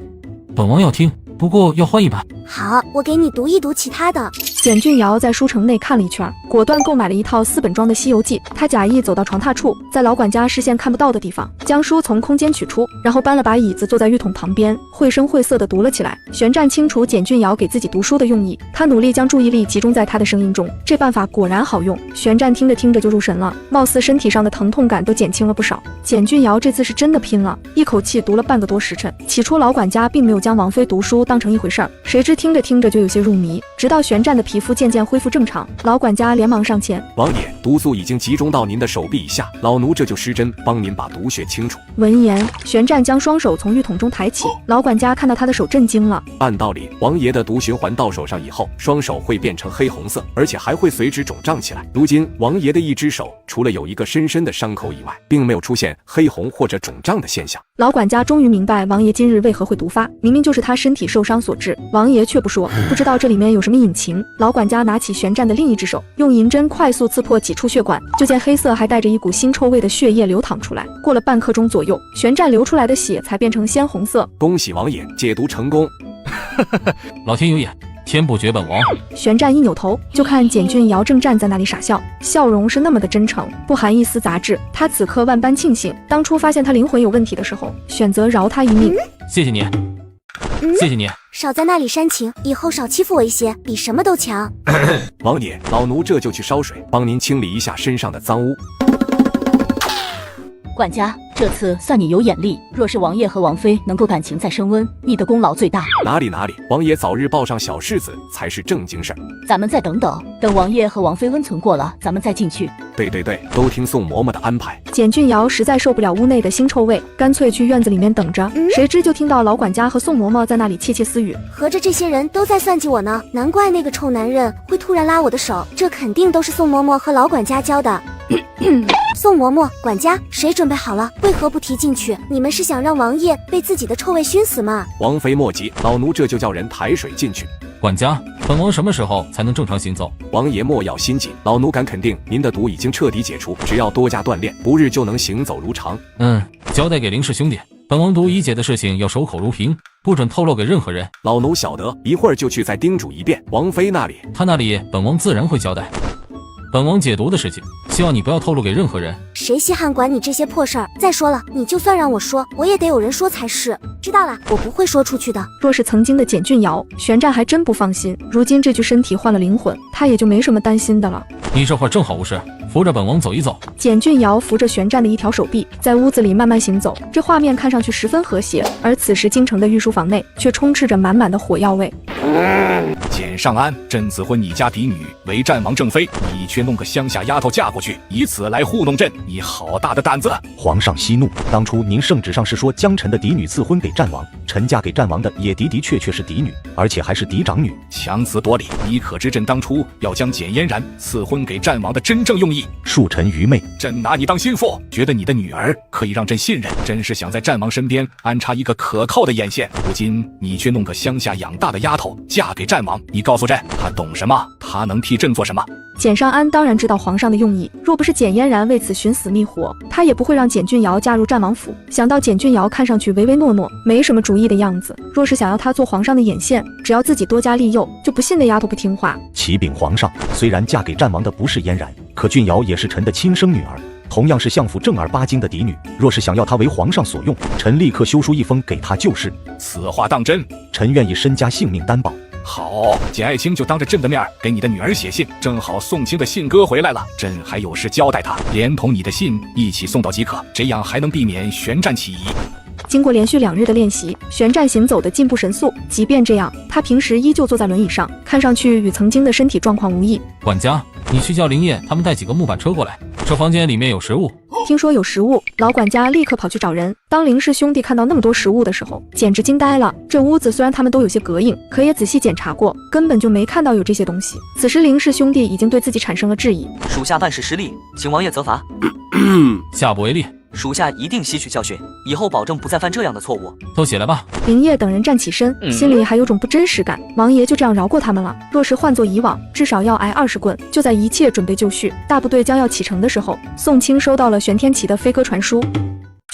本王要听，不过要换一版。好，我给你读一读其他的。简俊尧在书城内看了一圈，果断购买了一套4本装的《西游记》。他假意走到床榻处，在老管家视线看不到的地方，将书从空间取出，然后搬了把椅子坐在浴桶旁边，绘声绘色地读了起来。玄战清楚简俊尧给自己读书的用意，他努力将注意力集中在他的声音中，这办法果然好用。玄战听着听着就入神了，貌似身体上的疼痛感都减轻了不少。简俊尧这次是真的拼了，一口气读了半个多时辰。起初老管家并没有将王妃读书当成一回事儿，谁知听着听着就有些入迷，直到玄战的皮肤渐渐恢复正常，老管家连忙上前：王爷，毒素已经集中到您的手臂以下，老奴这就施针帮您把毒血清除。闻言，玄战将双手从浴桶中抬起，老管家看到他的手震惊了。按道理，王爷的毒循环到手上以后，双手会变成黑红色，而且还会随之肿胀起来。如今王爷的一只手除了有一个深深的伤口以外，并没有出现黑红或者肿胀的现象。老管家终于明白王爷今日为何会毒发，明明就是他身体受伤所致，王爷却不说，不知道这里面有什么隐情。老管家拿起玄战的另一只手，用银针快速刺破几处血管，就见黑色还带着一股腥臭味的血液流淌出来。过了半刻钟左右，玄战流出来的血才变成鲜红色。恭喜王爷解毒成功！老天有眼，天不绝本王。玄战一扭头，就看简俊尧正站在那里傻笑，笑容是那么的真诚，不含一丝杂质。他此刻万般庆幸，当初发现他灵魂有问题的时候，选择饶他一命。谢谢你，谢谢你。少在那里煽情，以后少欺负我一些，比什么都强。王爷，老奴这就去烧水，帮您清理一下身上的脏污。管家，这次算你有眼力，若是王爷和王妃能够感情再升温，你的功劳最大。哪里，王爷早日抱上小世子才是正经事儿。咱们再等等，等王爷和王妃温存过了，咱们再进去。对，都听宋嬷嬷的安排。简俊尧实在受不了屋内的腥臭味，干脆去院子里面等着。谁知就听到老管家和宋嬷嬷在那里窃窃私语。合着这些人都在算计我呢，难怪那个臭男人会突然拉我的手，这肯定都是宋嬷嬷和老管家教的。宋嬷嬷，管家，水准备好了，为何不提进去？你们是想让王爷被自己的臭味熏死吗？王妃莫急，老奴这就叫人抬水进去。管家，本王什么时候才能正常行走？王爷莫要心急，老奴敢肯定您的毒已经彻底解除，只要多加锻炼，不日就能行走如常。交代给林氏兄弟，本王毒已解的事情要守口如瓶，不准透露给任何人。老奴晓得，一会儿就去再叮嘱一遍。王妃那里，他那里本王自然会交代。本王解毒的事情，希望你不要透露给任何人。谁谁稀罕管你这些破事儿？再说了，你就算让我说，我也得有人说才是。知道了，我不会说出去的。若是曾经的简俊尧，玄战还真不放心。如今这具身体换了灵魂，他也就没什么担心的了。你这会儿正好无事，扶着本王走一走。简俊尧扶着玄战的一条手臂，在屋子里慢慢行走，这画面看上去十分和谐。而此时京城的御书房内却充斥着满满的火药味。简上安，朕赐婚你家嫡女为战王正妃，你却弄个乡下丫头嫁过去，以此来糊弄朕，你好大的胆子！皇上息怒，当初您圣旨上是说将臣的嫡女赐婚给战王，臣嫁给战王的也的确是嫡女，而且还是嫡长女，强词夺理。你可知朕当初要将简嫣然赐婚给战王的真正用意？恕臣愚昧。朕拿你当心腹，觉得你的女儿可以让朕信任，真是想在战王身边安插一个可靠的眼线。如今你却弄个乡下养大的丫头嫁给战王，你告诉朕，他懂什么？他能替朕做什么？简上安当然知道皇上的用意，若不是简嫣然为此寻死觅活，他也不会让简俊尧嫁入战王府。想到简俊尧看上去唯唯诺诺，没什么主意的样子，若是想要他做皇上的眼线，只要自己多加利诱，就不信那丫头不听话。启禀皇上，虽然嫁给战王的不是嫣然，可俊尧也是臣的亲生女儿，同样是相府正儿八经的嫡女，若是想要她为皇上所用，臣立刻修书一封给她就是。此话当真？臣愿意身家性命担保。好，简爱卿就当着朕的面给你的女儿写信，正好宋清的信鸽回来了，朕还有事交代他，连同你的信一起送到即可，这样还能避免玄战起疑。经过连续2日的练习，玄战行走的进步神速。即便这样，他平时依旧坐在轮椅上，看上去与曾经的身体状况无异。管家，你去叫灵叶他们带几个木板车过来，这房间里面有食物。听说有食物，老管家立刻跑去找人。当林氏兄弟看到那么多食物的时候，简直惊呆了。这屋子虽然他们都有些隔音，可也仔细检查过，根本就没看到有这些东西。此时林氏兄弟已经对自己产生了质疑，属下办事失利，请王爷责罚。下不为例。属下一定吸取教训，以后保证不再犯这样的错误。都起来吧。林业等人站起身，心里还有种不真实感。王爷就这样饶过他们了？若是换作以往，至少要挨20棍。就在一切准备就绪，大部队将要启程的时候，宋清收到了玄天启的飞鸽传书。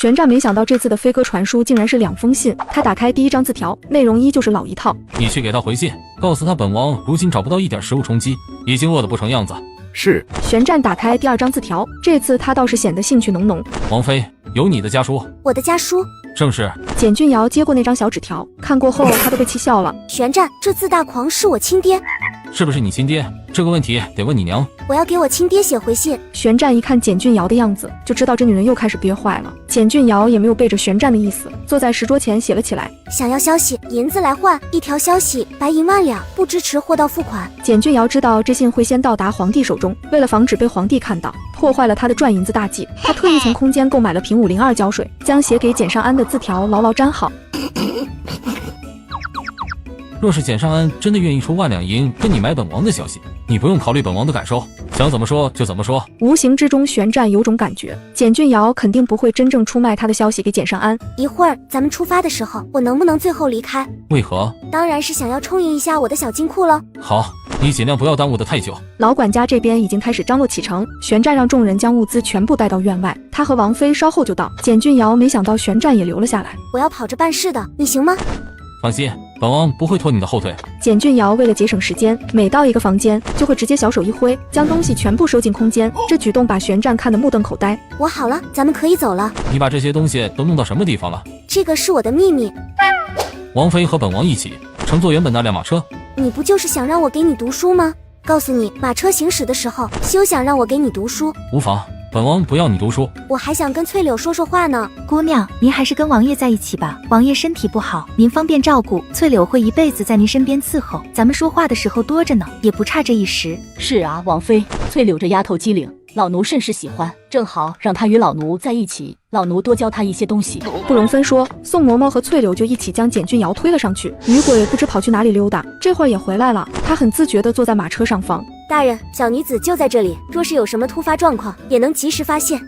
玄战没想到这次的飞鸽传书竟然是2封信。他打开第1张字条，内容依旧是老一套。你去给他回信，告诉他本王如今找不到一点食物充饥，已经饿得不成样子。是。玄战打开第2张字条，这次他倒是显得兴趣浓浓。王妃，有你的家书。我的家书？正是。简俊尧接过那张小纸条，看过后他都被气笑了。玄战，这自大狂是我亲爹？是不是你亲爹？这个问题得问你娘。我要给我亲爹写回信。玄战一看简俊尧的样子，就知道这女人又开始憋坏了。简俊尧也没有背着玄战的意思，坐在石桌前写了起来。想要消息，银子来换1条消息，白银100两，不支持货到付款。简俊尧知道这信会先到达皇帝手中，为了防止被皇帝看到，破坏了他的赚银子大计，他特意从空间购买了瓶502胶水，将写给简上安的字条牢牢粘好。若是简上安真的愿意出1万两银跟你买本王的消息，你不用考虑本王的感受，想怎么说就怎么说。无形之中，玄战有种感觉，简俊尧肯定不会真正出卖他的消息给简上安。一会儿咱们出发的时候，我能不能最后离开？为何？当然是想要充盈一下我的小金库了。好，你尽量不要耽误得太久。老管家这边已经开始张罗启程，玄战让众人将物资全部带到院外，他和王妃稍后就到。简俊尧没想到玄战也留了下来。我要跑着办事的，你行吗？放心，本王不会拖你的后腿。简俊尧为了节省时间，每到一个房间就会直接小手一挥，将东西全部收进空间。这举动把玄战看得目瞪口呆。我好了，咱们可以走了。你把这些东西都弄到什么地方了？这个是我的秘密。王妃和本王一起乘坐原本那辆马车。你不就是想让我给你读书吗？告诉你，马车行驶的时候，休想让我给你读书。无妨，本王不要你读书。我还想跟翠柳说说话呢。姑娘，您还是跟王爷在一起吧。王爷身体不好，您方便照顾，翠柳会一辈子在您身边伺候。咱们说话的时候多着呢，也不差这一时。是啊，王妃，翠柳这丫头机灵，老奴甚是喜欢，正好让她与老奴在一起，老奴多教她一些东西。不容分说，宋嬷嬷和翠柳就一起将简俊尧推了上去。女鬼不知跑去哪里溜达，这会儿也回来了。她很自觉地坐在马车上方。大人，小女子就在这里，若是有什么突发状况，也能及时发现。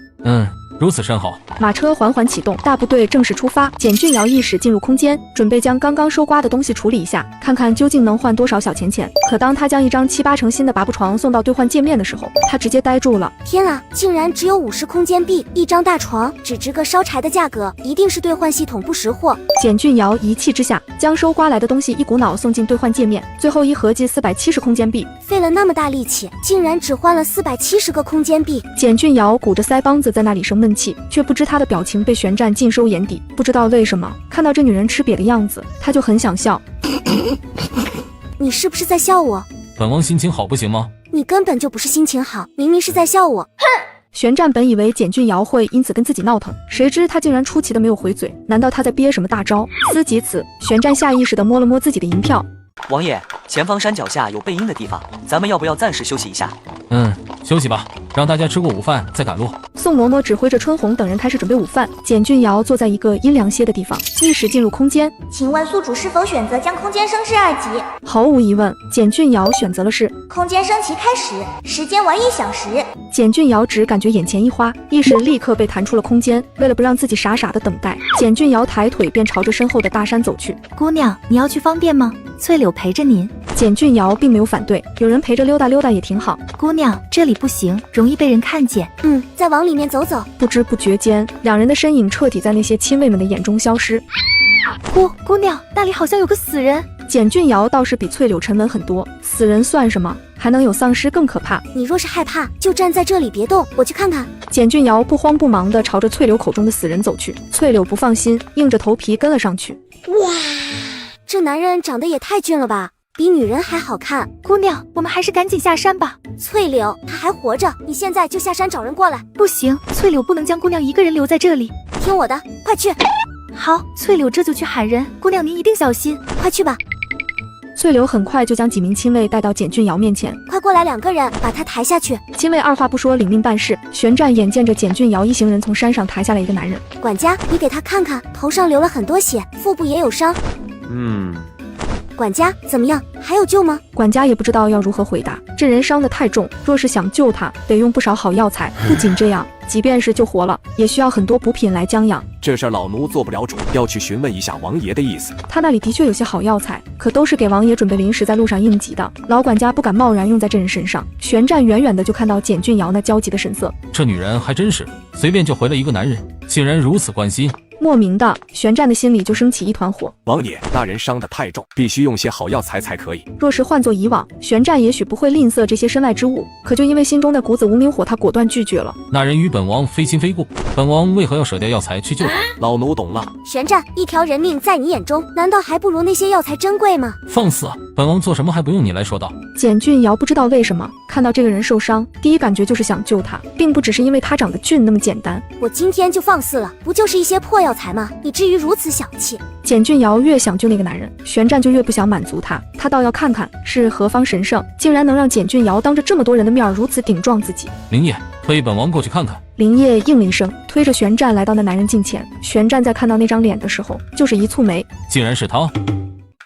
如此甚好。马车缓缓启动，大部队正式出发。简俊尧一使进入空间，准备将刚刚收刮的东西处理一下，看看究竟能换多少小钱钱。可当他将一张7、8成新的拔步床送到兑换界面的时候，他直接呆住了。天啊，竟然只有50空间币，一张大床只值个烧柴的价格，一定是兑换系统不识货。简俊尧一气之下，将收刮来的东西一股脑送进兑换界面，最后一合计470空间币。费了那么大力气，竟然只换了470个空间币。简俊尧鼓着腮帮子在那里生闷气，却不知他的表情被玄战尽收眼底。不知道为什么，看到这女人吃瘪的样子，他就很想笑。你是不是在笑我？本王心情好不行吗？你根本就不是心情好，明明是在笑我。玄战本以为简俊尧会因此跟自己闹腾，谁知他竟然出奇的没有回嘴。难道他在憋什么大招？思及此，玄战下意识地摸了摸自己的银票。王爷，前方山脚下有背阴的地方，咱们要不要暂时休息一下？休息吧，让大家吃过午饭再赶路。宋嬷嬷指挥着春红等人开始准备午饭。简俊尧坐在一个阴凉些的地方，一时进入空间。请问宿主是否选择将空间升至2级？毫无疑问，简俊尧选择了是。空间升级开始，时间为1小时。简俊尧只感觉眼前一花，意识立刻被弹出了空间。为了不让自己傻傻的等待，简俊尧抬腿便朝着身后的大山走去。姑娘，你要去方便吗？翠柳陪着您。简俊尧并没有反对，有人陪着溜达溜达也挺好。姑娘，这里不行，容易被人看见。再往里面走走。不知不觉间，两人的身影彻底在那些亲卫们的眼中消失。姑娘，那里好像有个死人。简俊尧倒是比翠柳沉稳很多，死人算什么？还能有丧尸更可怕。你若是害怕，就站在这里别动，我去看看。简俊尧不慌不忙地朝着翠柳口中的死人走去。翠柳不放心，硬着头皮跟了上去。哇，这男人长得也太俊了吧，比女人还好看。姑娘，我们还是赶紧下山吧。翠柳，他还活着，你现在就下山找人过来。不行，翠柳不能将姑娘一个人留在这里。听我的，快去。好，翠柳这就去喊人。姑娘您一定小心，快去吧。翠柳很快就将几名亲卫带到简俊尧面前。快过来，2个人把他抬下去。亲卫二话不说领命办事。玄战眼见着简俊尧一行人从山上抬下来一个男人。管家，你给他看看，头上流了很多血，腹部也有伤。管家，怎么样？还有救吗？管家也不知道要如何回答。这人伤得太重，若是想救他，得用不少好药材。不仅这样，即便是救活了，也需要很多补品来将养。这事儿老奴做不了主，要去询问一下王爷的意思。他那里的确有些好药材，可都是给王爷准备临时在路上应急的。老管家不敢贸然用在这人身上。玄战远远的就看到简俊尧那焦急的神色。这女人还真是随便就回了一个男人，竟然如此关心。莫名的，玄战的心里就升起一团火。王爷，那人伤得太重，必须用些好药材才可以。若是换作以往，玄战也许不会吝啬这些身外之物，可就因为心中那股子无名火，他果断拒绝了。那人与本王非亲非故，本王为何要舍掉药材去救他？老奴懂了。玄战，一条人命在你眼中，难道还不如那些药材珍贵吗？放肆！本王做什么还不用你来说道。简俊尧不知道为什么看到这个人受伤，第一感觉就是想救他，并不只是因为他长得俊那么简单。我今天就放肆了，不就是一些破药材吗？你至于如此小气？简俊尧越想救那个男人，玄战就越不想满足他。他倒要看看是何方神圣，竟然能让简俊尧当着这么多人的面如此顶撞自己。灵叶，推本王过去看看。灵叶应了一声，推着玄战来到那男人近前。玄战在看到那张脸的时候，就是一蹙眉。竟然是他！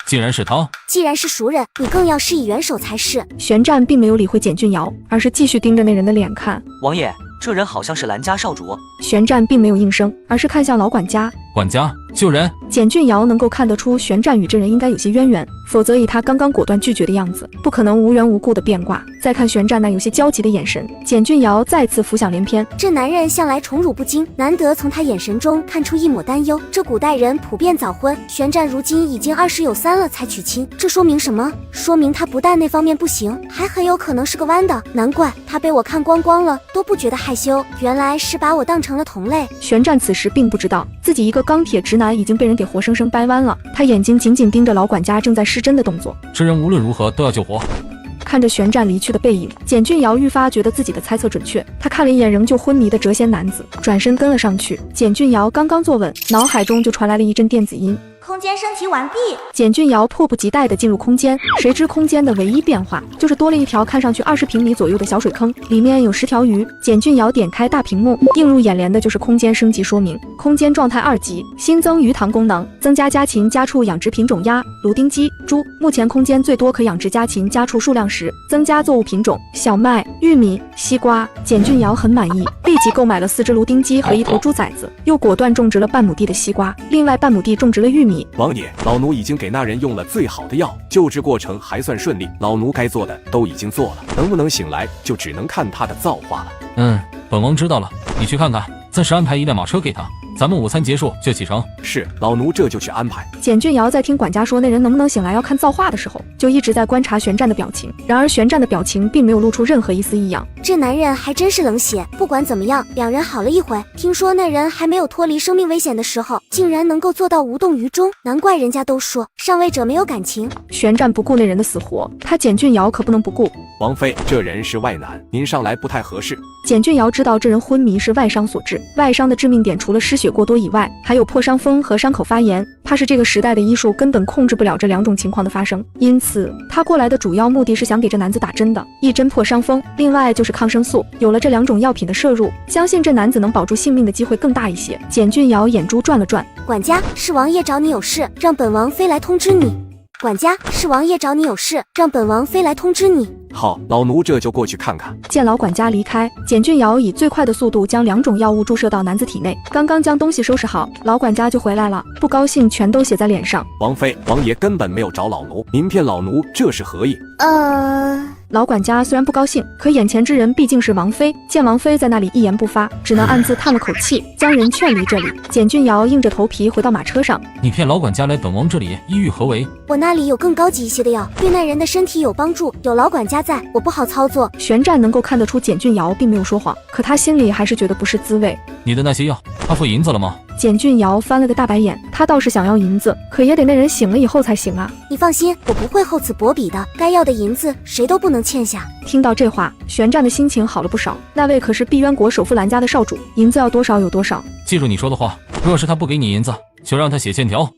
竟然是他！既然是熟人，你更要施以援手才是。玄战并没有理会简俊尧，而是继续盯着那人的脸看。王爷，这人好像是兰家少主。玄战并没有应声，而是看向老管家。管家，救人！简俊尧能够看得出玄战与这人应该有些渊源，否则以他刚刚果断拒绝的样子，不可能无缘无故的变卦。再看玄战那有些焦急的眼神，简俊尧再次浮想联翩。这男人向来宠辱不惊，难得从他眼神中看出一抹担忧。这古代人普遍早婚，玄战如今已经20有3了才娶亲，这说明什么？说明他不但那方面不行，还很有可能是个弯的。难怪他被我看光光了都不觉得害羞，原来是把我当成了同类。玄战此时并不知道自己一个钢铁直男已经被人给活生生掰弯了，他眼睛紧紧盯着老管家正在施针的动作。这人无论如何都要救活。看着玄战离去的背影，简俊尧愈发觉得自己的猜测准确。他看了一眼仍旧昏迷的谪仙男子，转身跟了上去。简俊尧刚刚坐稳，脑海中就传来了一阵电子音。空间升级完毕，简俊尧迫不及待地进入空间，谁知空间的唯一变化就是多了一条看上去20平米左右的小水坑，里面有10条鱼。简俊尧点开大屏幕，映入眼帘的就是空间升级说明：空间状态2级，新增鱼塘功能，增加家禽家畜养殖品种鸭、卤丁鸡、猪。目前空间最多可养殖家禽家畜数量10，增加作物品种小麦、玉米、西瓜。简俊尧很满意，立己购买了4只芦丁鸡和1头猪崽子，又果断种植了半亩地的西瓜，另外半亩地种植了玉米。王爷，老奴已经给那人用了最好的药，救治过程还算顺利，老奴该做的都已经做了，能不能醒来就只能看他的造化了。本王知道了，你去看看，暂时安排一辆马车给他，咱们午餐结束就启程。是，老奴这就去安排。简俊尧在听管家说那人能不能醒来要看造化的时候，就一直在观察玄战的表情。然而玄战的表情并没有露出任何一丝异样。这男人还真是冷血。不管怎么样，两人好了一回。听说那人还没有脱离生命危险的时候，竟然能够做到无动于衷，难怪人家都说上位者没有感情。玄战不顾那人的死活，他简俊尧可不能不顾。王妃，这人是外男，您上来不太合适。简俊尧知道这人昏迷是外伤所致，外伤的致命点除了失血过多以外，还有破伤风和伤口发炎，怕是这个时代的医术根本控制不了这2种情况的发生。因此他过来的主要目的是想给这男子打针的，一针破伤风，另外就是抗生素。有了这2种药品的摄入，相信这男子能保住性命的机会更大一些。简俊尧眼珠转了转，管家，是王爷找你有事，让本王妃来通知你。管家，是王爷找你有事，让本王妃来通知你。好，老奴这就过去看看。见老管家离开，简俊尧以最快的速度将2种药物注射到男子体内。刚刚将东西收拾好，老管家就回来了，不高兴全都写在脸上。王妃，王爷根本没有找老奴，您骗老奴，这是何意？老管家虽然不高兴，可眼前之人毕竟是王妃，见王妃在那里一言不发，只能暗自叹了口气，将人劝离这里。简俊尧硬着头皮回到马车上。你骗老管家来本王这里，意欲何为？我那里有更高级一些的药，对那人的身体有帮助，有老管家在，我不好操作。玄战能够看得出简俊尧并没有说谎，可他心里还是觉得不是滋味。你的那些药，他付银子了吗？简俊尧翻了个大白眼，他倒是想要银子，可也得那人醒了以后才行啊。你放心，我不会厚此薄彼的，该要的银子谁都不能欠下。听到这话，玄战的心情好了不少。那位可是碧渊国首富兰家的少主，银子要多少有多少。记住你说的话，若是他不给你银子，就让他写欠条。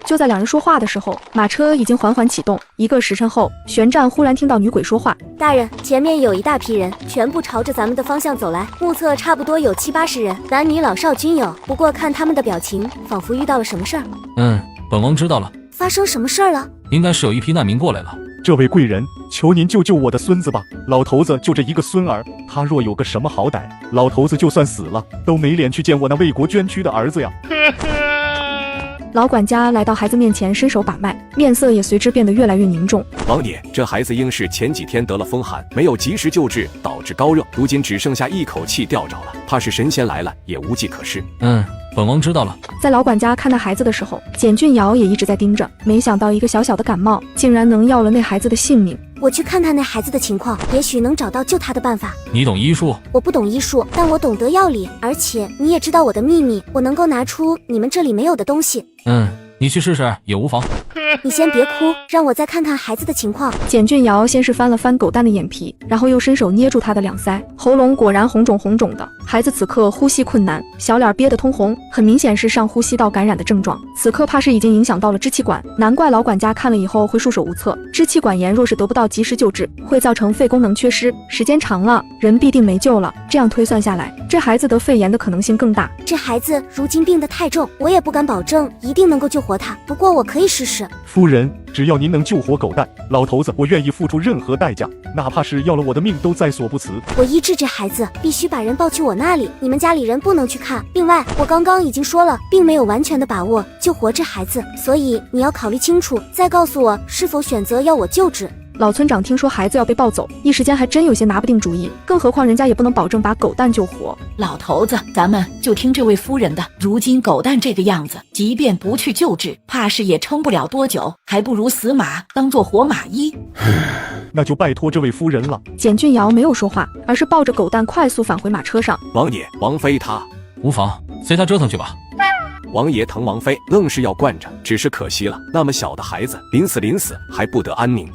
就在2人说话的时候，马车已经缓缓启动。1个时辰后，玄战忽然听到女鬼说话：大人，前面有一大批人，全部朝着咱们的方向走来，目测差不多有70、80人，男女老少均有。不过看他们的表情，仿佛遇到了什么事儿。本王知道了。发生什么事儿了？应该是有一批难民过来了。这位贵人，求您救救我的孙子吧！老头子就这一个孙儿，他若有个什么好歹，老头子就算死了，都没脸去见我那为国捐躯的儿子呀！老管家来到孩子面前，伸手把脉，面色也随之变得越来越凝重。王爷，这孩子应是前几天得了风寒，没有及时救治，导致高热，如今只剩下一口气吊着了，怕是神仙来了也无计可施。本王知道了。在老管家看待孩子的时候，简俊尧也一直在盯着，没想到一个小小的感冒，竟然能要了那孩子的性命。我去看看那孩子的情况，也许能找到救他的办法。你懂医术？我不懂医术，但我懂得药理，而且你也知道我的秘密，我能够拿出你们这里没有的东西。你去试试也无妨。你先别哭，让我再看看孩子的情况。简俊尧先是翻了翻狗蛋的眼皮，然后又伸手捏住他的两腮，喉咙果然红肿红肿的。孩子此刻呼吸困难，小脸憋得通红，很明显是上呼吸道感染的症状。此刻怕是已经影响到了支气管，难怪老管家看了以后会束手无策。支气管炎若是得不到及时救治，会造成肺功能缺失，时间长了，人必定没救了。这样推算下来，这孩子得肺炎的可能性更大。这孩子如今病得太重，我也不敢保证一定能够救活他，不过我可以试试。夫人，只要您能救活狗蛋，老头子我愿意付出任何代价，哪怕是要了我的命都在所不辞。我医治这孩子，必须把人抱去我那里，你们家里人不能去看。另外，我刚刚已经说了，并没有完全的把握救活这孩子，所以你要考虑清楚，再告诉我是否选择要我救治。老村长听说孩子要被抱走，一时间还真有些拿不定主意，更何况人家也不能保证把狗蛋救活。老头子，咱们就听这位夫人的。如今狗蛋这个样子，即便不去救治，怕是也撑不了多久，还不如死马当做活马医。那就拜托这位夫人了。简俊尧没有说话，而是抱着狗蛋快速返回马车上。王爷，王妃她无妨，随他折腾去吧。王爷疼王妃，愣是要惯着，只是可惜了，那么小的孩子，临死还不得安宁。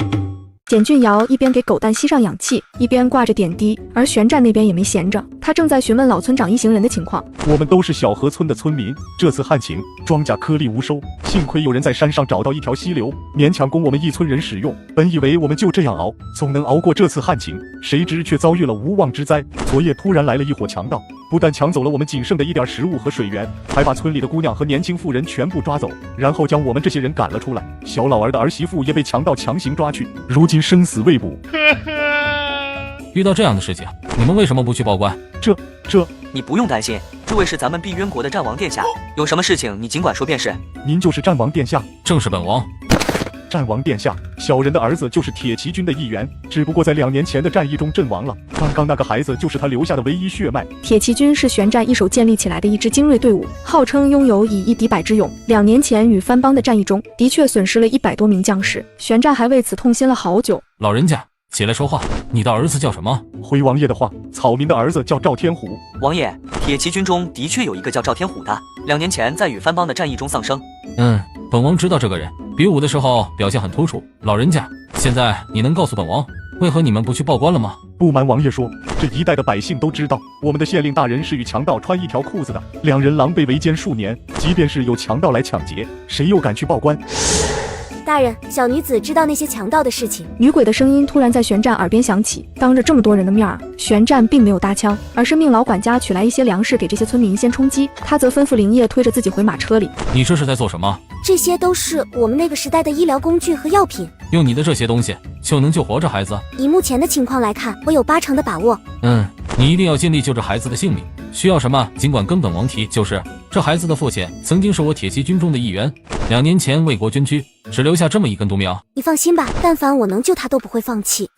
简俊尧一边给狗蛋吸上氧气，一边挂着点滴，而玄战那边也没闲着，他正在询问老村长一行人的情况。我们都是小河村的村民，这次旱情，庄稼颗粒无收，幸亏有人在山上找到一条溪流，勉强供我们一村人使用。本以为我们就这样熬，总能熬过这次旱情，谁知却遭遇了无妄之灾。昨夜突然来了一伙强盗，不但抢走了我们仅剩的一点食物和水源，还把村里的姑娘和年轻妇人全部抓走，然后将我们这些人赶了出来。小老儿的儿媳妇也被强盗强行抓去，如今生死未卜。遇到这样的事情，你们为什么不去报官？这你不用担心，这位是咱们碧渊国的战王殿下，有什么事情你尽管说便是。您就是战王殿下？正是本王。战王殿下，小人的儿子就是铁骑军的一员，只不过在2年前的战役中阵亡了。刚刚那个孩子就是他留下的唯一血脉。铁骑军是玄战一手建立起来的一支精锐队伍，号称拥有以一敌百之勇。2年前与番邦的战役中，的确损失了100多名将士，玄战还为此痛心了好久。老人家，起来说话，你的儿子叫什么？回王爷的话，草民的儿子叫赵天虎。王爷，铁骑军中的确有一个叫赵天虎的，2年前在与番邦的战役中丧生。本王知道这个人，比武的时候表现很突出。老人家，现在你能告诉本王，为何你们不去报官了吗？不瞒王爷说，这一带的百姓都知道，我们的县令大人是与强盗穿一条裤子的，2人狼狈为奸数年，即便是有强盗来抢劫，谁又敢去报官？大人，小女子知道那些强盗的事情。女鬼的声音突然在玄战耳边响起，当着这么多人的面儿，玄战并没有搭腔，而是命老管家取来一些粮食给这些村民先充饥，他则吩咐灵叶推着自己回马车里。你这是在做什么？这些都是我们那个时代的医疗工具和药品。用你的这些东西就能救活这孩子？以目前的情况来看，我有80%的把握。你一定要尽力救这孩子的性命，需要什么尽管跟本王提。就是这孩子的父亲曾经是我铁骑军中的一员，2年前为国捐躯，只留下这么一根独苗。你放心吧，但凡我能救他都不会放弃。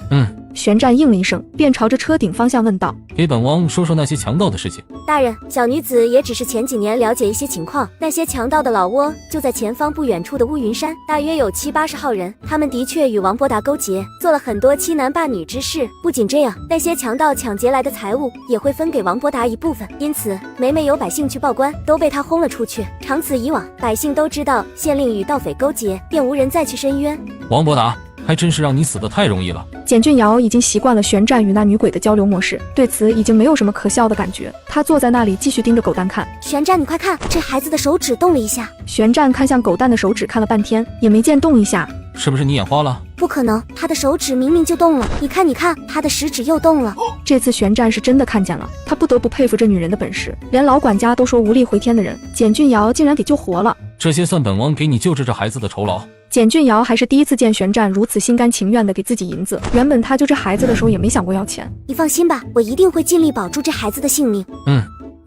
玄战应了一声，便朝着车顶方向问道：给本王说说那些强盗的事情。大人，小女子也只是前几年了解一些情况，那些强盗的老窝就在前方不远处的乌云山，大约有70-80号人，他们的确与王伯达勾结，做了很多欺男霸女之事。不仅这样，那些强盗抢劫来的财物也会分给王伯达一部分，因此每有百姓去报官，都被他轰了出去。长此以往，百姓都知道县令与盗匪勾结，便无人再去申冤。王伯达还真是让你死得太容易了。简俊尧已经习惯了玄战与那女鬼的交流模式，对此已经没有什么可笑的感觉。他坐在那里继续盯着狗蛋看。玄战，你快看，这孩子的手指动了一下。玄战看向狗蛋的手指看了半天，也没见动一下。是不是你眼花了？不可能，他的手指明明就动了。你看，他的食指又动了。这次玄战是真的看见了，他不得不佩服这女人的本事。连老管家都说无力回天的人，简俊尧竟然给救活了。这些算本王给你救治这孩子的酬劳。简俊尧还是第一次见玄战如此心甘情愿地给自己银子，原本他救这孩子的时候也没想过要钱。你放心吧，我一定会尽力保住这孩子的性命。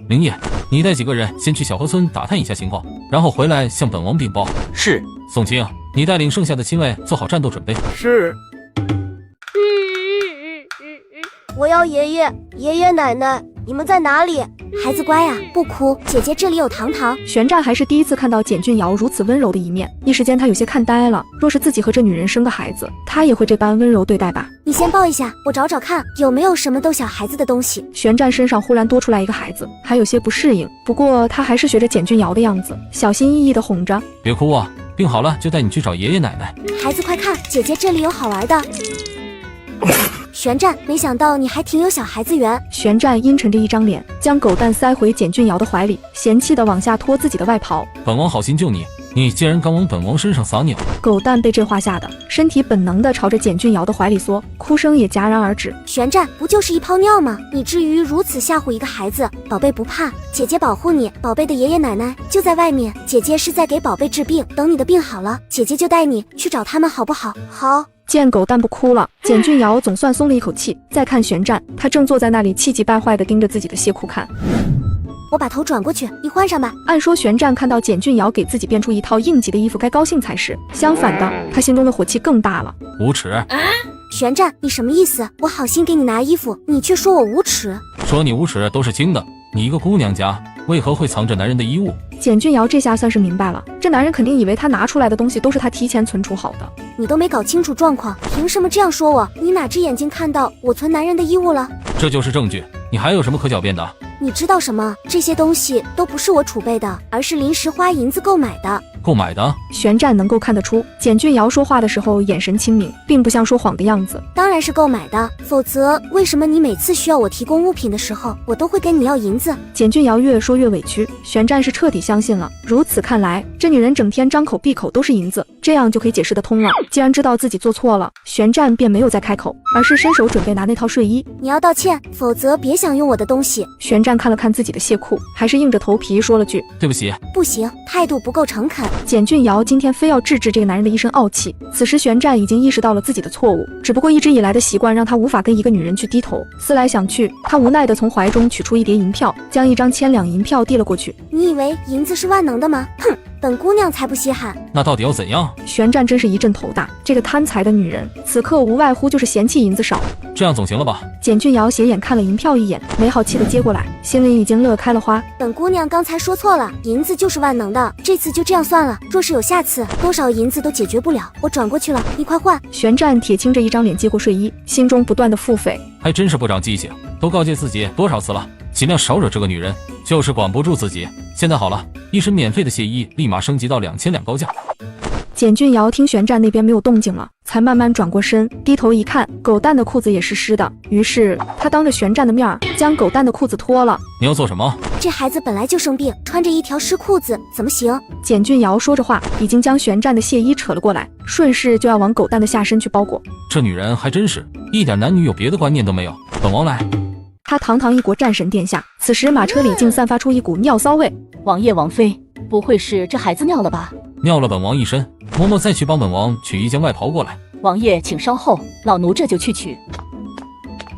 灵叶，你带几个人先去小河村打探一下情况，然后回来向本王禀报。是。宋清，你带领剩下的亲卫做好战斗准备。是。我要爷爷奶奶，你们在哪里？孩子乖啊，不哭，姐姐这里有糖糖。玄战还是第一次看到简俊尧如此温柔的一面，一时间他有些看呆了。若是自己和这女人生个孩子，他也会这般温柔对待吧？你先抱一下，我找找看有没有什么逗小孩子的东西。玄战身上忽然多出来一个孩子，还有些不适应，不过他还是学着简俊尧的样子，小心翼翼地哄着。别哭啊，病好了就带你去找爷爷奶奶。孩子快看，姐姐这里有好玩的。玄战，没想到你还挺有小孩子缘。玄战阴沉着一张脸，将狗蛋塞回简俊尧的怀里，嫌弃地往下拖自己的外袍。本王好心救你，你竟然敢往本王身上撒尿！狗蛋被这话吓得，身体本能地朝着简俊尧的怀里缩，哭声也戛然而止。玄战，不就是一泡尿吗？你至于如此吓唬一个孩子？宝贝不怕，姐姐保护你。宝贝的爷爷奶奶就在外面，姐姐是在给宝贝治病。等你的病好了，姐姐就带你去找他们，好不好？好。见狗蛋不哭了，简俊尧总算松了一口气。再看玄战，他正坐在那里气急败坏地盯着自己的亵裤看。我把头转过去，你换上吧。按说玄战看到简俊尧给自己变出一套应急的衣服该高兴才是，相反的，他心中的火气更大了。无耻！玄战，你什么意思？我好心给你拿衣服，你却说我无耻。说你无耻都是轻的，你一个姑娘家为何会藏着男人的衣物？简俊尧这下算是明白了，这男人肯定以为他拿出来的东西都是他提前存储好的。你都没搞清楚状况，凭什么这样说我？你哪只眼睛看到我存男人的衣物了？这就是证据，你还有什么可狡辩的？你知道什么？这些东西都不是我储备的，而是临时花银子购买的。购买的？玄战能够看得出，简俊尧说话的时候眼神清明，并不像说谎的样子。当然是购买的，否则为什么你每次需要我提供物品的时候，我都会跟你要银子？简俊尧越说越委屈，玄战是彻底相信了。如此看来，这女人整天张口闭口都是银子，这样就可以解释得通了。既然知道自己做错了，玄战便没有再开口，而是伸手准备拿那套睡衣。你要道歉，否则别想用我的东西。玄战看了看自己的亵裤，还是硬着头皮说了句：“对不起。”不行，态度不够诚恳。简俊尧今天非要制止这个男人的一身傲气。此时玄战已经意识到了自己的错误，只不过一直以来的习惯让他无法跟一个女人去低头。思来想去，他无奈地从怀中取出一叠银票，将一张1000两银票递了过去。你以为银子是万能的吗？哼，本姑娘才不稀罕。那到底要怎样？玄战真是一阵头大，这个贪财的女人，此刻无外乎就是嫌弃银子少。这样总行了吧？简俊尧斜眼看了银票一眼，没好气地接过来，心里已经乐开了花。本姑娘刚才说错了，银子就是万能的，这次就这样算了。若是有下次，多少银子都解决不了。我转过去了，你快换。玄战铁青着一张脸接过睡衣，心中不断的腹诽，还真是不长记性，都告诫自己多少次了，尽量少惹这个女人，就是管不住自己。现在好了，一身免费的血衣立马升级到2000两高价。简俊尧听玄战那边没有动静了，才慢慢转过身，低头一看，狗蛋的裤子也是湿的。于是他当着玄战的面将狗蛋的裤子脱了。你要做什么？这孩子本来就生病，穿着一条湿裤子怎么行？简俊尧说着话，已经将玄战的亵衣扯了过来，顺势就要往狗蛋的下身去包裹。这女人还真是一点男女有别的观念都没有。本王来。他堂堂一国战神殿下，此时马车里竟散发出一股尿骚味。王爷王妃，不会是这孩子尿了吧？尿了本王一身，嬷嬷再去帮本王取一件外袍过来。王爷请稍后，老奴这就去取。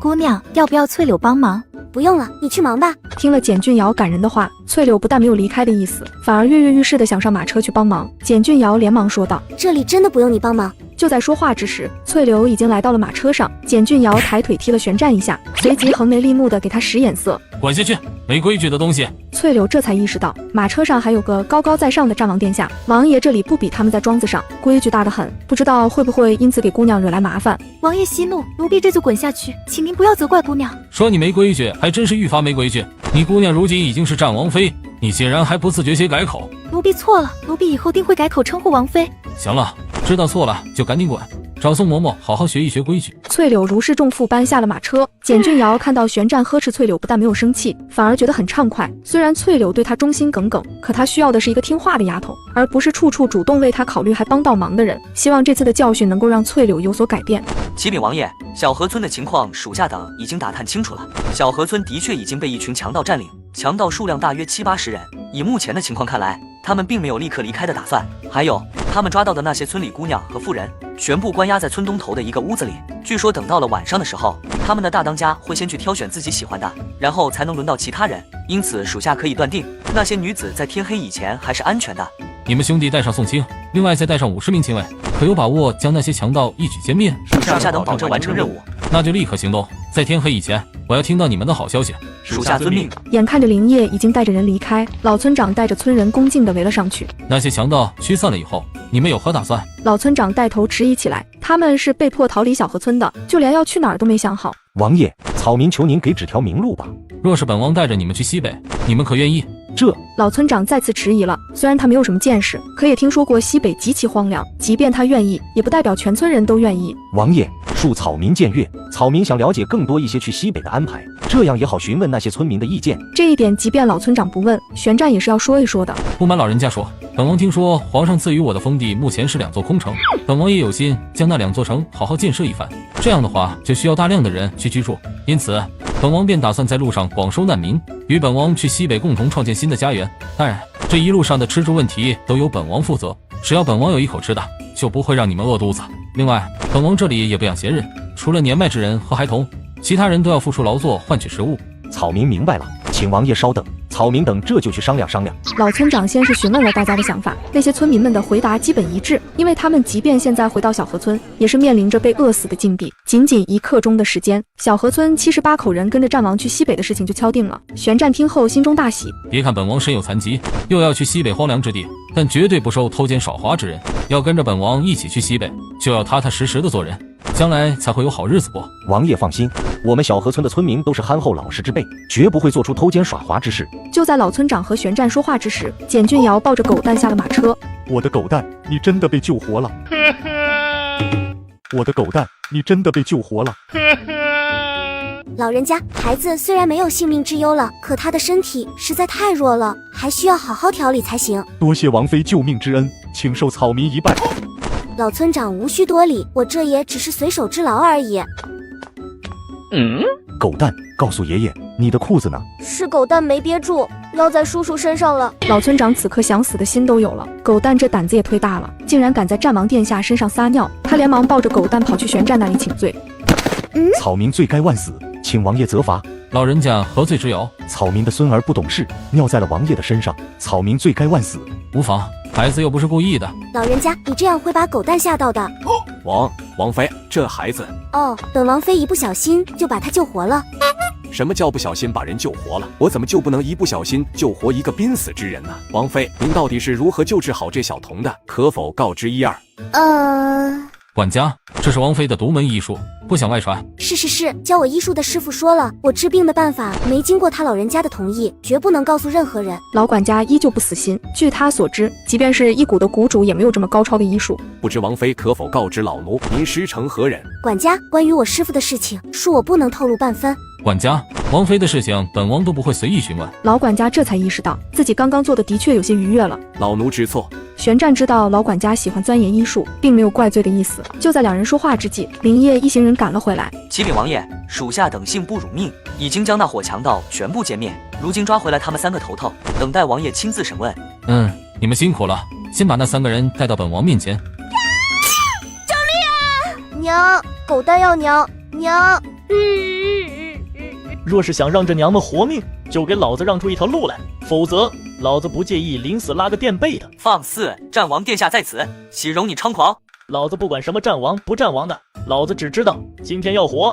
姑娘，要不要翠柳帮忙？不用了，你去忙吧。听了简俊尧感人的话，翠柳不但没有离开的意思，反而跃跃欲试的想上马车去帮忙。简俊尧连忙说道：这里真的不用你帮忙。就在说话之时，翠柳已经来到了马车上。简俊尧抬腿踢了玄战一下，随即横眉立目的给他使眼色。滚下去，没规矩的东西！翠柳这才意识到，马车上还有个高高在上的战王殿下，王爷这里不比他们在庄子上，规矩大得很，不知道会不会因此给姑娘惹来麻烦。王爷息怒，奴婢这就滚下去，请您不要责怪姑娘。说你没规矩，还真是愈发没规矩。你姑娘如今已经是战王妃，你竟然还不自觉些改口。奴婢错了，奴婢以后定会改口称呼王妃。行了，知道错了就赶紧滚，找宋嬷嬷好好学一学规矩。翠柳如释重负般下了马车。简俊尧看到玄战呵斥翠柳，不但没有生气，反而觉得很畅快。虽然翠柳对他忠心耿耿，可他需要的是一个听话的丫头，而不是处处主动为他考虑还帮倒忙的人。希望这次的教训能够让翠柳有所改变。启禀王爷，小河村的情况属下等已经打探清楚了。小河村的确已经被一群强盗占领，强盗数量大约70-80人。以目前的情况看来，他们并没有立刻离开的打算。还有，他们抓到的那些村里姑娘和妇人，全部关押在村东头的一个屋子里。据说等到了晚上的时候，他们的大当家会先去挑选自己喜欢的，然后才能轮到其他人。因此属下可以断定，那些女子在天黑以前还是安全的。你们兄弟带上宋清，另外再带上50名亲卫，可有把握将那些强盗一举歼灭？属下等保证完成任务。那就立刻行动，在天黑以前，我要听到你们的好消息。属下遵命。眼看着林业已经带着人离开，老村长带着村人恭敬地围了上去。那些强盗驱散了以后，你们有何打算？老村长带头迟疑起来，他们是被迫逃离小河村的，就连要去哪儿都没想好。王爷，草民求您给指条明路吧。若是本王带着你们去西北，你们可愿意？这老村长再次迟疑了。虽然他没有什么见识，可也听说过西北极其荒凉，即便他愿意，也不代表全村人都愿意。王爷，恕草民僭越，草民想了解更多一些去西北的安排，这样也好询问那些村民的意见。这一点即便老村长不问，玄战也是要说一说的。不瞒老人家说，本王听说皇上赐予我的封地目前是2座空城，本王也有心将那2座城好好建设一番。这样的话就需要大量的人去居住，因此本王便打算在路上广收难民，与本王去西北共同创建新的家园。当然，这一路上的吃住问题都由本王负责，只要本王有一口吃的，就不会让你们饿肚子。另外，本王这里也不养闲人，除了年迈之人和孩童，其他人都要付出劳作换取食物。草民明白了，请王爷稍等，草民等这就去商量商量。老村长先是询问了大家的想法，那些村民们的回答基本一致，因为他们即便现在回到小河村，也是面临着被饿死的境地。仅仅1刻钟的时间，小河村78口人跟着战王去西北的事情就敲定了。玄战听后心中大喜，别看本王身有残疾，又要去西北荒凉之地，但绝对不收偷奸耍滑之人。要跟着本王一起去西北，就要踏踏实实的做人，将来才会有好日子过。王爷放心，我们小河村的村民都是憨厚老实之辈，绝不会做出偷奸耍滑之事。就在老村长和玄战说话之时，简俊尧抱着狗蛋下了马车。我的狗蛋，你真的被救活了！我的狗蛋，你真的被救活了！老人家，孩子虽然没有性命之忧了，可他的身体实在太弱了，还需要好好调理才行。多谢王妃救命之恩，请受草民一拜。老村长无需多礼，我这也只是随手之劳而已。狗蛋，告诉爷爷，你的裤子呢？是狗蛋没憋住，要在叔叔身上了。老村长此刻想死的心都有了，狗蛋这胆子也忒大了，竟然敢在战王殿下身上撒尿。他连忙抱着狗蛋跑去玄战那里请罪。草民罪该万死，请王爷责罚。老人家何罪之有？草民的孙儿不懂事，尿在了王爷的身上，草民罪该万死。无妨，孩子又不是故意的。老人家，你这样会把狗蛋吓到的。王妃，这孩子……哦，本王妃一不小心就把他救活了。什么叫不小心把人救活了？我怎么就不能一不小心救活一个濒死之人呢？王妃，您到底是如何救治好这小童的？可否告知一二？管家，这是王妃的独门医术，不想外传。是，教我医术的师傅说了，我治病的办法没经过他老人家的同意，绝不能告诉任何人。老管家依旧不死心，据他所知，即便是一谷的谷主也没有这么高超的医术。不知王妃可否告知老奴，您师承何人？管家，关于我师傅的事情，恕我不能透露半分。管家，王妃的事情，本王都不会随意询问。老管家这才意识到自己刚刚做的的确有些逾越了。老奴知错。玄战知道老管家喜欢钻研医术，并没有怪罪的意思。就在两人说话之际，林业一行人赶了回来。启禀王爷，属下等幸不辱命，已经将那伙强盗全部歼灭，如今抓回来他们3个头头，等待王爷亲自审问。你们辛苦了，先把那3个人带到本王面前。救命啊！娘，狗蛋要娘。若是想让这娘们活命，就给老子让出一条路来，否则老子不介意临死拉个垫背的。放肆！战王殿下在此，岂容你猖狂？老子不管什么战王不战王的，老子只知道今天要活。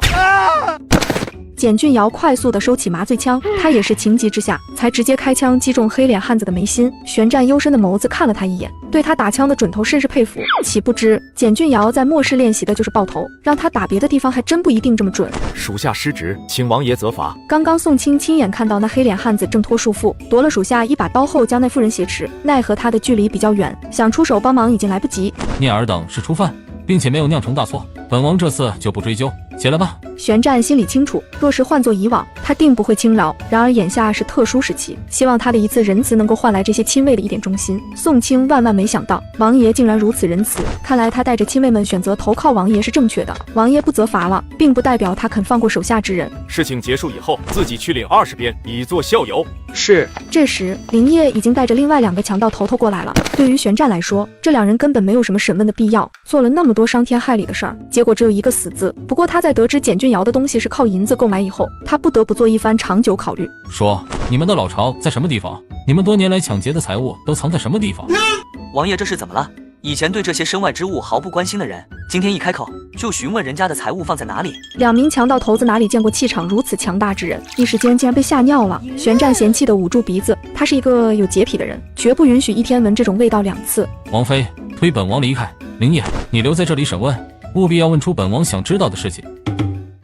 简俊尧快速地收起麻醉枪，他也是情急之下才直接开枪击中黑脸汉子的眉心。玄战幽深的眸子看了他一眼，对他打枪的准头甚是佩服。岂不知简俊尧在末世练习的就是爆头，让他打别的地方还真不一定这么准。属下失职，请王爷责罚。刚刚宋清亲眼看到那黑脸汉子挣脱束缚，夺了属下一把刀后将那妇人挟持，奈何他的距离比较远，想出手帮忙已经来不及。聂尔等是初犯，并且没有酿成大错，本王这次就不追究。起来吧。玄战心里清楚，若是换作以往，他定不会轻饶。然而眼下是特殊时期，希望他的一次仁慈能够换来这些亲卫的一点忠心。宋清万万没想到，王爷竟然如此仁慈，看来他带着亲卫们选择投靠王爷是正确的。王爷不责罚了，并不代表他肯放过手下之人。事情结束以后，自己去领20鞭，以作效尤。是。这时，林业已经带着另外2个强盗头头过来了。对于玄战来说，这2人根本没有什么审问的必要，做了那么多伤天害理的事儿，结果只有一个死字。不过他在得知简俊尧的东西是靠银子购买以后，他不得不做一番长久考虑。说，你们的老巢在什么地方？你们多年来抢劫的财物都藏在什么地方？王爷这是怎么了？以前对这些身外之物毫不关心的人，今天一开口就询问人家的财物放在哪里。2名强盗头子哪里见过气场如此强大之人，一时间竟然被吓尿了。玄战嫌弃的捂住鼻子，他是一个有洁癖的人，绝不允许一天闻这种味道2次。王妃，推本王离开。林业，你留在这里审问，务必要问出本王想知道的事情。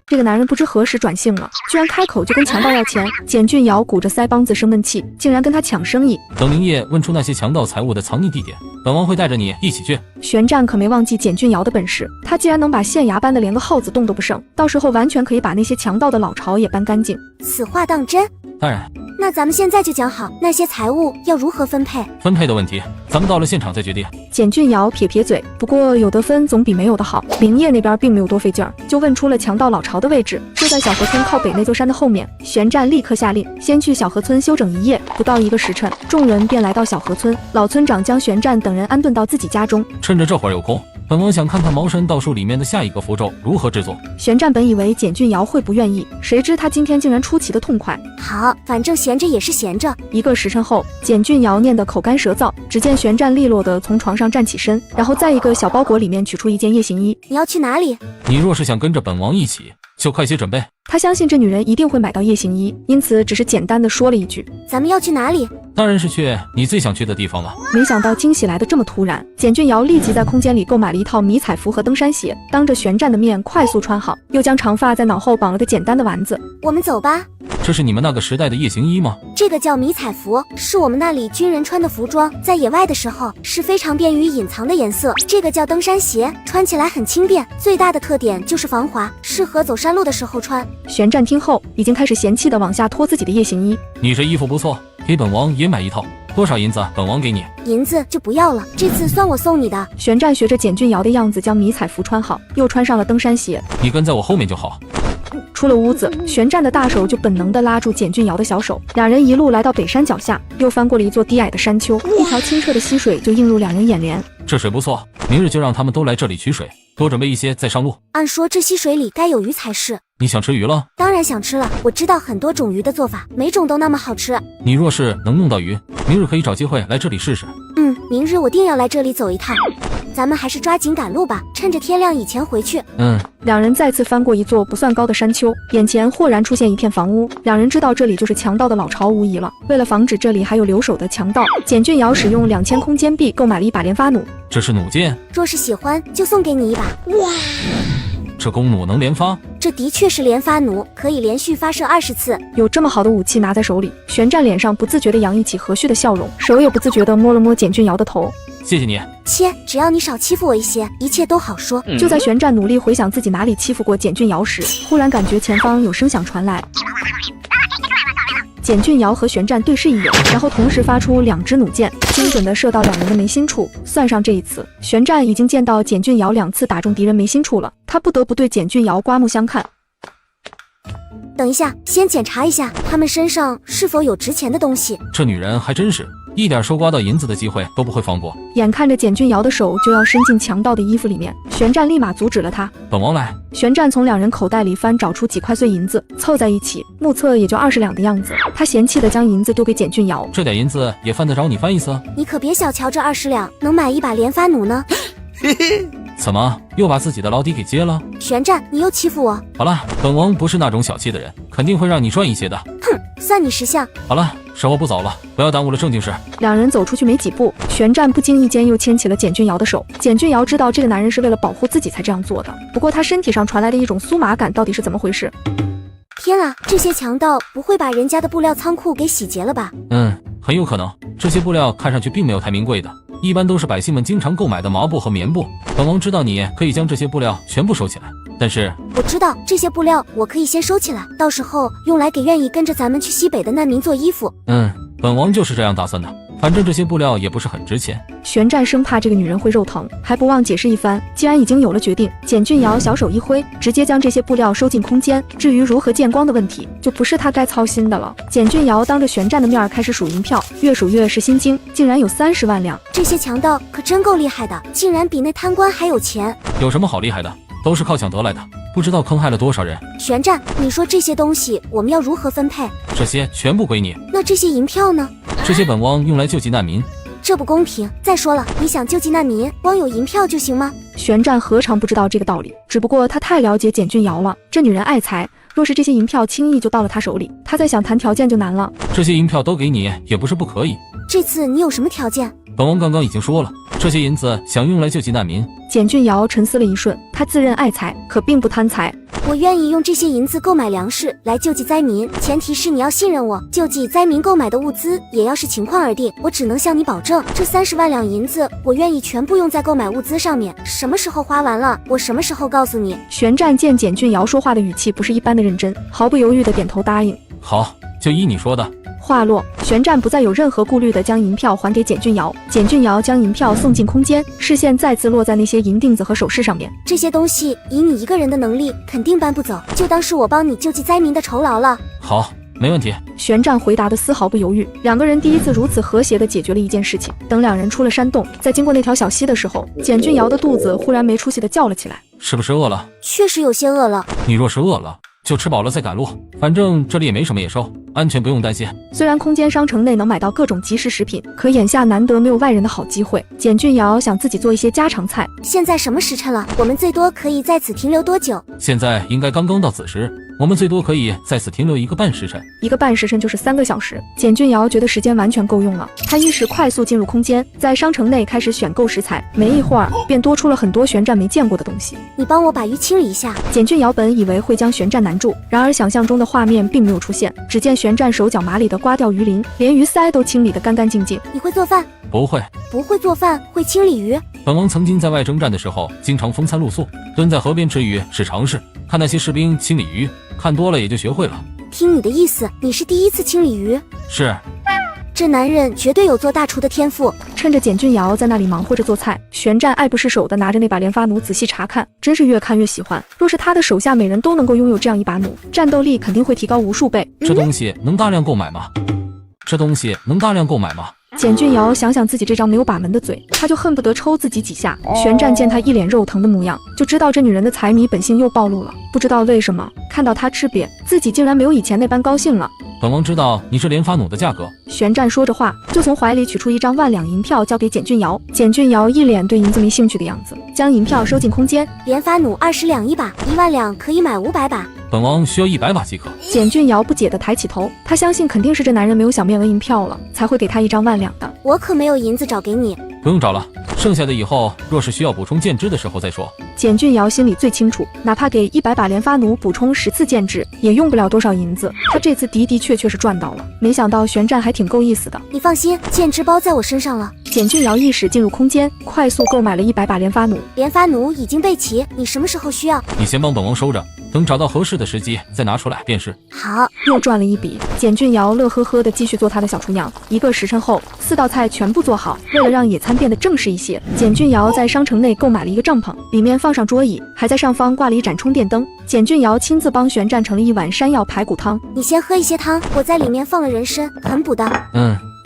这个男人不知何时转性了，居然开口就跟强盗要钱。简俊尧鼓着腮帮子生闷气，竟然跟他抢生意。等林业问出那些强盗财物的藏匿地点，本王会带着你一起去。玄战可没忘记简俊尧的本事，他既然能把县衙搬得连个耗子洞都不剩，到时候完全可以把那些强盗的老巢也搬干净。此话当真？当然。那咱们现在就讲好那些财物要如何分配。分配的问题，咱们到了现场再决定。简俊尧撇撇嘴，不过有得分总比没有的好。林业那边并没有多费劲儿，就问出了强盗老巢的位置，就在小河村靠北那座山的后面。玄战立刻下令，先去小河村休整1夜。不到1个时辰，众人便来到小河村。老村长将玄战等人安顿到自己家中。趁着这会儿有空，本王想看看茅山道术里面的下一个符咒如何制作。玄战本以为简俊尧会不愿意，谁知他今天竟然出奇的痛快。好，反正闲着也是闲着。1个时辰后，简俊尧念得口干舌燥，只见玄战利落地从床上站起身，然后在一个小包裹里面取出一件夜行衣。你要去哪里？你若是想跟着本王一起，就快些准备。他相信这女人一定会买到夜行衣，因此只是简单的说了一句：咱们要去哪里？当然是去你最想去的地方了。没想到惊喜来得这么突然，简俊尧立即在空间里购买了一套迷彩服和登山鞋，当着玄战的面快速穿好，又将长发在脑后绑了个简单的丸子。我们走吧。这是你们那个时代的夜行衣吗？这个叫迷彩服，是我们那里军人穿的服装，在野外的时候是非常便于隐藏的颜色。这个叫登山鞋，穿起来很轻便，最大的特点就是防滑，适合走山路的时候穿。玄战听后已经开始嫌弃地往下脱自己的夜行衣。你这衣服不错，给本王也买一套。多少银子？本王给你。银子就不要了，这次算我送你的。玄战学着简俊尧的样子将迷彩服穿好，又穿上了登山鞋。你跟在我后面就好。出了屋子，玄战的大手就本能地拉住简俊尧的小手，两人一路来到北山脚下，又翻过了一座低矮的山丘，一条清澈的溪水就映入两人眼帘。这水不错，明日就让他们都来这里取水，多准备一些再上路。按说这溪水里该有鱼才是。你想吃鱼了？当然想吃了，我知道很多种鱼的做法，每种都那么好吃。你若是能弄到鱼，明日可以找机会来这里试试。明日我定要来这里走一趟。咱们还是抓紧赶路吧，趁着天亮以前回去。两人再次翻过一座不算高的山丘，眼前豁然出现一片房屋。两人知道这里就是强盗的老巢无疑了。为了防止这里还有留守的强盗，简俊尧使用2000空间币购买了一把连发弩。这是弩箭，若是喜欢，就送给你一把。哇！这弓弩能连发？这的确是连发弩，可以连续发射20次。有这么好的武器拿在手里，玄战脸上不自觉地洋溢起和煦的笑容，手也不自觉地摸了摸简俊尧的头。谢谢你。切，只要你少欺负我一些，一切都好说。就在玄战努力回想自己哪里欺负过简俊尧时，忽然感觉前方有声响传来。简俊尧和玄战对视一眼，然后同时发出2支弩箭，精准地射到两人的眉心处。算上这一次，玄战已经见到简俊尧2次打中敌人眉心处了，他不得不对简俊尧刮目相看。等一下，先检查一下他们身上是否有值钱的东西。这女人还真是一点收刮到银子的机会都不会放过。眼看着简俊尧的手就要伸进强盗的衣服里面，玄战立马阻止了他。本王来。玄战从两人口袋里翻找出几块碎银子，凑在一起，目测也就20两的样子。他嫌弃地将银子丢给简俊尧，这点银子也犯得着你翻一次？你可别小瞧这20两，能买一把连发弩呢。怎么又把自己的老底给揭了？玄战，你又欺负我。好了，本王不是那种小气的人，肯定会让你赚一些的。哼，算你识相。好了，时候不早了，不要耽误了正经事。两人走出去没几步，玄战不经意间又牵起了简俊尧的手。简俊尧知道这个男人是为了保护自己才这样做的，不过他身体上传来的一种酥麻感到底是怎么回事？天啊，这些强盗不会把人家的布料仓库给洗劫了吧？很有可能。这些布料看上去并没有太名贵的，一般都是百姓们经常购买的毛布和棉布。本王知道你可以将这些布料全部收起来，但是我知道这些布料我可以先收起来，到时候用来给愿意跟着咱们去西北的难民做衣服。本王就是这样打算的。反正这些布料也不是很值钱。玄战生怕这个女人会肉疼，还不忘解释一番。既然已经有了决定，简俊尧小手一挥，直接将这些布料收进空间。至于如何见光的问题，就不是他该操心的了。简俊尧当着玄战的面开始数银票，越数越是心惊，竟然有30万两。这些强盗可真够厉害的，竟然比那贪官还有钱。有什么好厉害的？都是靠抢得来的，不知道坑害了多少人。玄战，你说这些东西我们要如何分配？这些全部归你。那这些银票呢？这些本王用来救济难民。这不公平。再说了，你想救济难民，光有银票就行吗？玄战何尝不知道这个道理，只不过他太了解简俊尧了。这女人爱财，若是这些银票轻易就到了他手里，他再想谈条件就难了。这些银票都给你也不是不可以。这次你有什么条件？本王刚刚已经说了，这些银子想用来救济难民。简俊尧沉思了一瞬，他自认爱财，可并不贪财。我愿意用这些银子购买粮食来救济灾民，前提是你要信任我。救济灾民购买的物资也要视情况而定，我只能向你保证，这30万两银子我愿意全部用在购买物资上面。什么时候花完了，我什么时候告诉你。玄战见简俊尧说话的语气不是一般的认真，毫不犹豫地点头答应。好，就依你说的。话落，玄战不再有任何顾虑地将银票还给简俊尧。简俊尧将银票送进空间，视线再次落在那些银锭子和首饰上面。这些东西以你一个人的能力肯定搬不走，就当是我帮你救济灾民的酬劳了。好，没问题。玄战回答的丝毫不犹豫，两个人第一次如此和谐地解决了一件事情。等两人出了山洞，在经过那条小溪的时候，简俊尧的肚子忽然没出息地叫了起来。是不是饿了？确实有些饿了。你若是饿了，就吃饱了再赶路，反正这里也没什么野兽，安全不用担心。虽然空间商城内能买到各种即食食品，可眼下难得没有外人的好机会。简俊尧想自己做一些家常菜。现在什么时辰了？我们最多可以在此停留多久？现在应该刚刚到子时，我们最多可以在此停留1个半时辰。1个半时辰就是3个小时。简俊尧觉得时间完全够用了，他一时快速进入空间，在商城内开始选购食材。没一会儿，便多出了很多玄战没见过的东西。你帮我把鱼清理一下。简俊尧本以为会将玄战难住，然而想象中的画面并没有出现。只见玄战手脚麻利地刮掉鱼鳞，连鱼鳃都清理得干干净净。你会做饭？不会。不会做饭，会清理鱼？本王曾经在外征战的时候，经常风餐露宿，蹲在河边吃鱼是常事。看那些士兵清理鱼，看多了也就学会了。听你的意思，你是第一次清理鱼？是。这男人绝对有做大厨的天赋。趁着简俊瑶在那里忙活着做菜，玄战爱不释手地拿着那把连发弩仔细查看，真是越看越喜欢。若是他的手下每人都能够拥有这样一把弩，战斗力肯定会提高无数倍。这东西能大量购买吗？这东西能大量购买吗？简俊瑶想想自己这张没有把门的嘴，他就恨不得抽自己几下。玄战见他一脸肉疼的模样，就知道这女人的财迷本性又暴露了。不知道为什么，看到他吃瘪，自己竟然没有以前那般高兴了。本王知道你这连发弩的价格。玄战说着话，就从怀里取出一张10000两银票交给简俊瑶。简俊瑶一脸对银子没兴趣的样子，将银票收进空间。连发弩20两一把，1万两可以买500把。本王需要100把即可。简俊瑶不解地抬起头，他相信肯定是这男人没有想变为银票了，才会给他1张10000两的。我可没有银子找给你。不用找了，剩下的以后若是需要补充剑支的时候再说。简俊瑶心里最清楚，哪怕给100把连发弩补充10次剑支，也用不了多少银子。他这次的确是赚到了，没想到玄战还挺够意思的。你放心，剑支包在我身上了。简俊瑶意识进入空间，快速购买了100把连发弩。连发弩已经备齐，你什么时候需要？你先帮本王收着，等找到合适的时机再拿出来便是。好，又赚了一笔。简俊瑶乐呵呵地继续做他的小厨娘。1个时辰后，4道菜全部做好。为了让野餐变得正式一些，简俊瑶在商城内购买了一个帐篷，里面放上桌椅，还在上方挂了一盏充电灯。简俊瑶亲自帮玄战盛了一碗山药排骨汤。你先喝一些汤，我在里面放了人参，很补的。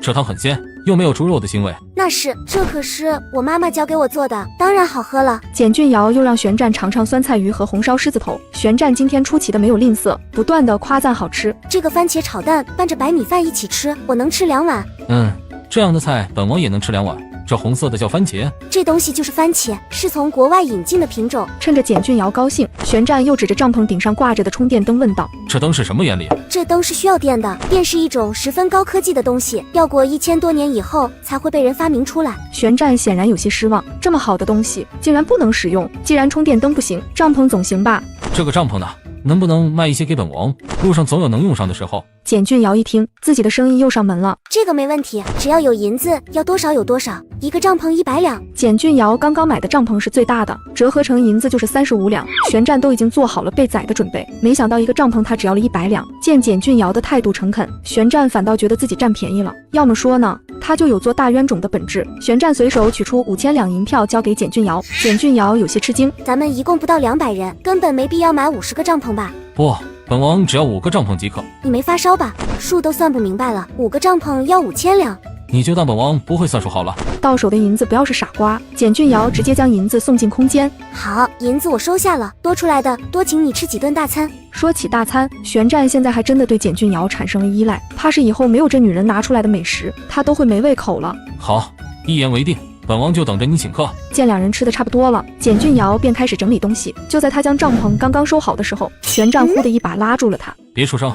这汤很鲜，又没有猪肉的腥味。那是，这可是我妈妈教给我做的，当然好喝了。简俊瑶又让玄战尝尝酸菜鱼和红烧狮子头。玄战今天出奇的没有吝啬，不断的夸赞好吃。这个番茄炒蛋拌着白米饭一起吃，我能吃2碗。这样的菜本王也能吃2碗。这红色的叫番茄，这东西就是番茄，是从国外引进的品种。趁着简俊瑶高兴，玄战又指着帐篷顶上挂着的充电灯问道：这灯是什么原理？这灯是需要电的，电是一种十分高科技的东西，要过1000多年以后才会被人发明出来。玄战显然有些失望，这么好的东西竟然不能使用。既然充电灯不行，帐篷总行吧？这个帐篷呢？能不能卖一些给本王？路上总有能用上的时候。简俊瑶一听，自己的生意又上门了。这个没问题，只要有银子，要多少有多少。一个帐篷100两。简俊瑶刚刚买的帐篷是最大的，折合成银子就是35两。玄战都已经做好了被宰的准备，没想到一个帐篷他只要了100两。见简俊瑶的态度诚恳，玄战反倒觉得自己占便宜了。要么说呢，他就有做大冤种的本质。玄战随手取出5000两银票交给简俊瑶。简俊瑶有些吃惊，咱们一共不到200人，根本没必要买50个帐篷吧？不，本王只要5个帐篷即可。你没发烧吧？数都算不明白了，5个帐篷要5000两。你就当本王不会算数好了。到手的银子不要是傻瓜。简俊瑶直接将银子送进空间。好，银子我收下了，多出来的多请你吃几顿大餐。说起大餐，玄战现在还真的对简俊瑶产生了依赖，怕是以后没有这女人拿出来的美食，他都会没胃口了。好，一言为定，本王就等着你请客。见两人吃的差不多了，简俊瑶便开始整理东西。就在他将帐篷刚刚收好的时候，玄战忽的一把拉住了他。别出声。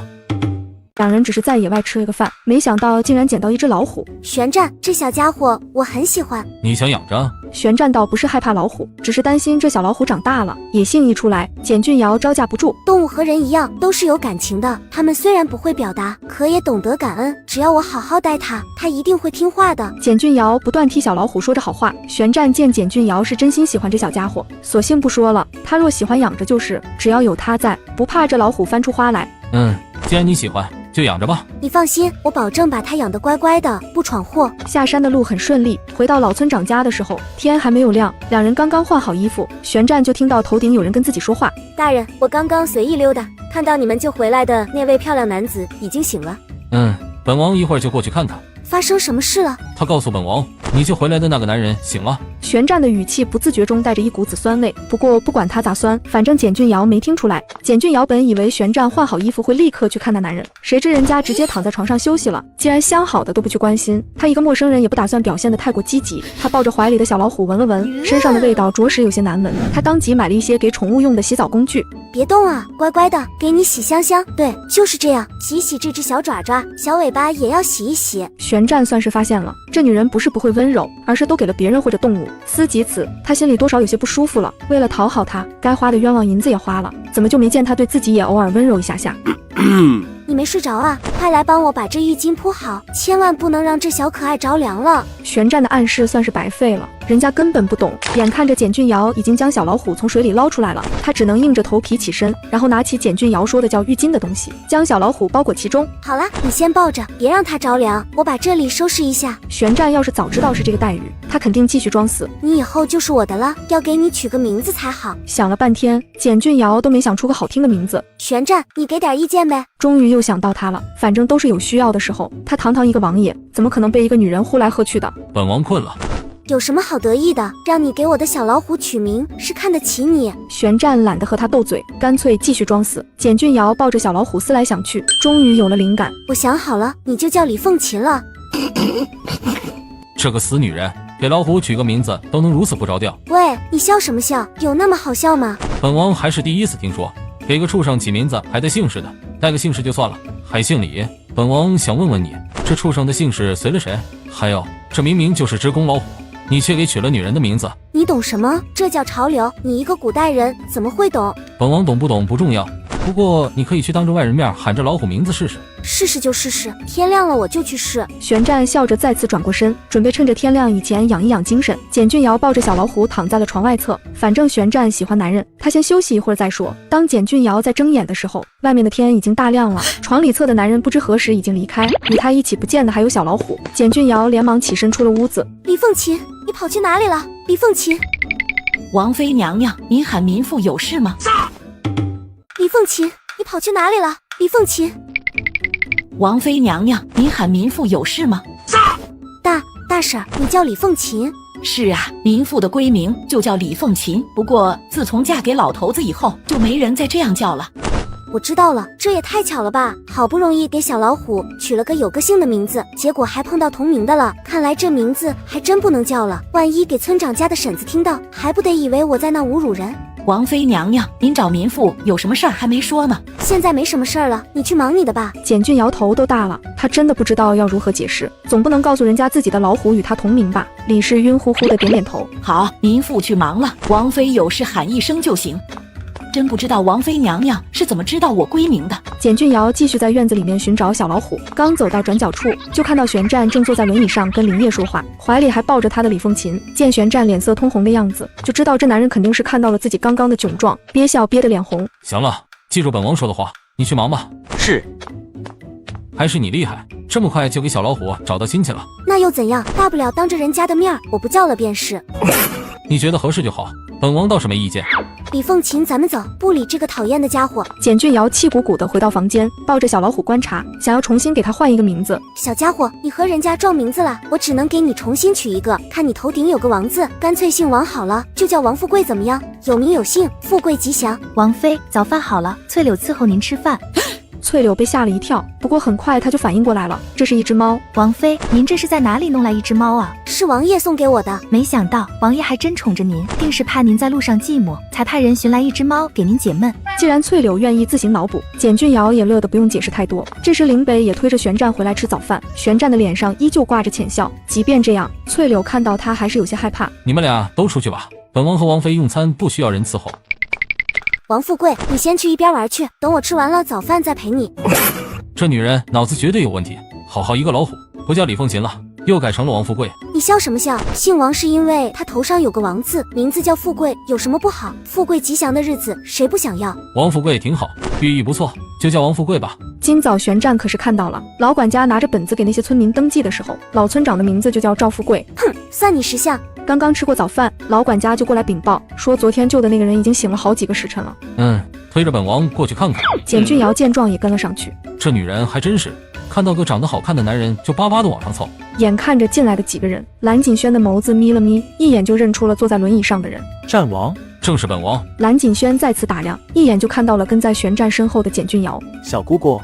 两人只是在野外吃了个饭，没想到竟然捡到一只老虎。玄战，这小家伙我很喜欢。你想养着？玄战倒不是害怕老虎，只是担心这小老虎长大了，野性一出来，简俊瑶招架不住。动物和人一样，都是有感情的。它们虽然不会表达，可也懂得感恩。只要我好好待它，它一定会听话的。简俊瑶不断替小老虎说着好话。玄战见简俊瑶是真心喜欢这小家伙，索性不说了。他若喜欢养着就是，只要有他在，不怕这老虎翻出花来。既然你喜欢，就养着吧。你放心，我保证把它养得乖乖的，不闯祸。下山的路很顺利，回到老村长家的时候，天还没有亮，两人刚刚换好衣服，玄战就听到头顶有人跟自己说话。大人，我刚刚随意溜达，看到你们救回来的那位漂亮男子已经醒了。本王一会儿就过去看他。发生什么事了？他告诉本王，你救回来的那个男人醒了。玄战的语气不自觉中带着一股子酸味，不过不管他咋酸，反正简俊瑶没听出来。简俊瑶本以为玄战换好衣服会立刻去看那男人，谁知人家直接躺在床上休息了。既然相好的都不去关心，他一个陌生人也不打算表现得太过积极。他抱着怀里的小老虎闻了闻，身上的味道着实有些难闻。他当即买了一些给宠物用的洗澡工具。别动啊，乖乖的，给你洗香香。对，就是这样，洗洗这只小爪爪，小尾巴也要洗一洗。玄战算是发现了，这女人不是不会温柔，而是都给了别人或者动物。思及此，他心里多少有些不舒服了。为了讨好她，该花的冤枉银子也花了，怎么就没见他对自己也偶尔温柔一下下？你没睡着啊？快来帮我把这浴巾铺好，千万不能让这小可爱着凉了。玄战的暗示算是白费了，人家根本不懂。眼看着简俊尧已经将小老虎从水里捞出来了，他只能硬着头皮起身，然后拿起简俊尧说的叫浴巾的东西，将小老虎包裹其中。好了，你先抱着，别让它着凉，我把这里收拾一下。玄战要是早知道是这个待遇，他肯定继续装死。你以后就是我的了，要给你取个名字才好。想了半天，简俊尧都没想出个好听的名字。玄战，你给点意见呗。终于又想到他了，反正都是有需要的时候，他堂堂一个王爷，怎么可能被一个女人呼来喝去的？本王困了。有什么好得意的？让你给我的小老虎取名是看得起你。玄战懒得和他斗嘴，干脆继续装死。简俊尧抱着小老虎思来想去，终于有了灵感。我想好了，你就叫李凤琴了。这个死女人，给老虎取个名字都能如此不着调。喂，你笑什么笑？有那么好笑吗？本王还是第一次听说，给个畜生起名字还带姓氏的，带个姓氏就算了，还姓李。本王想问问你，这畜生的姓氏随了谁？还有，这明明就是只公老虎，你却给取了女人的名字。你懂什么？这叫潮流，你一个古代人怎么会懂？本王懂不懂不重要，不过你可以去当着外人面喊着老虎名字试试。试试就试试，天亮了我就去试。玄战笑着再次转过身，准备趁着天亮以前养一养精神。简俊尧抱着小老虎躺在了床外侧，反正玄战喜欢男人，他先休息一会儿再说。当简俊尧在睁眼的时候，外面的天已经大亮了，床里侧的男人不知何时已经离开，与他一起不见的还有小老虎。简俊尧连忙起身出了屋子。李凤琴，你跑去哪里了？李凤琴，王妃娘娘，您喊民妇有事吗？李凤琴，你跑去哪里了？李凤琴，王妃娘娘，您喊民妇有事吗？大婶，你叫李凤琴？是啊，民妇的闺名就叫李凤琴，不过自从嫁给老头子以后，就没人再这样叫了。我知道了，这也太巧了吧！好不容易给小老虎取了个有个性的名字，结果还碰到同名的了。看来这名字还真不能叫了，万一给村长家的婶子听到，还不得以为我在那侮辱人。王妃娘娘，您找民妇有什么事儿还没说呢？现在没什么事儿了，你去忙你的吧。简俊尧头都大了，他真的不知道要如何解释，总不能告诉人家自己的老虎与他同名吧？李氏晕乎乎的点点头。好，民妇去忙了，王妃有事喊一声就行。真不知道王妃娘娘是怎么知道我闺名的。简俊尧继续在院子里面寻找小老虎，刚走到转角处，就看到玄战正坐在轮椅上跟林烨说话，怀里还抱着他的李凤琴。见玄战脸色通红的样子，就知道这男人肯定是看到了自己刚刚的窘状，憋笑憋得脸红。行了，记住本王说的话，你去忙吧。是。还是你厉害，这么快就给小老虎找到亲戚了。那又怎样？大不了当着人家的面我不叫了便是。你觉得合适就好，本王倒是没意见。李凤琴，咱们走，不理这个讨厌的家伙。简俊尧气鼓鼓地回到房间，抱着小老虎观察，想要重新给他换一个名字。小家伙，你和人家撞名字了，我只能给你重新取一个。看你头顶有个王字，干脆姓王好了，就叫王富贵怎么样？有名有姓，富贵吉祥。王妃，早饭好了，翠柳伺候您吃饭。翠柳被吓了一跳，不过很快她就反应过来了，这是一只猫。王妃，您这是在哪里弄来一只猫啊？是王爷送给我的。没想到王爷还真宠着您，定是怕您在路上寂寞，才派人寻来一只猫给您解闷。既然翠柳愿意自行脑补，简俊尧也乐得不用解释太多。这时林北也推着玄战回来吃早饭，玄战的脸上依旧挂着浅笑。即便这样，翠柳看到他还是有些害怕。你们俩都出去吧，本王和王妃用餐不需要人伺候。王富贵，你先去一边玩去，等我吃完了早饭再陪你。这女人脑子绝对有问题，好好一个老虎，不叫李凤琴了，又改成了王富贵。你笑什么笑？姓王是因为他头上有个王字，名字叫富贵，有什么不好？富贵吉祥的日子谁不想要？王富贵挺好，寓意不错，就叫王富贵吧。今早玄战可是看到了，老管家拿着本子给那些村民登记的时候，老村长的名字就叫赵富贵。哼，算你识相。刚刚吃过早饭，老管家就过来禀报，说昨天救的那个人已经醒了好几个时辰了。推着本王过去看看。简俊尧见状也跟了上去。这女人还真是，看到个长得好看的男人就巴巴的往上凑。眼看着进来的几个人，蓝锦轩的眸子眯了眯，一眼就认出了坐在轮椅上的人。战王，正是本王。蓝锦轩再次打量，一眼就看到了跟在玄战身后的简俊尧。小姑姑。